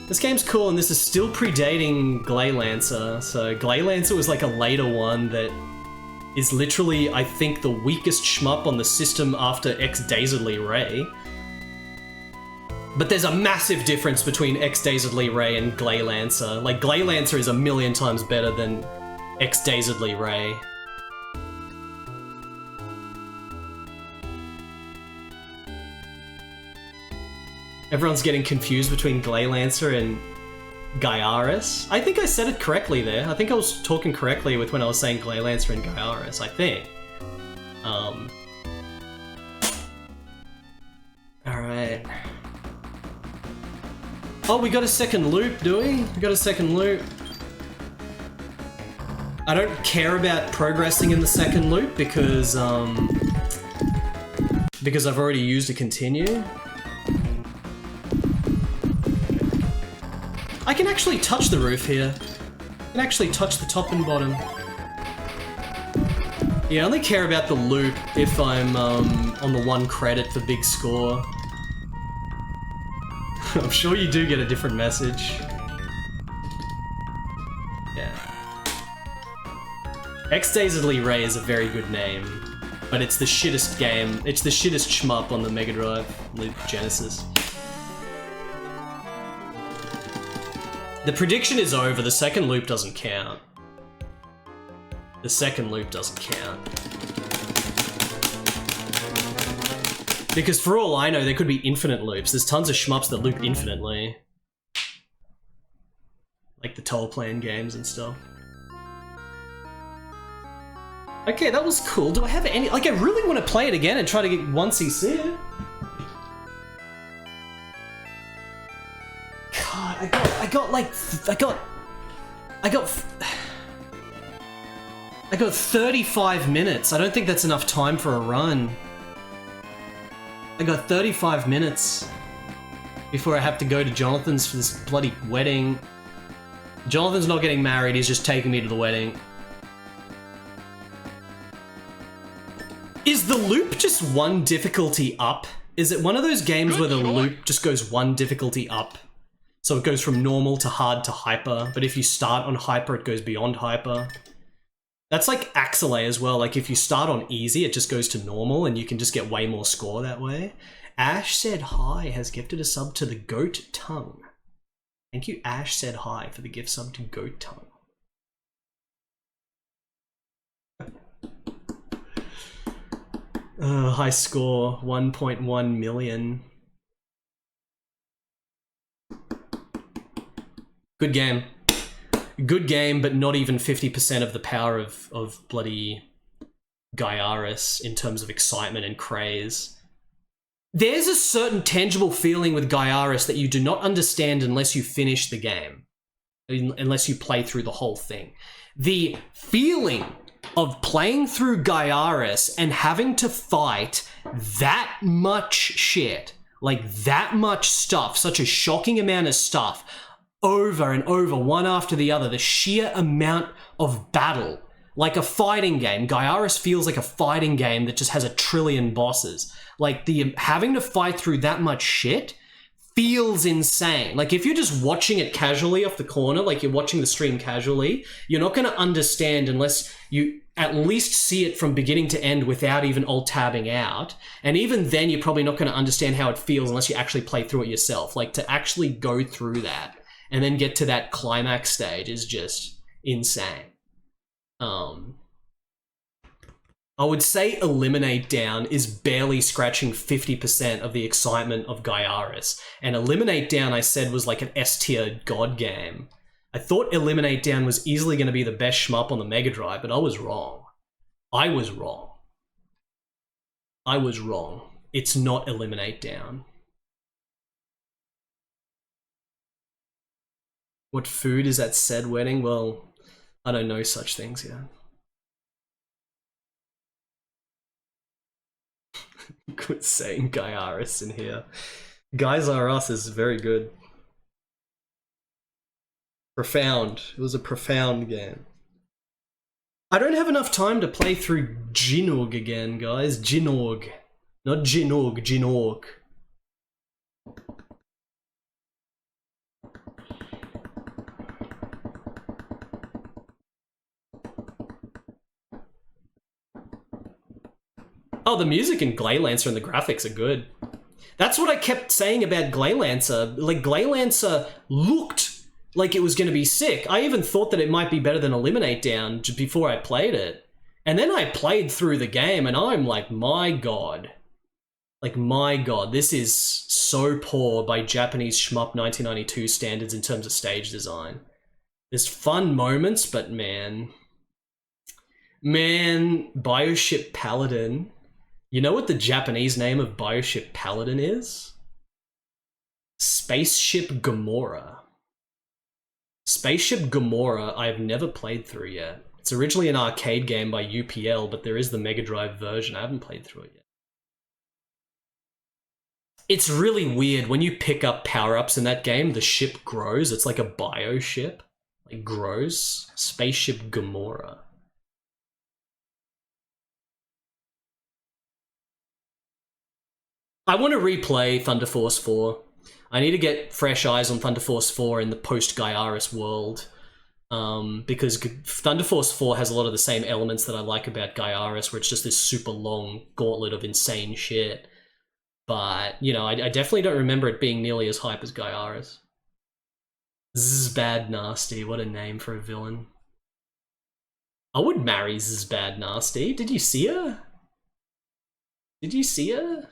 This game's cool, and this is still predating Glaylancer. So Glaylancer was like a later one that is literally, I think, the weakest shmup on the system after X-Dazedly Ray. But there's a massive difference between X-Dazedly Ray and Glaylancer. Like, Glaylancer is a million times better than X-Dazedly Ray. Everyone's getting confused between Glaylancer and Gaiaris. I think I said it correctly there. I think I was talking correctly with when I was saying Glaylancer and Gaiaris, I think. Alright. Oh, we got a second loop, do we? We got a second loop. I don't care about progressing in the second loop because I've already used a continue. I can actually touch the roof here. I can actually touch the top and bottom. Yeah, I only care about the loop if I'm on the 1 credit for big score. I'm sure you do get a different message. Yeah. X-Dazedly Ray is a very good name, but it's the shittest game. It's the shittest shmup on the Mega Drive, the Genesis. The prediction is over, the second loop doesn't count. The second loop doesn't count. Because for all I know, there could be infinite loops. There's tons of shmups that loop infinitely. Like the Toll Plan games and stuff. Okay, that was cool. Do I have any... Like, I really want to play it again and try to get 1cc. God, I got 35 minutes. I don't think that's enough time for a run. I got 35 minutes before I have to go to Jonathan's for this bloody wedding. Jonathan's not getting married, he's just taking me to the wedding. Is the loop just 1 difficulty up? Is it one of those games where the loop just goes 1 difficulty up? So it goes from normal to hard to hyper, but if you start on hyper, it goes beyond hyper. That's like Axelay as well, like if you start on easy, it just goes to normal and you can just get way more score that way. Ash Said Hi has gifted a sub to the Goat Tongue. Thank you, Ash Said Hi, for the gift sub to Goat Tongue. High score, 1.1 million. Good game. Good game, but not even 50% of the power of bloody Gaiaris in terms of excitement and craze. There's a certain tangible feeling with Gaiaris that you do not understand unless you finish the game. Unless you play through the whole thing. The feeling of playing through Gaiaris and having to fight that much shit, like that much stuff, such a shocking amount of stuff, over and over, one after the other, the sheer amount of battle. Like a fighting game. Gaiaris feels like a fighting game that just has a trillion bosses. Like, the having to fight through that much shit feels insane. Like, if you're just watching it casually off the corner, like you're watching the stream casually, you're not going to understand unless you at least see it from beginning to end without even alt-tabbing out. And even then, you're probably not going to understand how it feels unless you actually play through it yourself. Like, to actually go through that and then get to that climax stage is just insane. I would say Eliminate Down is barely scratching 50% of the excitement of Gaiaris. And Eliminate Down, I said, was like an S-tier god game. I thought Eliminate Down was easily going to be the best shmup on the Mega Drive, but I was wrong. I was wrong. I was wrong. It's not eliminate down. What food is at said wedding? Well, I don't know such things yet. Quit saying Gaiaris in here. Guys Are Us is very good. Profound. It was a profound game. I don't have enough time to play through Ginog again, guys. Ginog. Not Ginog, Ginog. Oh, the music in Glaylancer and the graphics are good. That's what I kept saying about Glaylancer. Like, Glaylancer looked like it was going to be sick. I even thought that it might be better than Eliminate Down before I played it. And then I played through the game and I'm like, my god. Like, my god, this is so poor by Japanese shmup 1992 standards in terms of stage design. There's fun moments, but man, Bioship Paladin. You know what the Japanese name of Bioship Paladin is? Spaceship Gamora. Spaceship Gamora I've never played through yet. It's originally an arcade game by UPL, but there is the Mega Drive version. I haven't played through it yet. It's really weird. When you pick up power-ups in that game, the ship grows. It's like a bioship. Like, grows. Spaceship Gamora. I want to replay Thunder Force 4. I need to get fresh eyes on Thunder Force 4 in the post-Gaiaris world. Because Thunder Force 4 has a lot of the same elements that I like about Gaiaris, where it's just this super long gauntlet of insane shit. But, you know, I definitely don't remember it being nearly as hype as Gaiaris. Zbad Nasty, what a name for a villain. I would marry Zbad Nasty. Did you see her? Did you see her?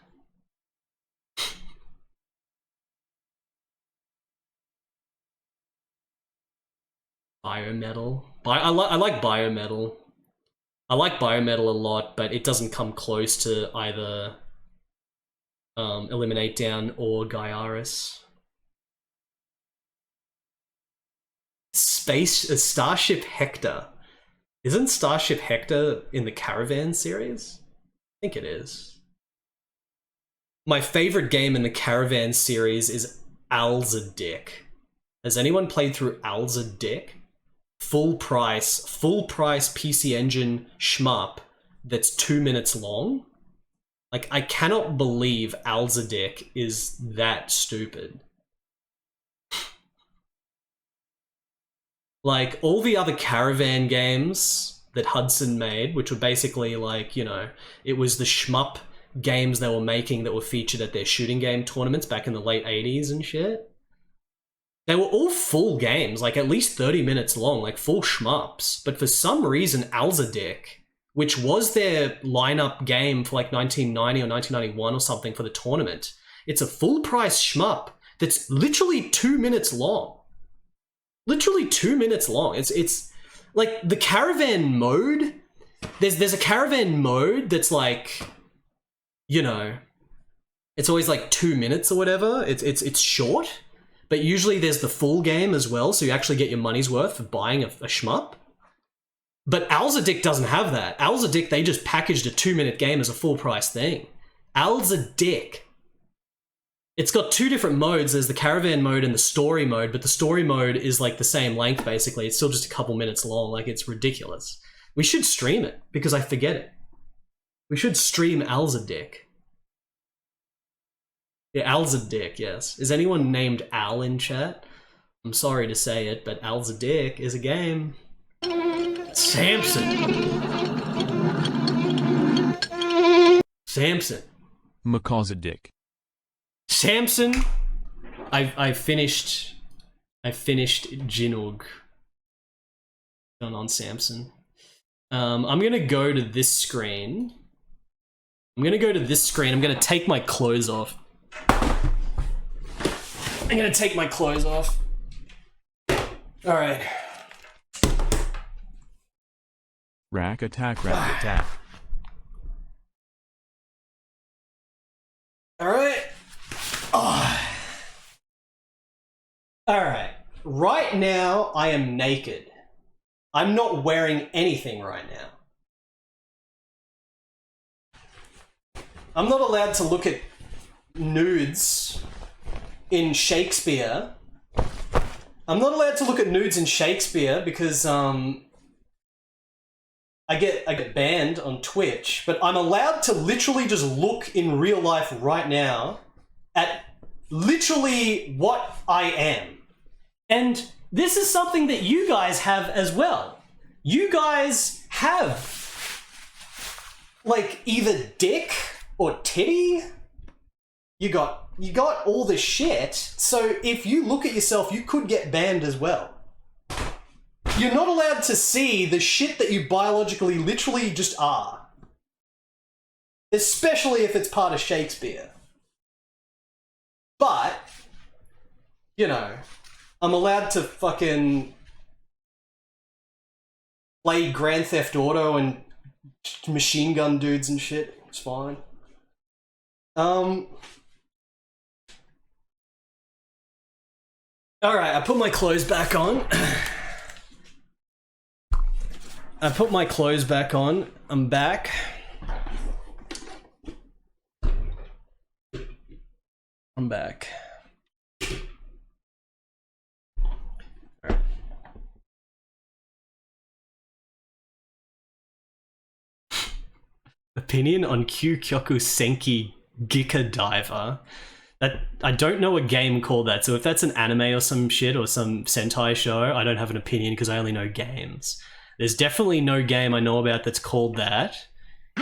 Biometal. I like Biometal. I like Biometal a lot, but it doesn't come close to either Eliminate Down or Gaiaris. Starship Hector. Isn't Starship Hector in the Caravan series? I think it is. My favorite game in the Caravan series is Alza Dick. Has anyone played through Alza Dick? Full price PC Engine shmup that's 2 minutes long. Like, I cannot believe Alza Dick is that stupid. Like, all the other Caravan games that Hudson made, which were basically like, you know, it was the shmup games they were making that were featured at their shooting game tournaments back in the late 80s and shit. They were all full games, like at least 30 minutes long, like full shmups. But for some reason, Alza Dick, which was their lineup game for like 1990 or 1991 or something for the tournament, it's a full price shmup that's literally 2 minutes long. Literally 2 minutes long. It's like the Caravan mode. There's a Caravan mode that's like, you know, it's always like 2 minutes or whatever. It's short. But usually there's the full game as well, so you actually get your money's worth for buying a shmup. But Alza Dick doesn't have that. Alza Dick, they just packaged a 2 minute game as a full price thing. Alza Dick. It's got two different modes. There's the Caravan mode and the story mode, but the story mode is like the same length basically. It's still just a couple minutes long. Like, it's ridiculous. We should stream it because I forget it. We should stream Alza Dick. Yeah, Alza Dick, yes. Is anyone named Al in chat? I'm sorry to say it, but Alza Dick is a game. Samson. Macaw's Dick. Samson. I finished Ginog. Done on Samson. I'm gonna go to this screen. I'm gonna take my clothes off. Alright. Rack attack, rack attack. Alright. Oh. Alright. Right now, I am naked. I'm not wearing anything right now. I'm not allowed to look at nudes in Shakespeare. I'm not allowed to look at nudes in Shakespeare because, I get banned on Twitch, but I'm allowed to literally just look in real life right now at literally what I am. And this is something that you guys have as well. You guys have, like, either dick or titty. You got all the shit, so if you look at yourself, you could get banned as well. You're not allowed to see the shit that you biologically literally just are. Especially if it's part of Shakespeare. But, you know, I'm allowed to fucking play Grand Theft Auto and machine gun dudes and shit. It's fine. Alright, I put my clothes back on. I put my clothes back on. I'm back. I'm back. Right. Opinion on Kyukyoku Senki Gika Diver. That, I don't know a game called that, so if that's an anime or some shit or some Sentai show, I don't have an opinion because I only know games. There's definitely no game I know about that's called that.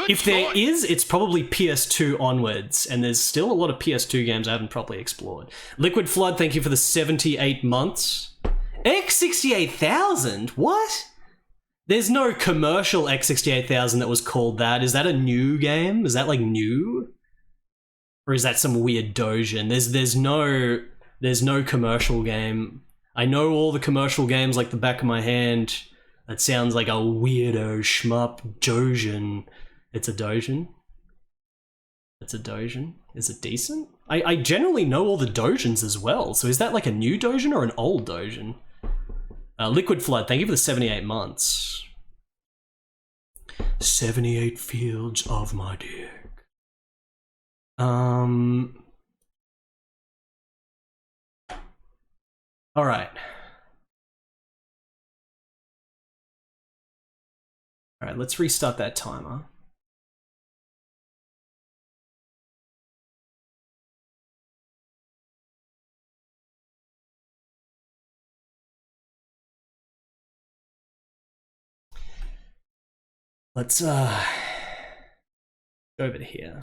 If there is, it's probably PS2 onwards, and there's still a lot of PS2 games I haven't properly explored. Liquid Flood, thank you for the 78 months. X68000? What? There's no commercial X68000 that was called that. Is that a new game? Is that like new? Or is that some weird dojin? There's no commercial game. I know all the commercial games like the back of my hand. That sounds like a weirdo shmup dojin. It's a dojin. It's a dojin. Is it decent? I generally know all the dojins as well. So is that like a new dojin or an old dojin? Liquid Flood, thank you for the 78 months. 78 fields of my dick. Alright. Alright, let's restart that timer. Let's go over to here.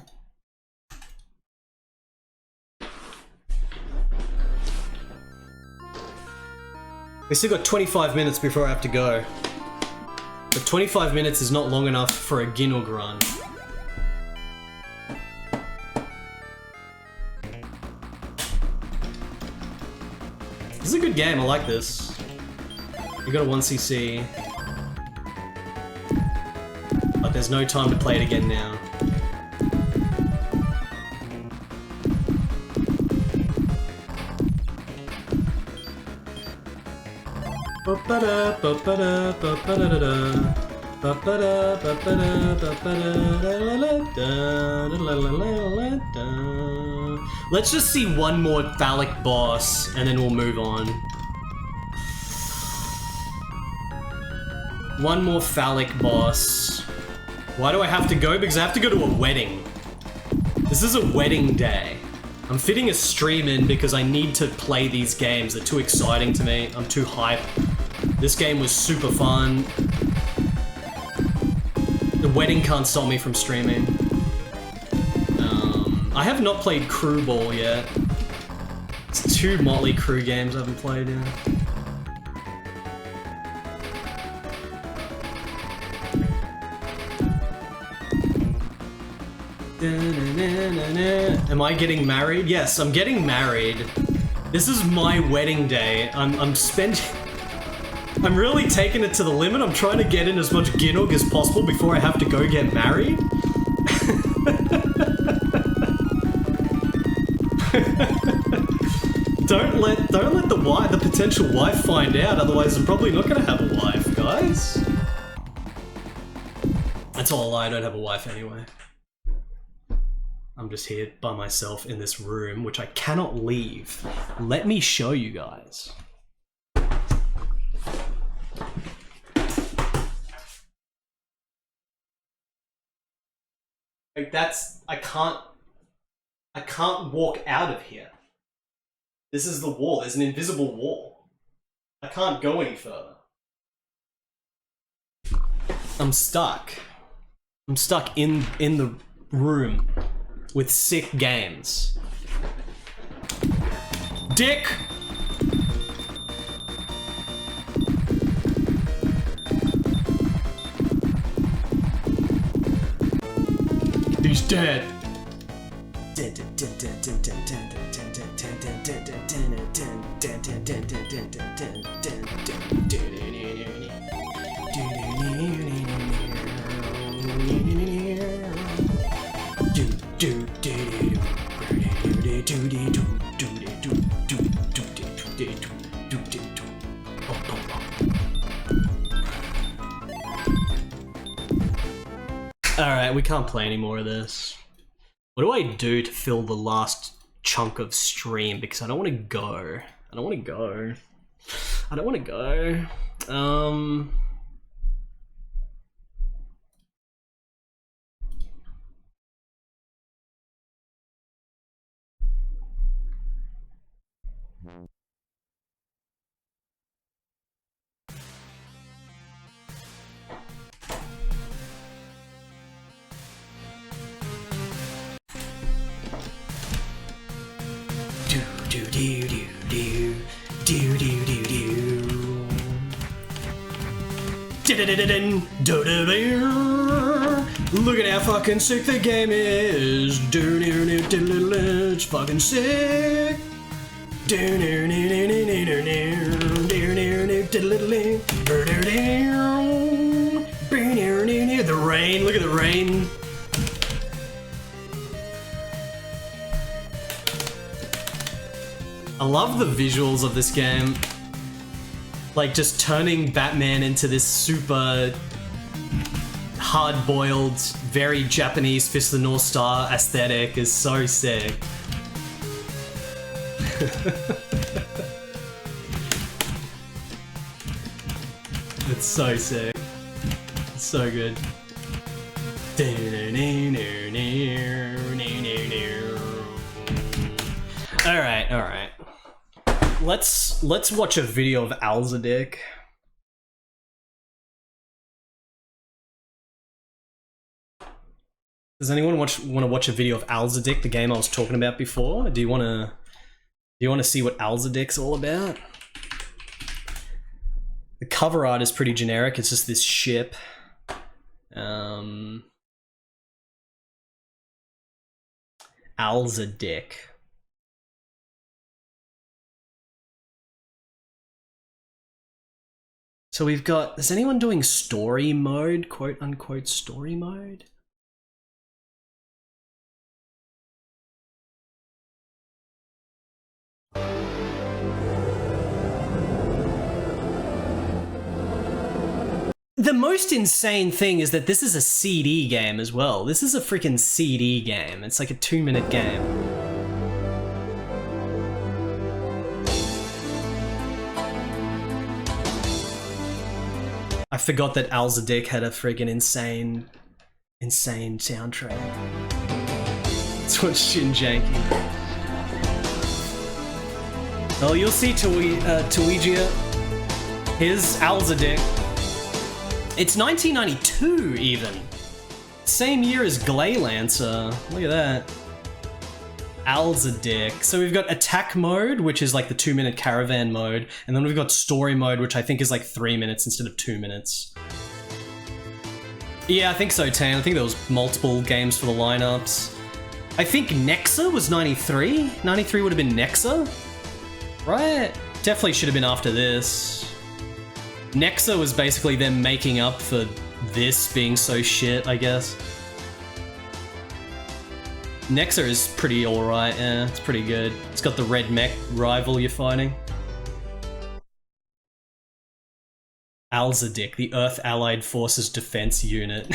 We still got 25 minutes before I have to go. But 25 minutes is not long enough for a Ginog run. This is a good game, I like this. You got a 1cc. But there's no time to play it again now. Let's just see one more Phallic boss and then we'll move on. One more Phallic boss. Why do I have to go? Because I have to go to a wedding. This is a wedding day. I'm fitting a stream in because I need to play these games. They're too exciting to me. I'm too hyped. This game was super fun. The wedding can't stop me from streaming. I have not played Crew Ball yet. It's 2 Motley Crue games I haven't played yet. Am I getting married? Yes, I'm getting married. This is my wedding day. I'm spending... I'm really taking it to the limit. I'm trying to get in as much Ginnog as possible before I have to go get married. Don't let the potential wife find out, otherwise I'm probably not gonna have a wife, guys. That's all a lie, I don't have a wife anyway. I'm just here by myself in this room, which I cannot leave. Let me show you guys. Like that's, I can't walk out of here. This is the wall, there's an invisible wall. I can't go any further. I'm stuck. I'm stuck in the room with sick games. Dick! He's dead. Alright, we can't play any more of this. What do I do to fill the last chunk of stream? Because I don't want to go. I don't want to go. I don't want to go. Look at how fucking sick the game is. It's fucking sick. The rain, look at the rain. I love the visuals of this game. Like, just turning Batman into this super hard-boiled, very Japanese Fist of the North Star aesthetic is so sick. It's so sick. It's so good. Alright, alright. Let's watch a video of Alzadik. Does anyone want to watch a video of Alzadik, the game I was talking about before? Do you want to see what Alzadik's all about? The cover art is pretty generic. It's just this ship. Alzadik. So we've got, is anyone doing story mode? Quote unquote story mode? The most insane thing is that this is a CD game as well. This is a freaking CD game. It's like a 2-minute game. I forgot that Alzadik had a freaking insane soundtrack. That's what Shinjanki. Well, you'll see Tuigia. Here's Alzadik. It's 1992 even. Same year as Glaylancer. Look at that. Alzadik. So we've got attack mode, which is like the 2-minute caravan mode, and then we've got story mode, which I think is like 3 minutes instead of 2 minutes. Yeah, I think so, Tan. I think there was multiple games for the lineups. I think Nexa was 93. 93 would have been Nexa, right? Definitely should have been after this. Nexa was basically them making up for this being so shit, I guess. Nexa is pretty alright, yeah, it's pretty good. It's got the red mech rival you're fighting. Alzadik, the Earth Allied Forces Defense Unit.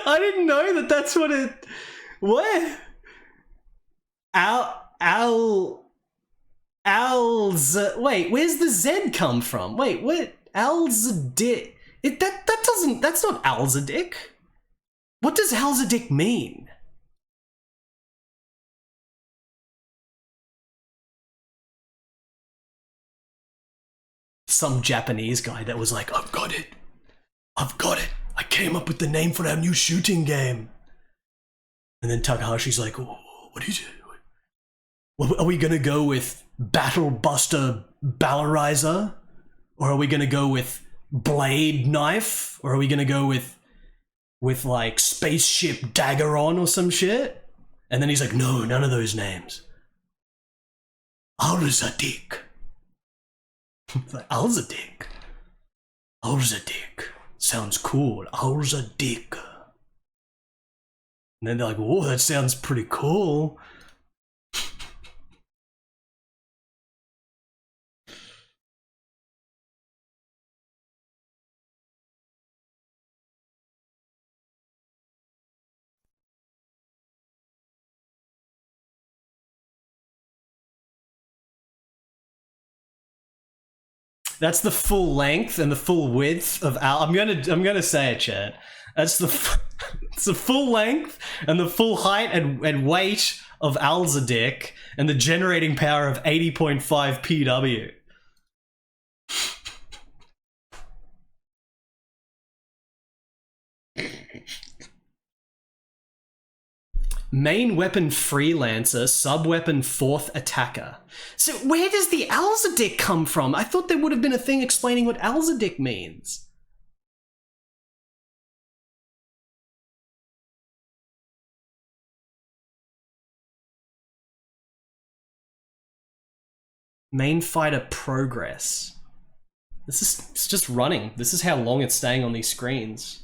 I didn't know that that's what it... What? Wait, where's the Z come from? Wait, what? Alzadik... That's not Alzadik. What does Alzadik mean? Some Japanese guy that was like, I've got it. I came up with the name for our new shooting game. And then Takahashi's like, oh, what is it? Are we gonna go with Battle Buster Ballerizer? Or are we gonna go with Blade Knife? Or are we gonna go with like Spaceship Daggeron or some shit? And then he's like, no, none of those names. Alzadik. Alzadik. Alzadik. Sounds cool. Alzadik. And then they're like, whoa, that sounds pretty cool. That's the full length and the full width of I'm gonna say it, chat. That's it's the full length and the full height and weight of Alzadik and the generating power of 80.5 PW. Main weapon freelancer, sub-weapon fourth attacker. So where does the Alzadik come from? I thought there would have been a thing explaining what Alzadik means. Main fighter progress. It's just running. This is how long it's staying on these screens.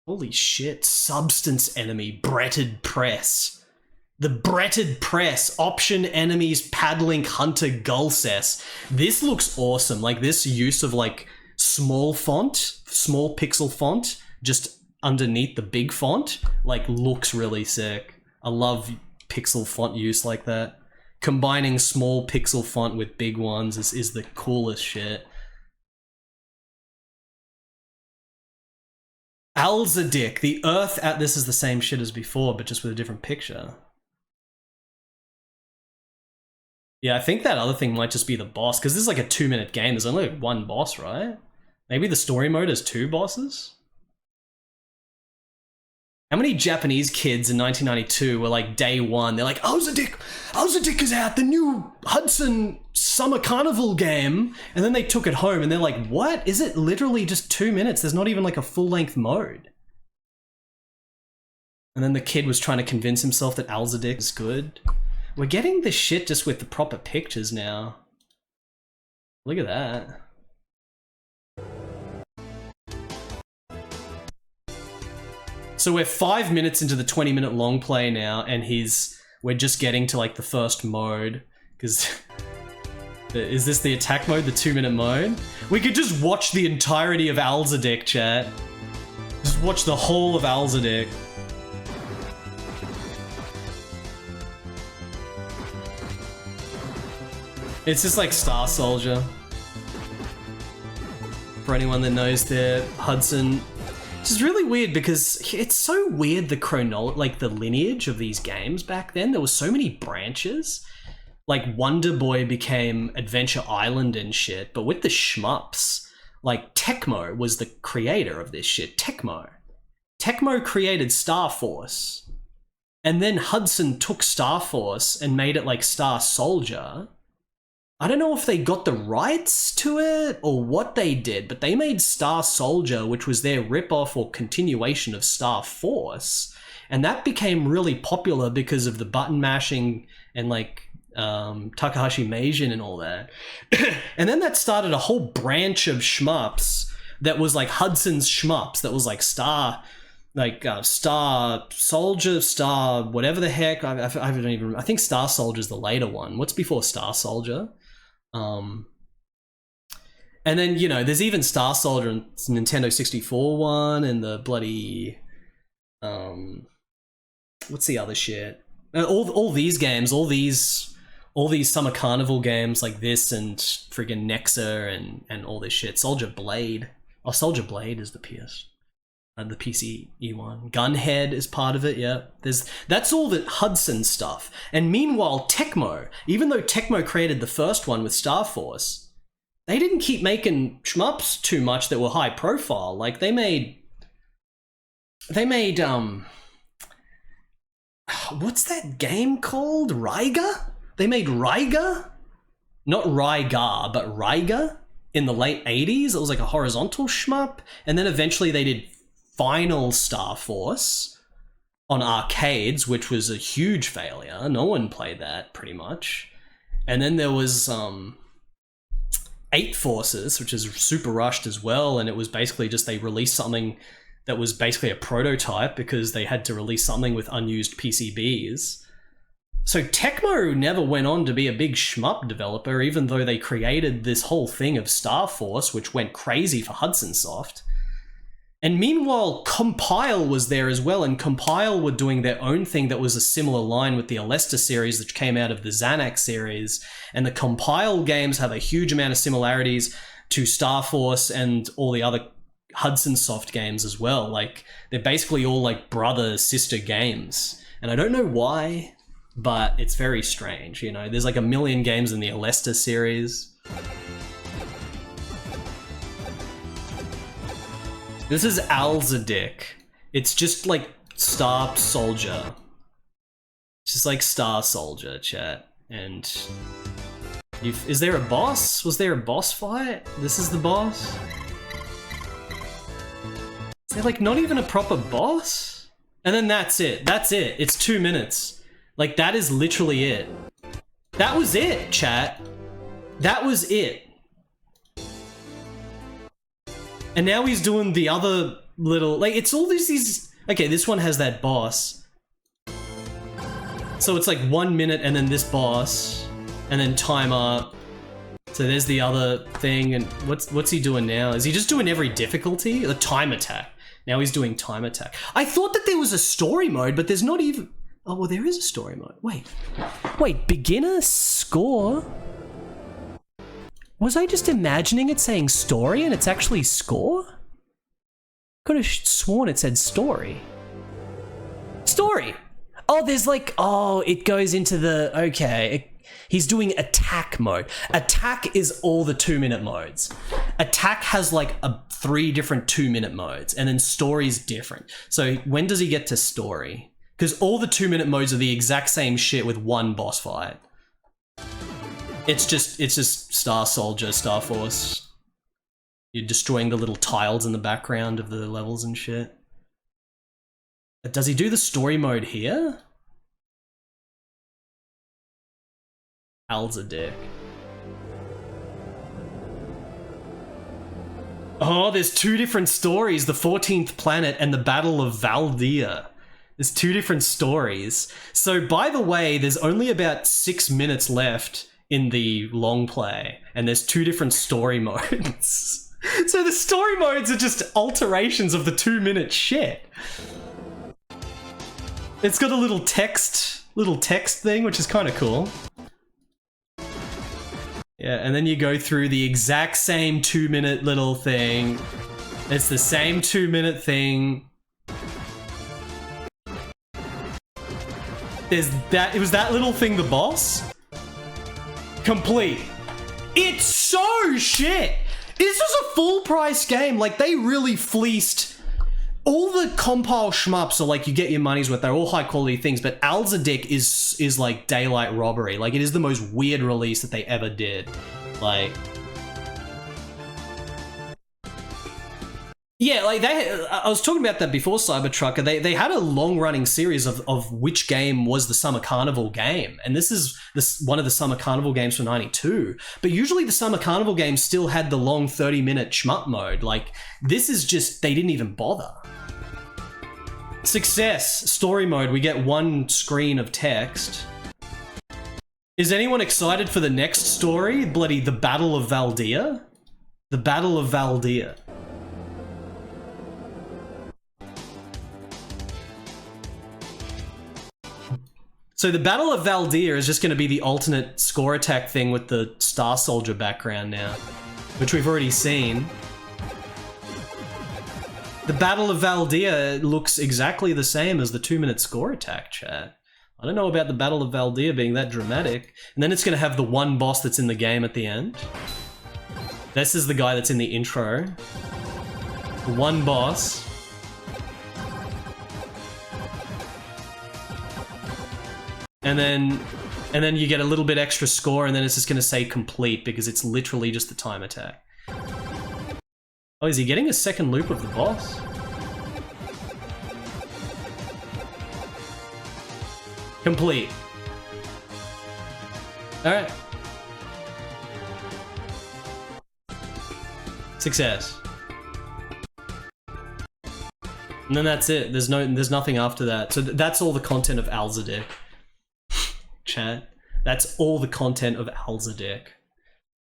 Holy shit, substance enemy, Bretted Press. The Bretted Press, option enemies, Padlink, Hunter, Gulcess. This looks awesome, like this use of like small font, small pixel font, just underneath the big font, like looks really sick. I love pixel font use like that. Combining small pixel font with big ones is the coolest shit. Alzadik, the Earth this is the same shit as before, but just with a different picture. Yeah, I think that other thing might just be the boss, because this is like a 2-minute game. There's only like one boss, right? Maybe the story mode has 2 bosses? How many Japanese kids in 1992 were like day one, they're like, Alzadik is out, the new Hudson Summer Carnival game. And then they took it home and they're like, what? Is it literally just 2 minutes? There's not even like a full-length mode. And then the kid was trying to convince himself that Alzadik is good. We're getting the shit just with the proper pictures now. Look at that. So we're 5 minutes into the 20-minute long play now, and we're just getting to like the first mode, because is this the attack mode, the 2-minute mode? We could just watch the entirety of Alzadik, chat. Just watch the whole of Alzadik. It's just like Star Soldier. For anyone that knows the Hudson. Which is really weird because it's so weird the lineage of these games back then. There were so many branches. Like Wonder Boy became Adventure Island and shit, but with the shmups, like Tecmo was the creator of this shit. Tecmo created Star Force. And then Hudson took Star Force and made it like Star Soldier. I don't know if they got the rights to it or what they did, but they made Star Soldier, which was their ripoff or continuation of Star Force. And that became really popular because of the button mashing and like Takahashi Meijin and all that. And then that started a whole branch of shmups that was like Hudson's shmups, that was like Star Soldier, Star whatever the heck. I don't even. I think Star Soldier's the later one. What's before Star Soldier? And then, you know, there's even Star Soldier and Nintendo 64 one, and the bloody what's the other shit? All these games, all these Summer Carnival games like this, and friggin' Nexa and all this shit. Soldier Blade. Oh, Soldier Blade is the PS. The PCE one. Gunhead is part of it, yeah. That's all the Hudson stuff. And meanwhile, Tecmo, even though Tecmo created the first one with Star Force, they didn't keep making shmups too much that were high profile. Like they made what's that game called? Ryga? They made Ryga? Not Rygar, but Ryga in the late 80s. It was like a horizontal shmup. And then eventually they did Final Star Force on arcades, which was a huge failure. No one played that, pretty much. And then there was 8 Forces, which is super rushed as well, and it was basically just they released something that was basically a prototype because they had to release something with unused PCBs. So Tecmo never went on to be a big shmup developer, even though they created this whole thing of Star Force, which went crazy for Hudson Soft. And meanwhile, Compile was there as well, and Compile were doing their own thing that was a similar line with the Alesta series, which came out of the Xanax series. And the Compile games have a huge amount of similarities to Star Force and all the other Hudson Soft games as well. Like, they're basically all like brother-sister games. And I don't know why, but it's very strange, you know? There's like a million games in the Alesta series. This is Alzadik. It's just like Star Soldier. It's just like Star Soldier, chat. And is there a boss? Was there a boss fight? This is the boss? Is there like not even a proper boss? And then that's it. That's it. It's 2 minutes. Like that is literally it. That was it, chat. That was it. And now he's doing the other little... Like, it's all these... Okay, this one has that boss. So it's like 1 minute and then this boss. And then timer. So there's the other thing. And what's he doing now? Is he just doing every difficulty? The time attack. Now he's doing time attack. I thought that there was a story mode, but there's not even... Oh, well, there is a story mode. Wait, beginner score... Was I just imagining it saying story and it's actually score? Could have sworn it said story. Story! Oh, there's like, oh, it goes into the, okay. He's doing attack mode. Attack is all the 2 minute modes. Attack has like 3 different 2 minute modes, and then story's different. So when does he get to story? Because all the 2 minute modes are the exact same shit with one boss fight. It's just Star Soldier, Star Force. You're destroying the little tiles in the background of the levels and shit. Does he do the story mode here? Alzadik. Oh, there's 2 different stories. The 14th Planet and the Battle of Valdia. There's 2 different stories. So, by the way, there's only about 6 minutes left in the long play, and there's 2 different story modes. So the story modes are just alterations of the 2 minute shit. It's got a little text thing, which is kind of cool. Yeah, and then you go through the exact same 2 minute little thing. It's the same 2 minute thing. There's that, was that little thing the boss? Complete. It's so shit. This was a full price game. Like, they really fleeced all the compile shmups. Are like, you get your money's worth. They're all high quality things, but Alzadik is like daylight robbery. Like, it is the most weird release that they ever did. Like, Yeah, like I was talking about that before, Cybertrucker. They had a long-running series of which game was the Summer Carnival game, and this is one of the Summer Carnival games from '92. But usually the Summer Carnival games still had the long 30-minute shmup mode. Like, this is just, they didn't even bother. Success, story mode, we get one screen of text. Is anyone excited for the next story? Bloody, the Battle of Valdea? The Battle of Valdea. So the Battle of Valdea is just going to be the alternate score attack thing with the Star Soldier background now, which we've already seen. The Battle of Valdea looks exactly the same as the 2-minute score attack, chat. I don't know about the Battle of Valdea being that dramatic. And then it's going to have the one boss that's in the game at the end. This is the guy that's in the intro. The one boss. And then you get a little bit extra score, and then it's just going to say complete because it's literally just the time attack. Oh, is he getting a second loop of the boss? Complete. Alright. Success. And then that's it. There's nothing after that. So that's all the content of Alzadek. Chat. That's all the content of Alzadek.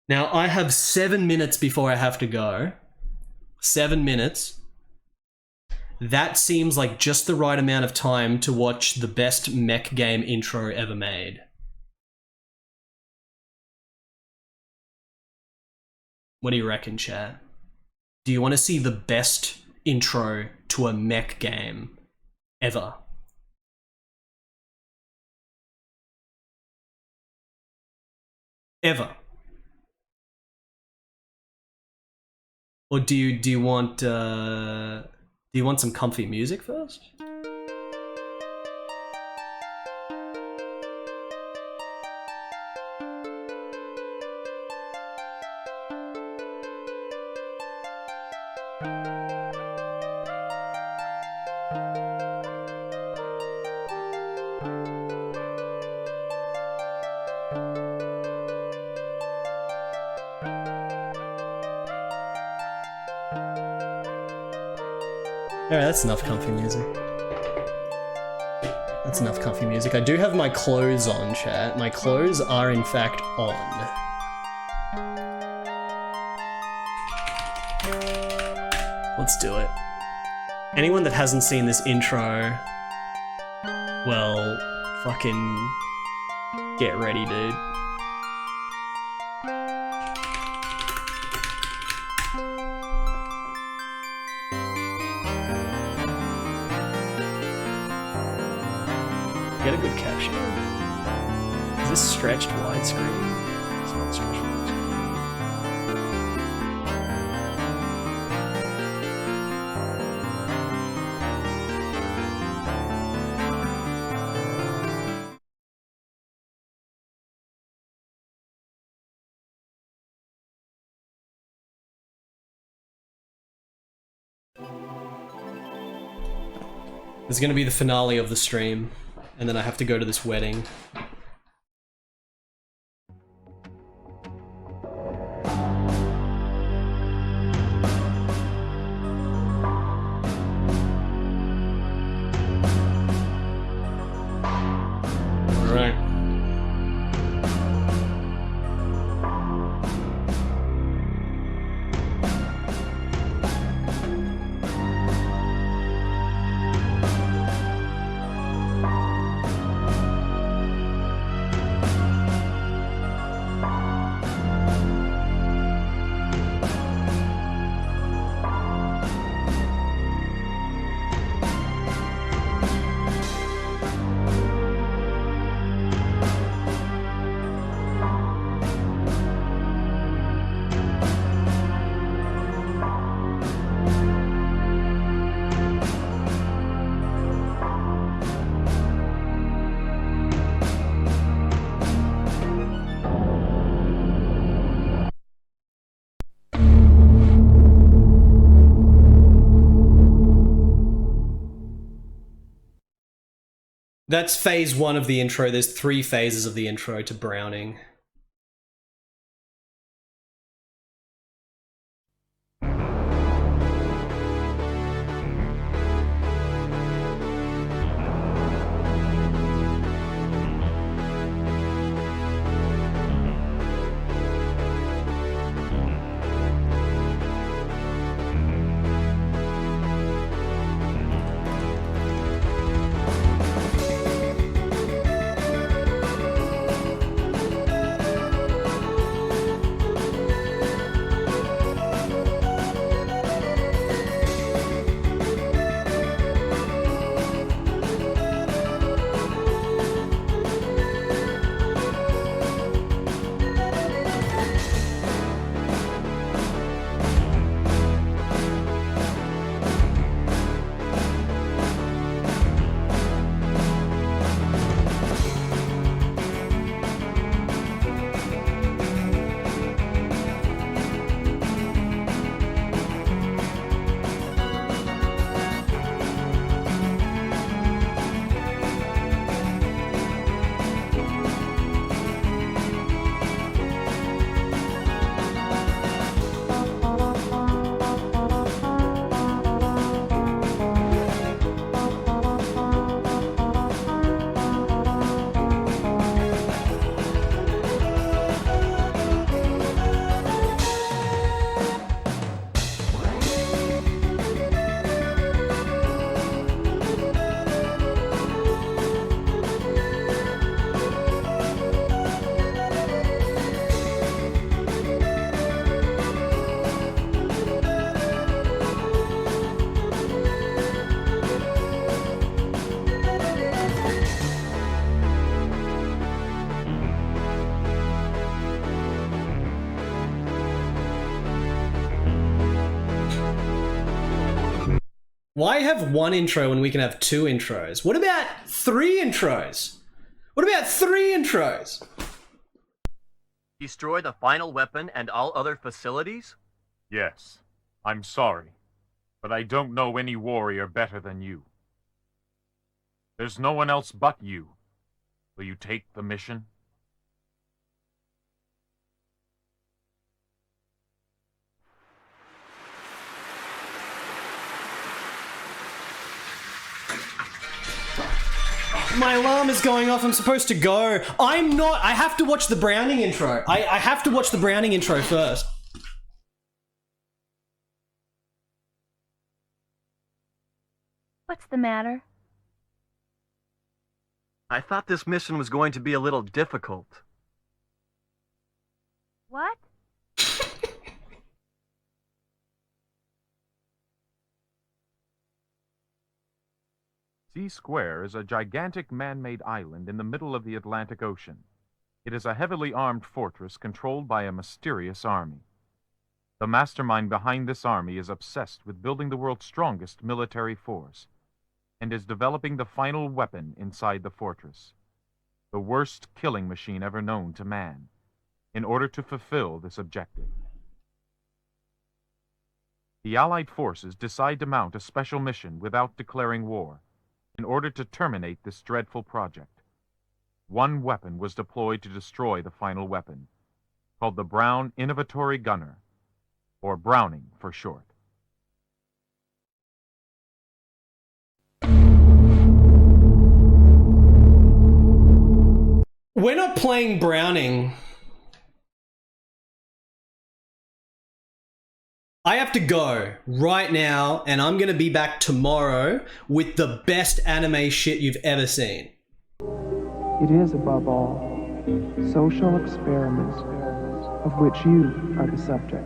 Now, I have 7 minutes before I have to go. 7 minutes. That seems like just the right amount of time to watch the best mech game intro ever made. What do you reckon, chat? Do you want to see the best intro to a mech game ever? Ever? Or do you want some comfy music first? Alright, that's enough comfy music. That's enough comfy music. I do have my clothes on, chat. My clothes are in fact on. Let's do it. Anyone that hasn't seen this intro, well, fucking get ready, dude. Get a good caption. Is this stretched widescreen? It's not stretched widescreen. This is going to be the finale of the stream. And then I have to go to this wedding. Alright. That's phase 1 of the intro. There's 3 phases of the intro to Browning. Why have 1 intro when we can have 2 intros? What about 3 intros? What about 3 intros? Destroy the final weapon and all other facilities? Yes. I'm sorry, but I don't know any warrior better than you. There's no one else but you. Will you take the mission? My alarm is going off. I'm supposed to go. I'm not. I have to watch the Browning intro. I have to watch the Browning intro first. What's the matter? I thought this mission was going to be a little difficult. What? Sea Square is a gigantic man-made island in the middle of the Atlantic Ocean. It is a heavily armed fortress controlled by a mysterious army. The mastermind behind this army is obsessed with building the world's strongest military force and is developing the final weapon inside the fortress, the worst killing machine ever known to man, in order to fulfill this objective. The Allied forces decide to mount a special mission without declaring war, in order to terminate this dreadful project. 1 weapon was deployed to destroy the final weapon, called the Brown Innovatory Gunner, or Browning for short. We're not playing Browning. I have to go right now, and I'm gonna be back tomorrow with the best anime shit you've ever seen. It is, above all, social experiments of which you are the subject.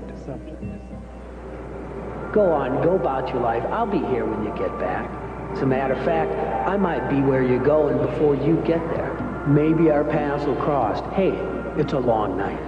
Go on, go about your life. I'll be here when you get back. As a matter of fact, I might be where you're going before you get there. Maybe our paths will cross. Hey, it's a long night.